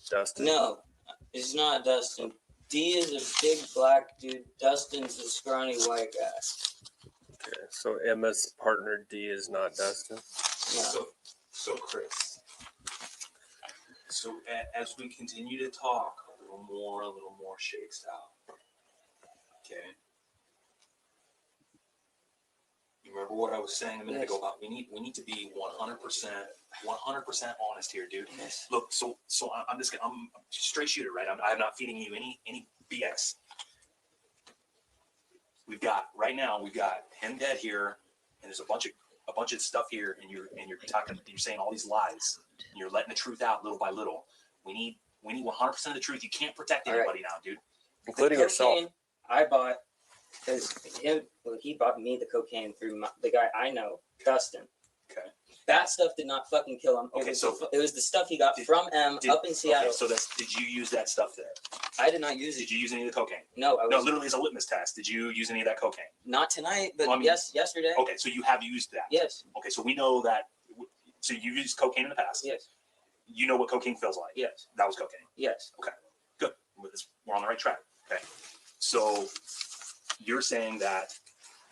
Dustin? No, it's not Dustin. D is a big black dude. Dustin's a scrawny white guy. Okay, so Emma's partner D is not Dustin. No. So Chris. So as we continue to talk a little more shakes out. Okay. You remember what I was saying a minute ago about we need to be 100% honest here, dude. Yes. Look, so I'm just I'm a straight shooter, right? I'm not feeding you any BS. We've got him dead here, and there's a bunch of stuff here, and you're saying all these lies, and you're letting the truth out little by little. We need 100% of the truth. You can't protect anybody now, dude. Including yourself. I bought because he bought me the cocaine through the guy I know, Dustin. Okay. That stuff did not fucking kill him. Okay, It was the stuff he got from M up in Seattle. Okay, so did you use that stuff there? I did not use it. Did you use any of the cocaine? No, No, literally as a litmus test. Did you use any of that cocaine? Not tonight, but Well, I mean- yes, yesterday. Okay, so you have used that. Yes. Okay, so we know that. So you used cocaine in the past. Yes. You know what cocaine feels like. Yes. That was cocaine. Yes. Okay, good. We're on the right track. Okay, so you're saying that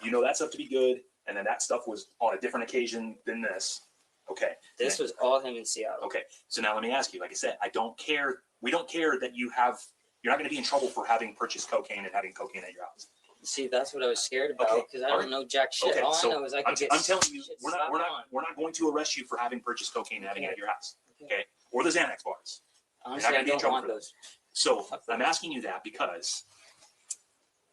you know that stuff to be good, and then that stuff was on a different occasion than this. Okay. This was all him in Seattle. Okay, so now let me ask you. Like I said, I don't care. We don't care that you're not going to be in trouble for having purchased cocaine and having cocaine at your house. See, that's what I was scared about Okay, because I all don't right. know jack shit. Okay, All so I know is I could get. I'm telling you, shit we're slapped on. not going to arrest you for having purchased cocaine and having it Okay. at your house. Okay. Okay, or the Xanax bars. Honestly, gonna I be in don't trouble want for that. those. So I'm asking you that because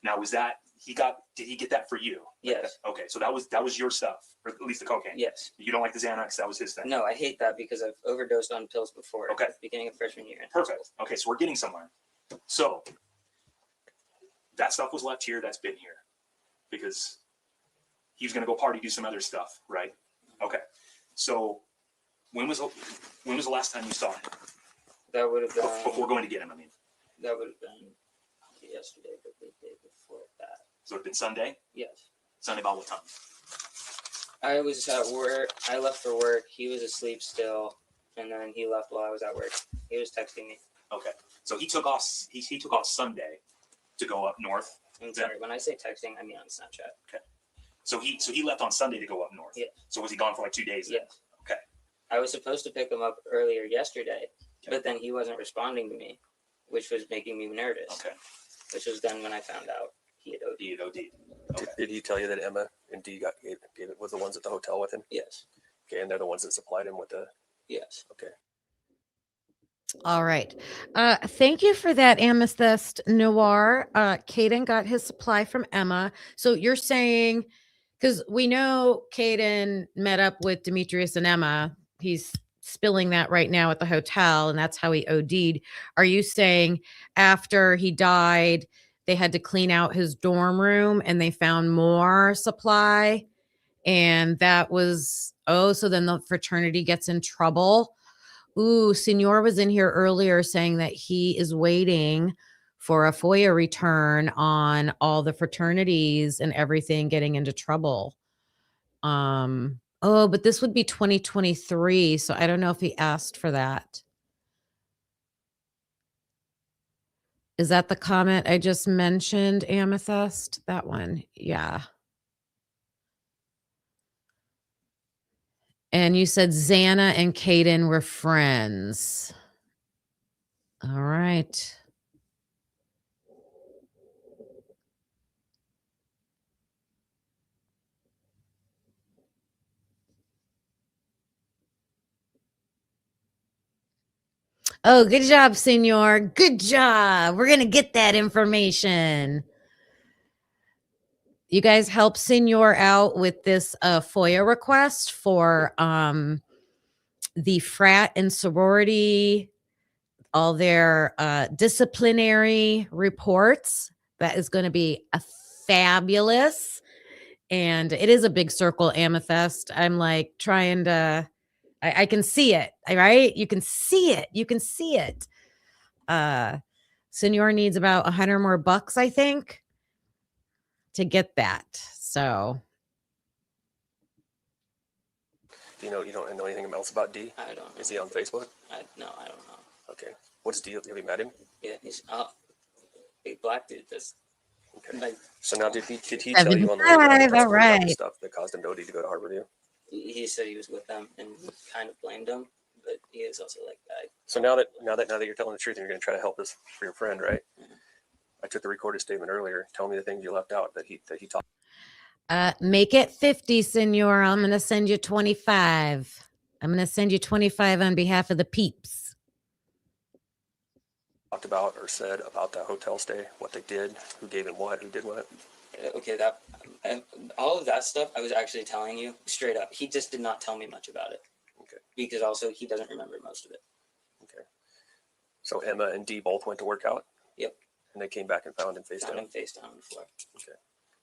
now did he get that for you? Yes. Okay, so that was your stuff, or at least the cocaine. Yes. You don't like the Xanax, that was his thing. No, I hate that because I've overdosed on pills before. Okay. At the beginning of freshman year. Perfect. Okay, so we're getting somewhere. So that stuff was left here, that's been here. Because he was gonna go party, do some other stuff, right? Okay. So when was the last time you saw him? That would have been Before going to get him, I mean. That would have been yesterday, but the day before that. So it'd been Sunday? Yes. Sunday about what time? I was at work. I left for work. He was asleep still, and then he left while I was at work. He was texting me. Okay. So he took off Sunday to go up north. I'm sorry, when I say texting, I mean on Snapchat. Okay. So he left on Sunday to go up north. Yeah. So was he gone for like 2 days then? Yes. Okay. I was supposed to pick him up earlier yesterday, but then he wasn't responding to me, which was making me nervous. Okay. Which was then when I found out he had OD'd. He had OD'd. Okay. Did he tell you that Emma and D gave it was the ones at the hotel with him? Yes. Okay, and they're the ones that supplied him with the. Yes. Okay. All right. Thank you for that, Amethyst Noir. Caden got his supply from Emma. So you're saying, because we know Caden met up with Demetrius and Emma. He's spilling that right now at the hotel, and that's how he OD'd. Are you saying after he died, they had to clean out his dorm room and they found more supply? And that was, so then the fraternity gets in trouble. Ooh, Senor was in here earlier saying that he is waiting for a FOIA return on all the fraternities and everything getting into trouble. But this would be 2023, so I don't know if he asked for that. Is that the comment I just mentioned, Amethyst? That one, yeah. And you said Xana and Caden were friends. All right. Oh, good job, Senor. Good job. We're going to get that information. You guys help Senor out with this FOIA request for the frat and sorority, all their disciplinary reports. That is going to be fabulous. And it is a big circle amethyst. I'm like trying to, I can see it, right? You can see it. You can see it. Senor needs about $100 more, I think, to get that. So. Do you don't know anything else about D? I don't know. Is he on Facebook? No, I don't know. Okay. What's D? Have you met him? Yeah, he's big black dude. That's Okay. like, So now, did he tell you on the way down all right. stuff that caused him to OD to go to Harborview? he said he was with them and kind of blamed them, but he is also like that. So now that you're telling the truth and you're going to try to help this for your friend, right? Mhm. I took the recorded statement earlier. Tell me the things you left out that he talked Make it 50, senor. I'm going to send you 25. I'm going to send you 25 on behalf of the peeps. about or said about that hotel stay, what they did, who gave him what, who did what. Okay, that and all of that stuff I was actually telling you straight up. He just did not tell me much about it. Okay. Because also he doesn't remember most of it. Okay. So Emma and Dee both went to work out? Yep. And they came back and found him face down? Found him face down on the floor. Okay.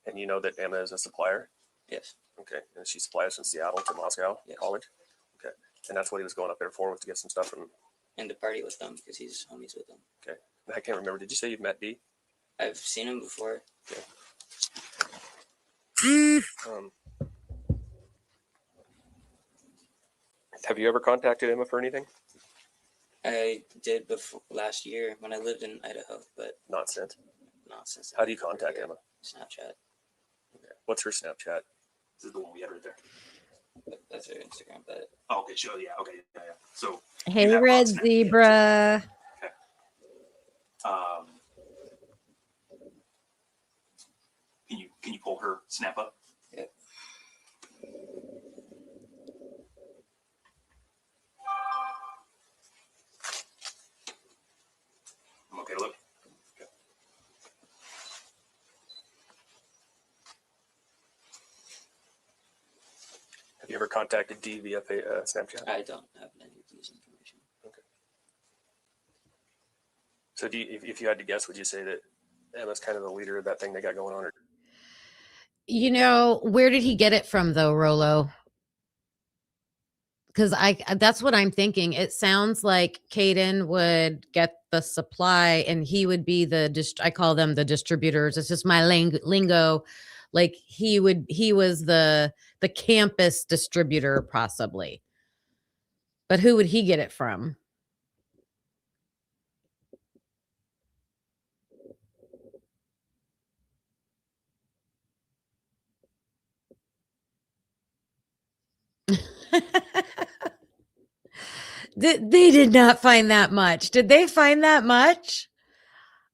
And you know that Emma is a supplier? Yes. Okay. And she supplies from Seattle to Moscow College? Okay. And that's what he was going up there for, was to get some stuff from... And to party with them because he's homies with them. Okay. I can't remember. Did you say you've met Dee? I've seen him before. Okay. Have you ever contacted Emma for anything? I did before last year when I lived in Idaho, but not since. Not since. How do you contact Emma? Snapchat. Okay. What's her Snapchat? This is the one we had right there. That's her Instagram, but oh, okay, sure, yeah, okay, yeah. So hey, red zebra. Okay. Can you pull her snap up? Yeah. I'm okay to look. Okay. Have you ever contacted Dee via Snapchat? I don't have any of these information. Okay. So do you, if you had to guess, would you say that Emma's kind of the leader of that thing they got going on? Or? You know, where did he get it from though, Rolo? Because that's what I'm thinking. It sounds like Caden would get the supply and he would be I call them the distributors. It's just my lingo. Like he was the campus distributor possibly. But who would he get it from? They did not find that much. Did they find that much?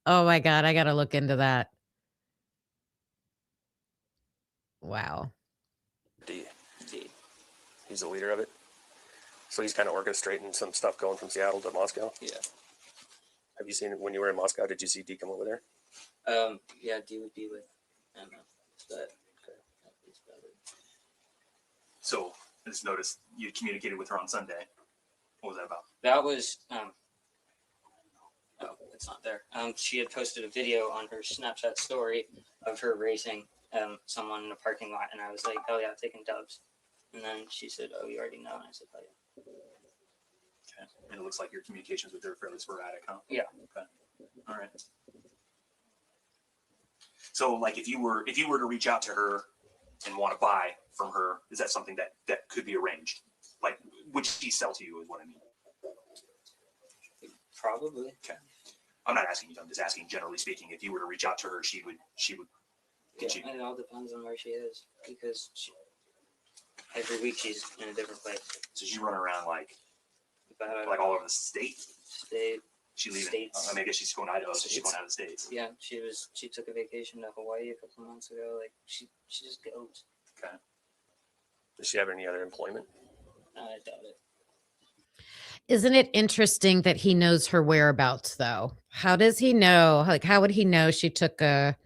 Oh my God, I got to look into that. Wow. D. He's the leader of it. So he's kind of orchestrating some stuff going from Seattle to Moscow. Yeah. Have you seen it when you were in Moscow? Did you see D come over there? Yeah, D would be with Emma. But so I just noticed you communicated with her on Sunday. What was that about? that was oh, it's not there. She had posted a video on her Snapchat story of her racing someone in a parking lot, and I was like, oh yeah, taking dubs. And then she said, oh, you already know. And I said, oh yeah. Okay. And it looks like your communications with her are fairly sporadic, huh? Yeah. Okay. All right. So, like, if you were to reach out to her and want to buy from her, is that something that could be arranged? Like, would she sell to you? Is what I mean. Probably. Okay. I'm not asking you. I'm just asking, generally speaking, if you were to reach out to her, she would. Yeah, it all depends on where she is because every week she's in a different place. So she run around like all over the state. She leaving. States. I mean, I guess she's going to Idaho, so she's going out of the states. Yeah, she took a vacation to Hawaii a couple of months ago. Like she just goes. Okay. Does she have any other employment? I doubt it. Isn't it interesting that he knows her whereabouts though? How does he know? Like, how would he know she took a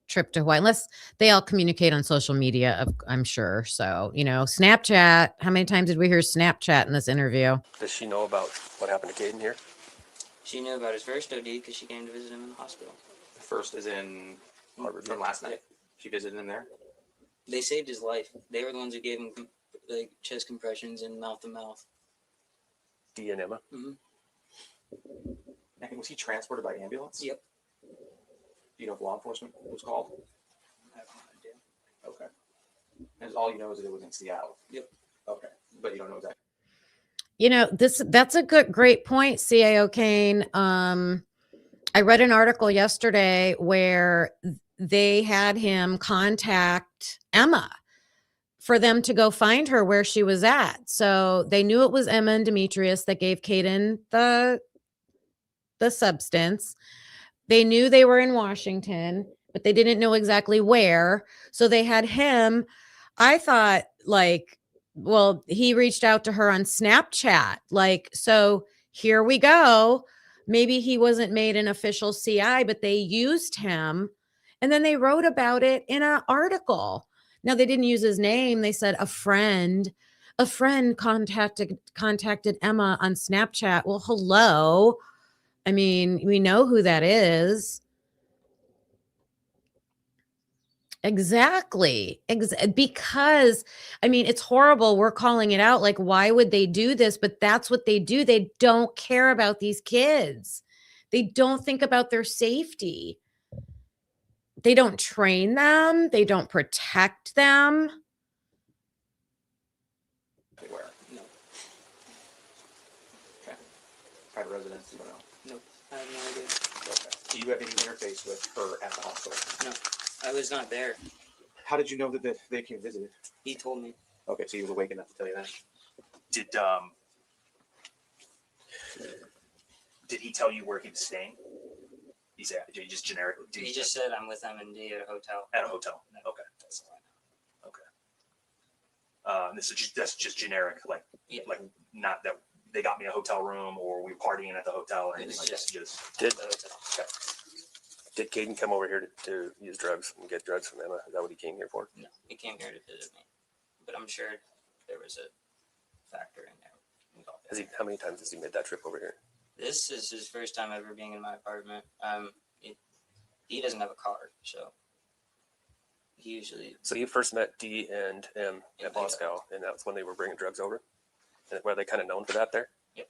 trip to Hawaii? Unless they all communicate on social media, I'm sure. So, Snapchat. How many times did we hear Snapchat in this interview? Does she know about what happened to Caden here? She knew about his first OD because she came to visit him in the hospital. The first is in Harvard. From last night. She visited him there. They saved his life. They were the ones who gave him like chest compressions and mouth to mouth. D and Emma. And was he transported by ambulance? Yep. Do you know if law enforcement was called? I have no idea. Okay. And all you know is that it was in Seattle. Yep. Okay, but you don't know exactly. You know, that's a great point, CAO Kane. I read an article yesterday where they had him contact Emma for them to go find her where she was at. So they knew it was Emma and Demetrius that gave Caden the substance. They knew they were in Washington, but they didn't know exactly where. So they had him. I thought, like, well, he reached out to her on Snapchat. Like, so here we go. Maybe he wasn't made an official CI, but they used him. And then they wrote about it in an article. Now, they didn't use his name. They said a friend contacted Emma on Snapchat. Well, hello. I mean, we know who that is. Exactly. Because, I mean, it's horrible. We're calling it out. Like, why would they do this? But that's what they do. They don't care about these kids. They don't think about their safety. They don't train them. They don't protect them. Anywhere. No. Okay. Private residence, you don't know. Nope. I have no idea. Okay. Do you have any interface with her at the hospital? No. I was not there. How did you know that they came visited? He told me. Okay, so he was awake enough to tell you that. Did he tell you where he was staying? He said, did he just generic? He just said I'm with M&D at a hotel. At a hotel. Okay, that's all I know. Okay. That's just generic, like Yeah. like not that they got me a hotel room or we were partying at the hotel or It anything was like that. just Did the hotel. Okay. did Caden come over here to use drugs and get drugs from Emma? Is that what he came here for? No, he came here to visit me, but I'm sure there was a factor in there. How many times has he made that trip over here? This is his first time ever being in my apartment. He doesn't have a car, so he usually. So you first met D and M at Moscow, and that's when they were bringing drugs over? And were they kind of known for that there? Yep.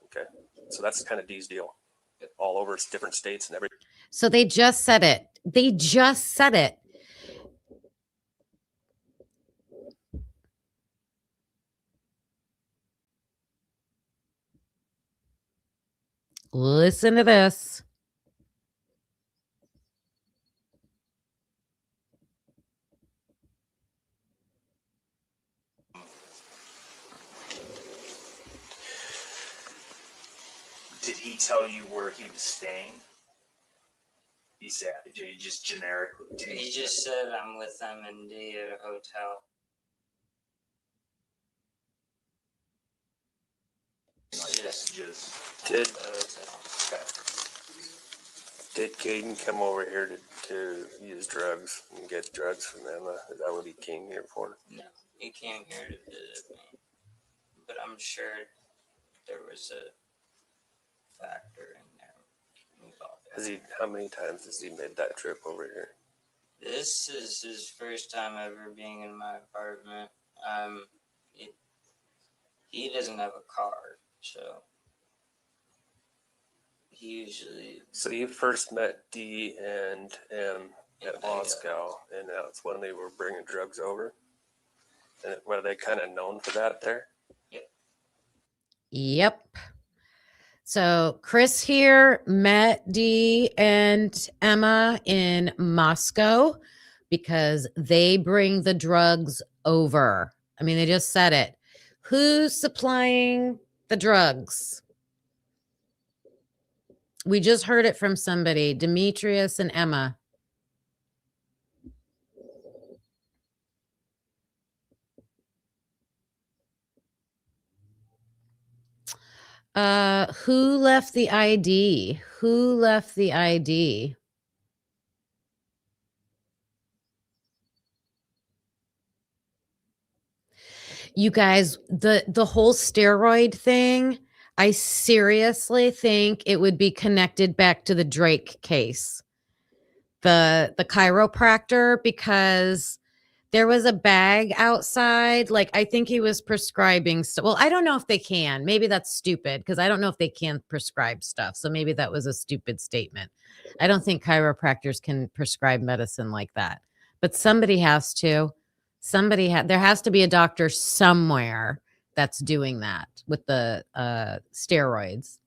Okay. So that's kind of D's deal. Yep. All over different states and everything. So they just said it. They just said it. Listen to this. Did he tell you where he was staying? He said, did he just generic? He just said I'm with M&D at a hotel. Did A hotel. Did Caden come over here to use drugs and get drugs from Emma? Is that what he came here for? No, he came here to visit me, but I'm sure there was a factor in there. How many times has he made that trip over here? This is his first time ever being in my apartment. He doesn't have a car, so he usually. So you first met D and M at Moscow, and that's when they were bringing drugs over? And were they kind of known for that there? Yep. So Chris here met D and Emma in Moscow because they bring the drugs over. I mean, they just said it. Who's supplying the drugs? We just heard it from somebody, Demetrius and Emma. Who left the ID? Who left the ID? You guys, the whole steroid thing, I seriously think it would be connected back to the Drake case. the chiropractor because there was a bag outside. Like, I think he was prescribing well, I don't know if they can. Maybe that's stupid because I don't know if they can prescribe stuff. So maybe that was a stupid statement. I don't think chiropractors can prescribe medicine like that. But somebody has to. There has to be a doctor somewhere that's doing that with the steroids.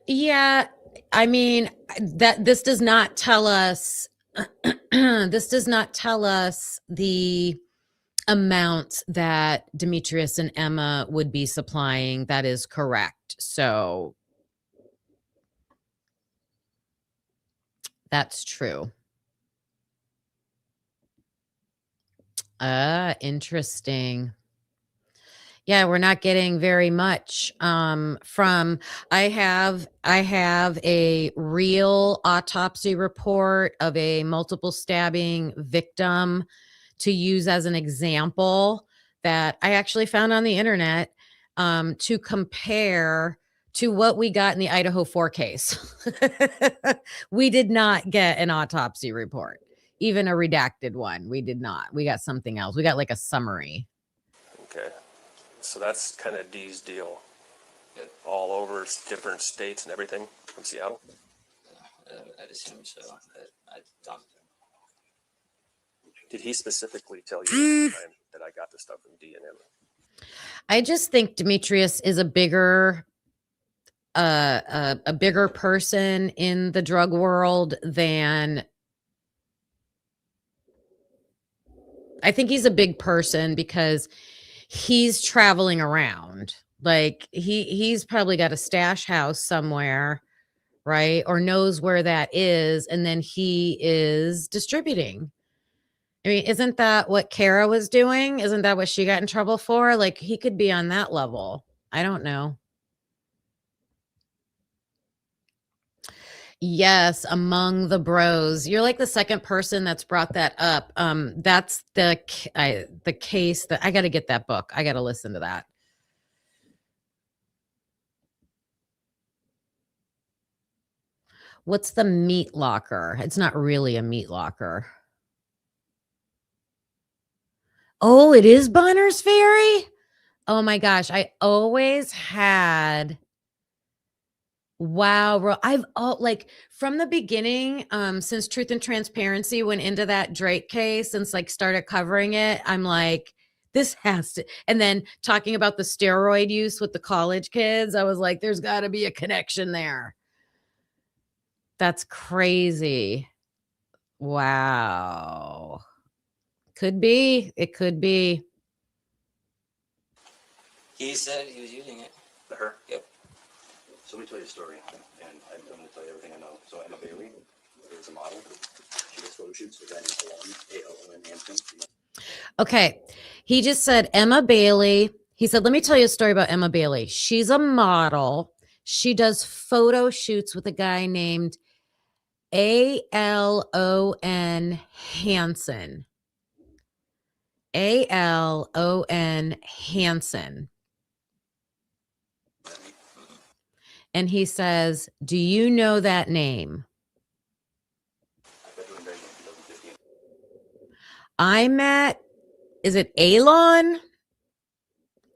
Yeah, I mean, that this does not tell us this does not tell us the amount that Demetrius and Emma would be supplying. That is correct. So that's true. Interesting. Yeah, we're not getting very much from I have a real autopsy report of a multiple stabbing victim to use as an example that I actually found on the internet to compare to what we got in the Idaho 4 case. We did not get an autopsy report, even a redacted one. We did not. We got something else. We got like a summary. Okay. So that's kind of Dee's deal. All over different states and everything from Seattle. I'd assume so. I talked to him. Did he specifically tell you that I got the stuff from D and M? I just think Demetrius is a bigger person in the drug world than I think he's a big person because he's traveling around. Like he's probably got a stash house somewhere, right? Or knows where that is, and then he is distributing. I mean, isn't that what Kara was doing? Isn't that what she got in trouble for? Like, he could be on that level. I don't know. Yes, among the bros. You're like the second person that's brought that up. That's the case that I got to get that book. I got to listen to that. What's the meat locker? It's not really a meat locker. Oh, it is Bonner's Ferry? Oh my gosh, I always had wow, bro. I've like from the beginning, since Truth and Transparency went into that Drake case, since like started covering it, I'm like, this has to, and then talking about the steroid use with the college kids, I was like, there's got to be a connection there. That's crazy. Wow. Could be. It could be. He said he was using it. Her? Yep. So let me tell you a story, and I'm going to tell you everything I know. So Emma Bailey is a model. She does photo shoots with that name, A-O-N Hampton. Okay. He just said Emma Bailey. He said, let me tell you a story about Emma Bailey. She's a model. She does photo shoots with a guy named A-L-O-N Hansen. A-L-O-N Hansen. And he says, do you know that name? I met, is it Alon?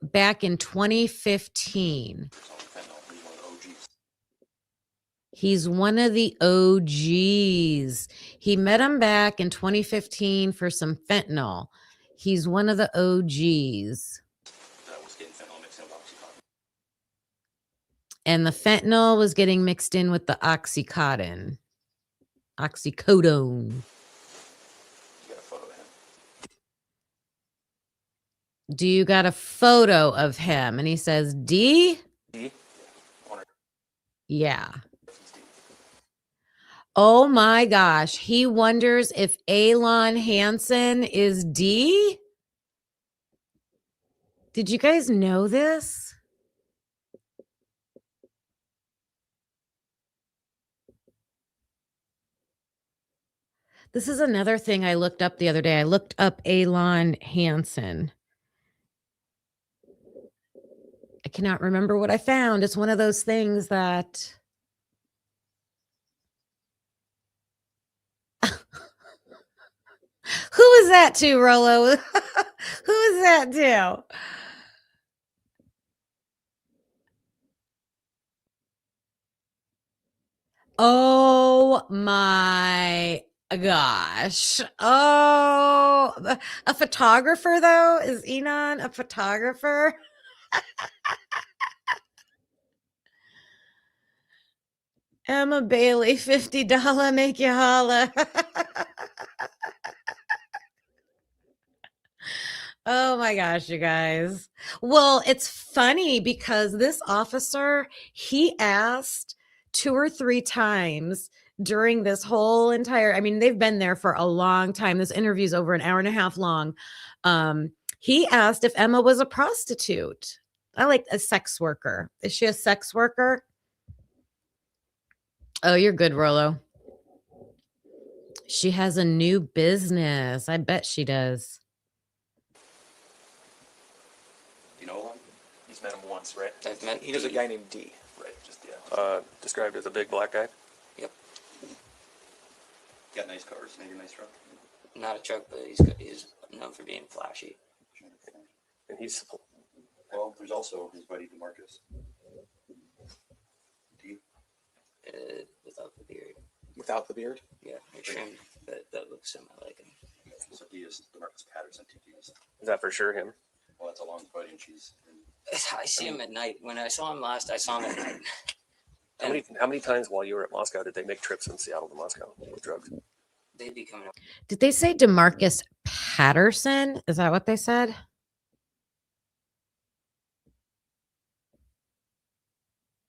Back in 2015. He's one of the OGs. He met him back in 2015 for some fentanyl. He's one of the OGs. And the fentanyl was getting mixed in with the oxycodone. Oxycodone. Do you got a photo of him? And he says, D? Yeah. Oh my gosh. He wonders if Alon Hansen is D? Did you guys know this? This is another thing I looked up the other day. I looked up Elon Hansen. I cannot remember what I found. It's one of those things that who is that to, Rolo? Who is that to? Oh my gosh. Oh, a photographer though? Is Enon a photographer? Emma Bailey, $50 make you holla. Oh my gosh, you guys. Well, it's funny because this officer, he asked 2 or 3 times during this whole entire, I mean, they've been there for a long time. This interview's over an hour and a half long. He asked if Emma was a prostitute. I like a sex worker. Is she a sex worker? Oh, you're good, Rolo. She has a new business. I bet she does. You know him? He's met him once, right? I've met. He knows a guy named D. Right. Just yeah. Described as a big black guy. Yep. Got nice cars, maybe a nice truck. Not a truck, but he's known for being flashy. And he's Well, there's also his buddy DeMarcus. D. Without the beard. Without the beard? Yeah, I trimmed, but that looks semi like him. So D is DeMarcus Patterson. TT is. is that for sure him? Well, that's Alon's buddy, and she's. I see him at night. When I saw him last, I saw him at night. How many times while you were at Moscow did they make trips from Seattle to Moscow with drugs? They'd be coming up. Did they say DeMarcus Patterson? Is that what they said?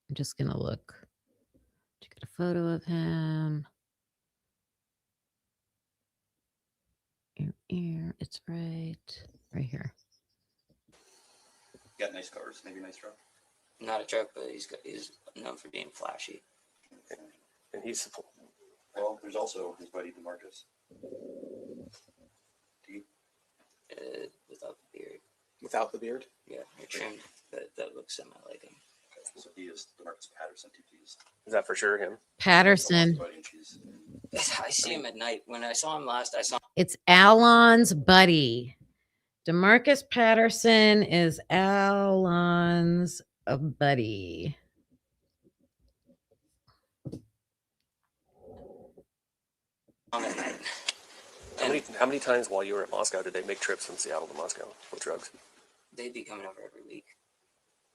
I'm just going to look to get a photo of him. Here, it's right here. Got nice cars, maybe a nice truck. Not a truck, but he's known for being flashy. And he's Well, there's also his buddy DeMarcus. D. Without the beard. Without the beard? Yeah, I trimmed, but that looks semi like him. So D is DeMarcus Patterson. TT is. is that for sure him? Patterson. Buddy, and she's. I see him at night. When I saw him last, I saw him. It's Alon's buddy. DeMarcus Patterson is Alon's buddy. at night. How many times while you were at Moscow did they make trips from Seattle to Moscow with drugs? They'd be coming over every week.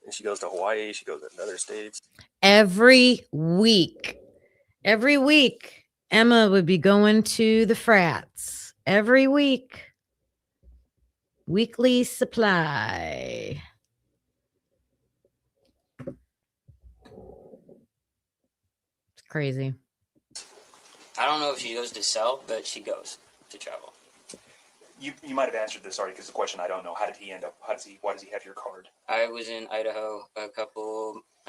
And she goes to Hawaii. She goes to other states. Every week. Every week, Emma would be going to the frats. Every week. Weekly supply. It's crazy. I don't know if she goes to sell, but she goes to travel. You might have answered this already because the question I don't know. How did he end up? Why does he have your card? I was in Idaho a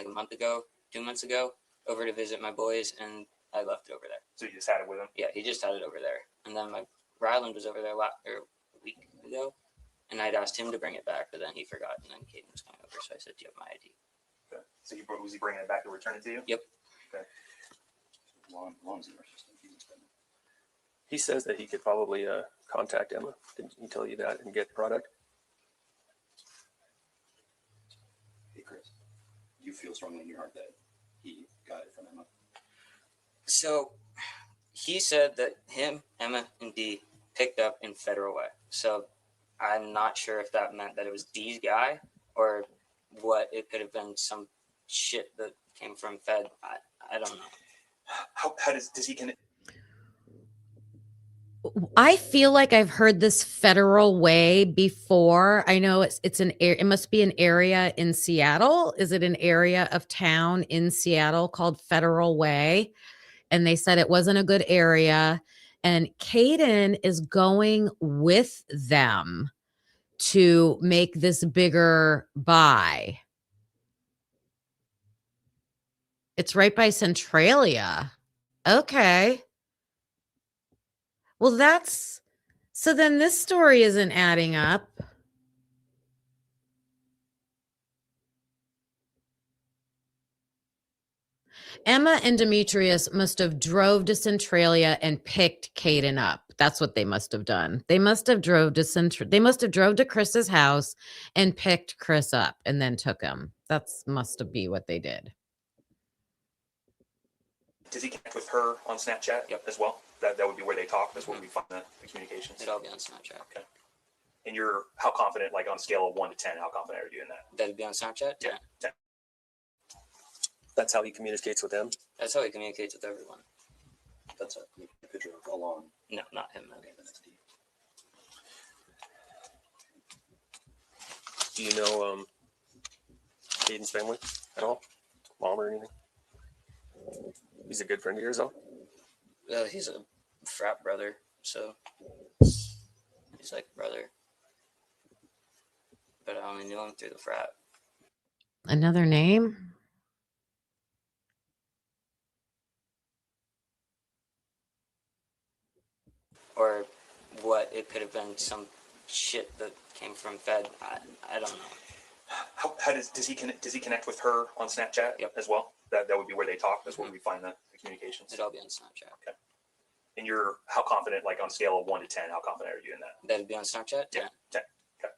month ago, 2 months ago, over to visit my boys, and I left it over there. So you just had it with him? Yeah, he just had it over there. And then Ryland was over there a week ago, and I'd asked him to bring it back, but then he forgot, and then Caden was coming over, so I said, "Do you have my ID?" Okay. So was he bringing it back to return it to you? Yep. Okay. Lon's in our system. He says that he could probably contact Emma. Didn't he tell you that and get product? Hey, Chris, you feel strongly in your heart that he got it from Emma? So he said that him, Emma, and D picked up in Federal Way. So I'm not sure if that meant that it was D's guy or what. It could have been some shit that came from Fed. I don't know. How does he connect? I feel like I've heard this Federal Way before. I know it must be an area in Seattle. Is it an area of town in Seattle called Federal Way? And they said it wasn't a good area. And Caden is going with them to make this bigger buy. It's right by Centralia. Okay. Well, that's so then this story isn't adding up. Emma and Demetrius must have drove to Centralia and picked Caden up. That's what they must have done. They must have drove to Chris's house and picked Chris up and then took him. That's must have been what they did. Does he connect with her on Snapchat as well? That would be where they talk. That's where we find the communications. It'll all be on Snapchat. Okay. And you're how confident, like on a scale of 1 to 10, how confident are you in that? That'd be on Snapchat? Yeah. 10. That's how he communicates with them. That's how he communicates with everyone. That's a picture of alone. No, not him. Okay, that's deep. Do you know Caden's family at all? Mom or anything? He's a good friend of yours, though? He's a frat brother, so he's like brother. But I only knew him through the frat. Another name? Or what? It could have been some shit that came from Fed. I don't know. How does he connect with her on Snapchat as well? That would be where they talk. That's where we find the communications. It'll all be on Snapchat. Okay. And you're how confident, like on a scale of 1 to 10, how confident are you in that? That'd be on Snapchat? 10. 10. Okay.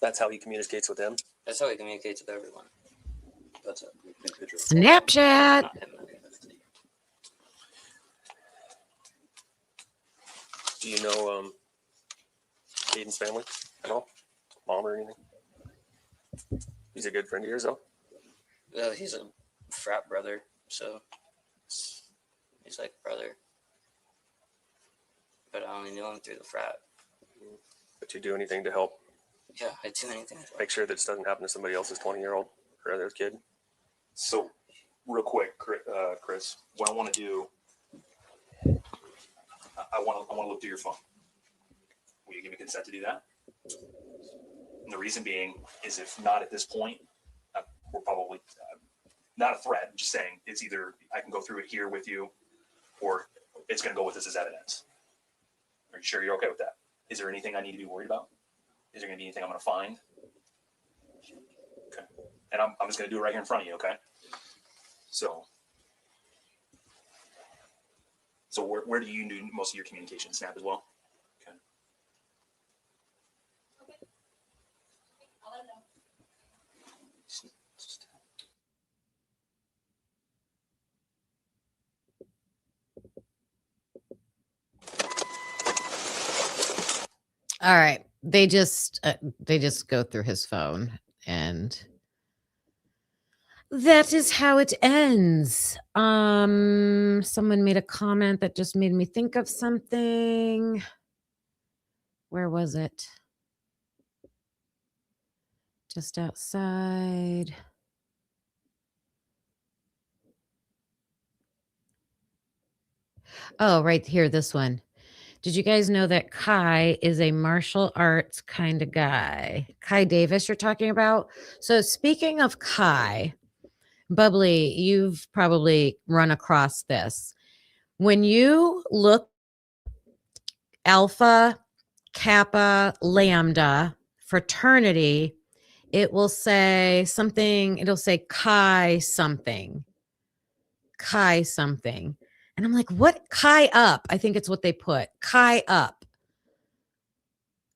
That's how he communicates with them? That's how he communicates with everyone. That's a picture of Snapchat. Not him. Okay, that's deep. Do you know Caden's family at all? Mom or anything? He's a good friend of yours, though? He's a frat brother, so he's like brother. But I only knew him through the frat. But you do anything to help Yeah, I'd do anything. make sure that this doesn't happen to somebody else's 20-year-old or other kid? So, real quick, Chris, what I want to do, I want to look through your phone. Will you give me consent to do that? And the reason being is if not at this point, we're probably not a threat. I'm just saying it's either I can go through it here with you, or it's going to go with this as evidence. Are you sure you're okay with that? Is there anything I need to be worried about? Is there going to be anything I'm going to find? Okay. And I'm just going to do it right here in front of you, okay? So where do you do most of your communication? Snap as well? Okay. All right. They just go through his phone and that is how it ends. Someone made a comment that just made me think of something. Where was it? Just outside. Oh, right here, this one. Did you guys know that Kai is a martial arts kind of guy? Kai Davis, you're talking about? So, speaking of Kai, Bubbly, you've probably run across this. When you look Alpha, Kappa, Lambda, fraternity, it will say something, it'll say Chi something. Chi something. And I'm like, what? Chi up. I think it's what they put. Chi up.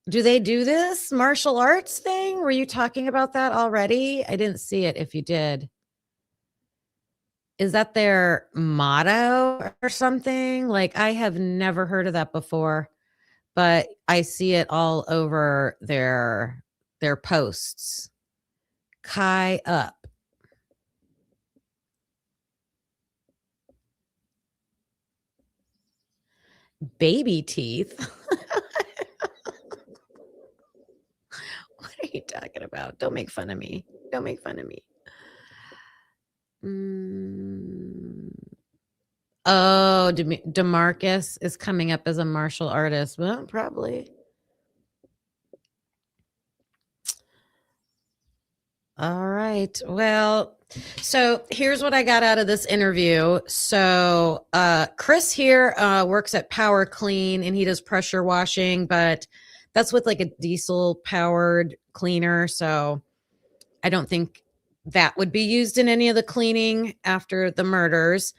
Do they do this martial arts thing? Were you talking about that already? I didn't see it if you did. Is that their motto or something? Like, I have never heard of that before, but I see it all over their posts. Chi up. Baby teeth. What are you talking about? Don't make fun of me. Don't make fun of me. Oh, DeMarcus is coming up as a martial artist. Well, probably. All right. Well, So here's what I got out of this interview. So Chris here works at Power Clean and he does pressure washing, but that's with like a diesel powered cleaner. So I don't think that would be used in any of the cleaning after the murders.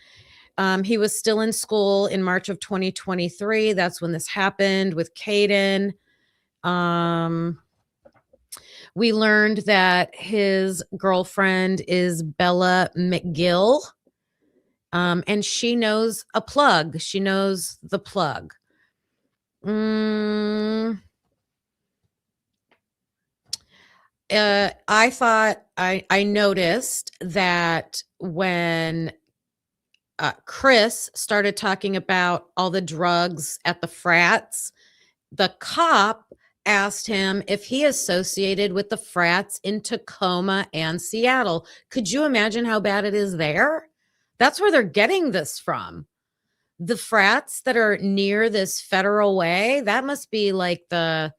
He was still in school in March of 2023. That's when this happened with Caden. We learned that his girlfriend is Bella McGill, and she knows a plug. She knows the plug. I thought I noticed that when Chris started talking about all the drugs at the frats, the cop asked him if he associated with the frats in Tacoma and Seattle. Could you imagine how bad it is there? That's where they're getting this from. The frats that are near this Federal Way, that must be where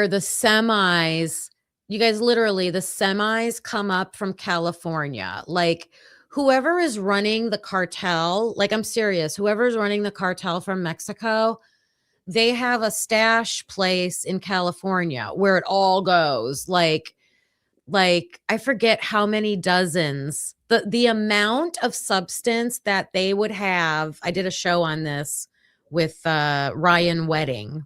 the semis, you guys, literally the semis come up from California. Like whoever is running the cartel, like I'm serious, whoever is running the cartel from Mexico, they have a stash place in California where it all goes. Like I forget how many dozens, the amount of substance that they would have. I did a show on this with Ryan Wedding.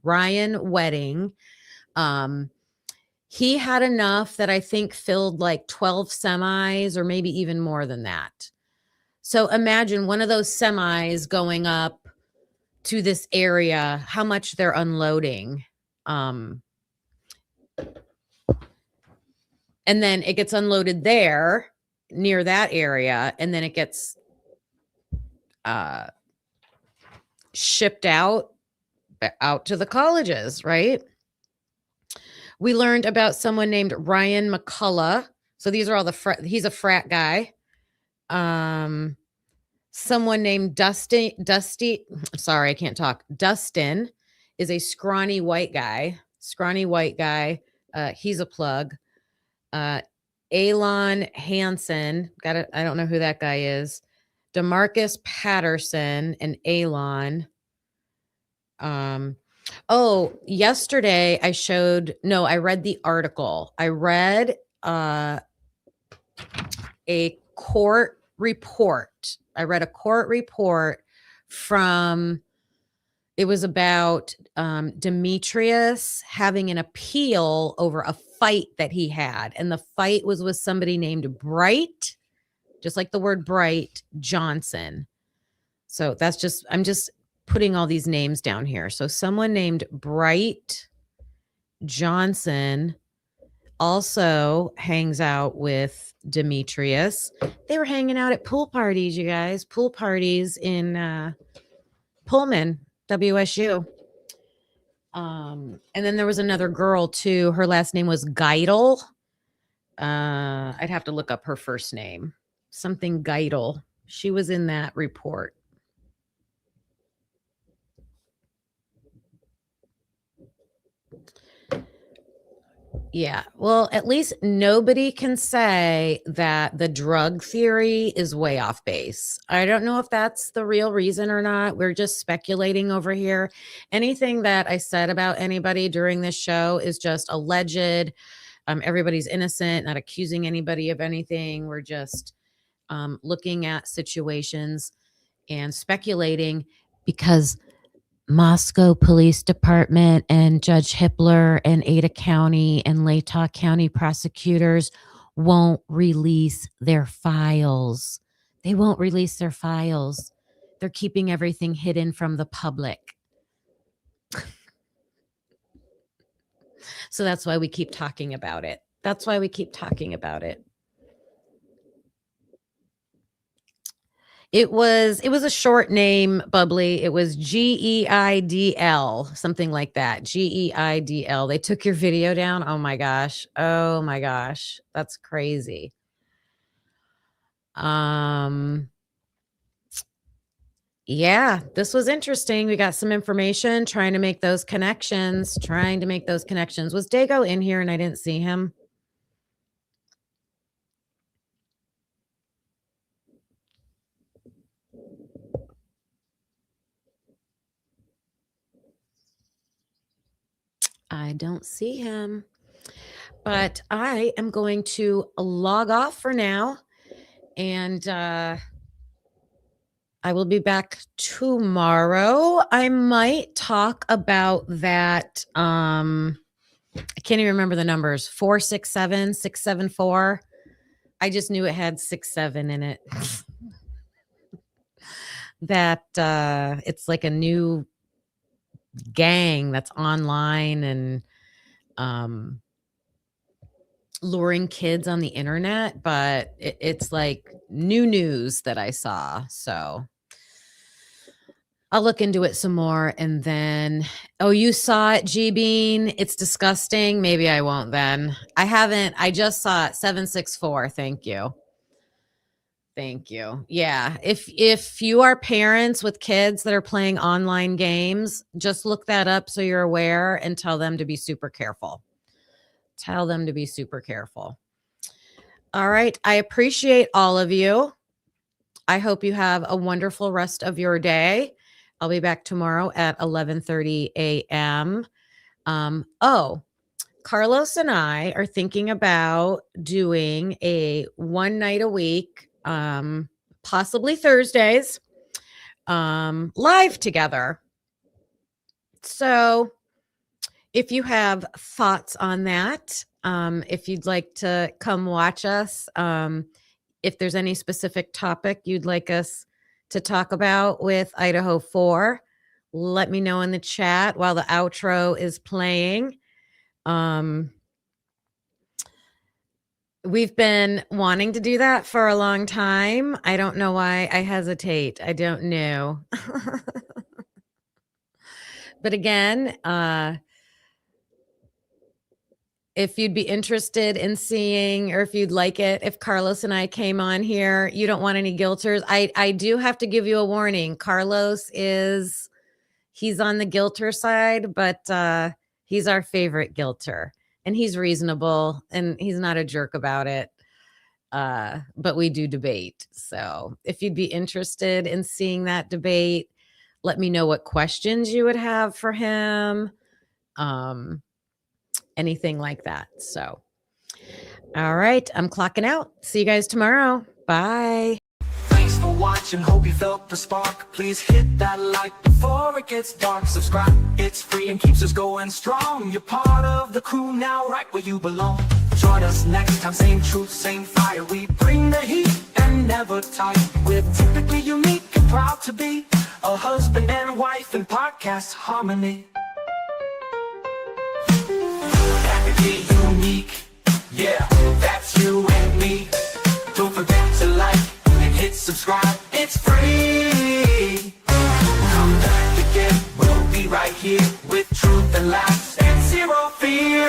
He had enough that I think filled like 12 semis or maybe even more than that. So imagine one of those semis going up to this area, how much they're unloading. And then it gets unloaded there near that area. And then it gets shipped out to the colleges, right? We learned about someone named Ryan McCullough. So these are all he's a frat guy. Someone named Dusty, sorry, I can't talk. Dustin is a scrawny white guy. He's a plug. Alon Hansen, I don't know who that guy is. DeMarcus Patterson and Alon. Yesterday I read the article. I read a court report. From, it was about Demetrius having an appeal over a fight that he had. And the fight was with somebody named Bright, just like the word Bright, Johnson. So I'm just putting all these names down here. So someone named Bright Johnson also hangs out with Demetrius. They were hanging out at pool parties, you guys. Pool parties in Pullman, WSU. And then there was another girl too. Her last name was Geidel. I'd have to look up her first name. Something Geidel. She was in that report. Yeah. Well, at least nobody can say that the drug theory is way off base. I don't know if that's the real reason or not. We're just speculating over here. Anything that I said about anybody during this show is just alleged. Everybody's innocent, not accusing anybody of anything. We're just looking at situations and speculating because Moscow Police Department and Judge Hippler and Ada County and Latah County prosecutors won't release their files. They won't release their files. They're keeping everything hidden from the public. So that's why we keep talking about it. It was a short name, Bubbly. It was Geidl, something like that. Geidl. They took your video down. Oh my gosh. That's crazy. yeah, this was interesting. We got some information, trying to make those connections. Was Dago in here and I didn't see him? I don't see him, but I am going to log off for now, and I will be back tomorrow. I might talk about that. I can't even remember the numbers. 467, 674. I just knew it had 67 in it. That it's like a new gang that's online and luring kids on the internet, but it's like new news that I saw. So I'll look into it some more. And then, oh, you saw it, G Bean? It's disgusting. Maybe I won't then. I haven't. I just saw it. 764. Thank you. Thank you. Yeah. If you are parents with kids that are playing online games, just look that up so you're aware and tell them to be super careful. Tell them to be super careful. All right. I appreciate all of you. I hope you have a wonderful rest of your day. I'll be back tomorrow at 11:30 a.m. Carlos and I are thinking about doing a one night a week, possibly Thursdays, live together. So if you have thoughts on that, if you'd like to come watch us, if there's any specific topic you'd like us to talk about with Idaho 4, let me know in the chat while the outro is playing. We've been wanting to do that for a long time. I don't know why I hesitate. I don't know. But again, if you'd be interested in seeing, or if you'd like it, if Carlos and I came on here, you don't want any guilters. I do have to give you a warning. Carlos he's on the guilter side, but he's our favorite guilter, and he's reasonable and he's not a jerk about it. But we do debate. So if you'd be interested in seeing that debate, let me know what questions you would have for him. Anything like that. So, all right, I'm clocking out. See you guys tomorrow. Bye. Thanks for watching, hope you felt the spark. Please hit that like before it gets dark. Subscribe, it's free and keeps us going strong. You're part of the crew now, right where you belong. Join us next time, same truth, same fire. We bring the heat and never tire. We're typically unique and proud to be a husband and wife in podcast harmony. Be unique, yeah, that's you and me. Don't forget to like and hit subscribe, it's free. Come back again, we'll be right here with truth and laughs and zero fear.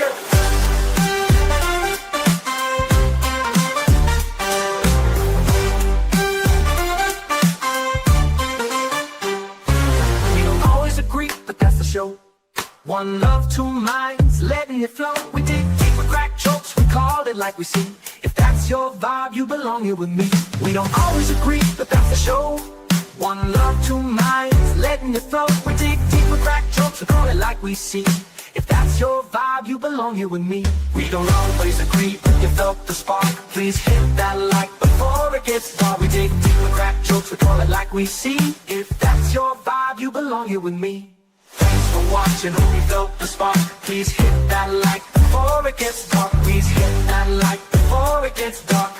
We don't always agree, but that's the show. One love, two minds, letting it flow. We dig deep with crack jokes, we call it like we see. If that's your vibe, you belong here with me. We don't always agree, but that's the show. One love, two minds, letting it flow. We dig deep with crack jokes, we call it like we see. If that's your vibe, you belong here with me. We don't always agree, but you felt the spark. Please hit that like before it gets dark. We dig deep with crack jokes, we call it like we see. If that's your vibe, you belong here with me. Thanks for watching, hope you felt the spark. Please hit that like before it gets dark. Please hit that like before it gets dark.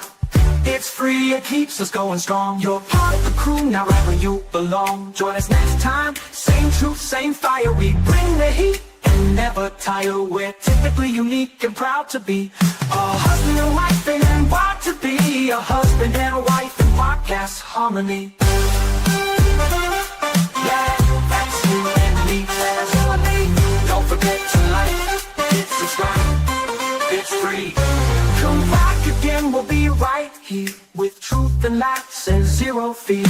It's free, it keeps us going strong. You're part of the crew, now right where you belong. Join us next time, same truth, same fire. We bring the heat and never tire. We're typically unique and proud to be a husband and wife and proud to be a husband and wife in podcast harmony. Yeah, that's you and me. Don't forget to like, hit subscribe, it's free. Come back again, we'll be right here with truth and laughs and zero fear.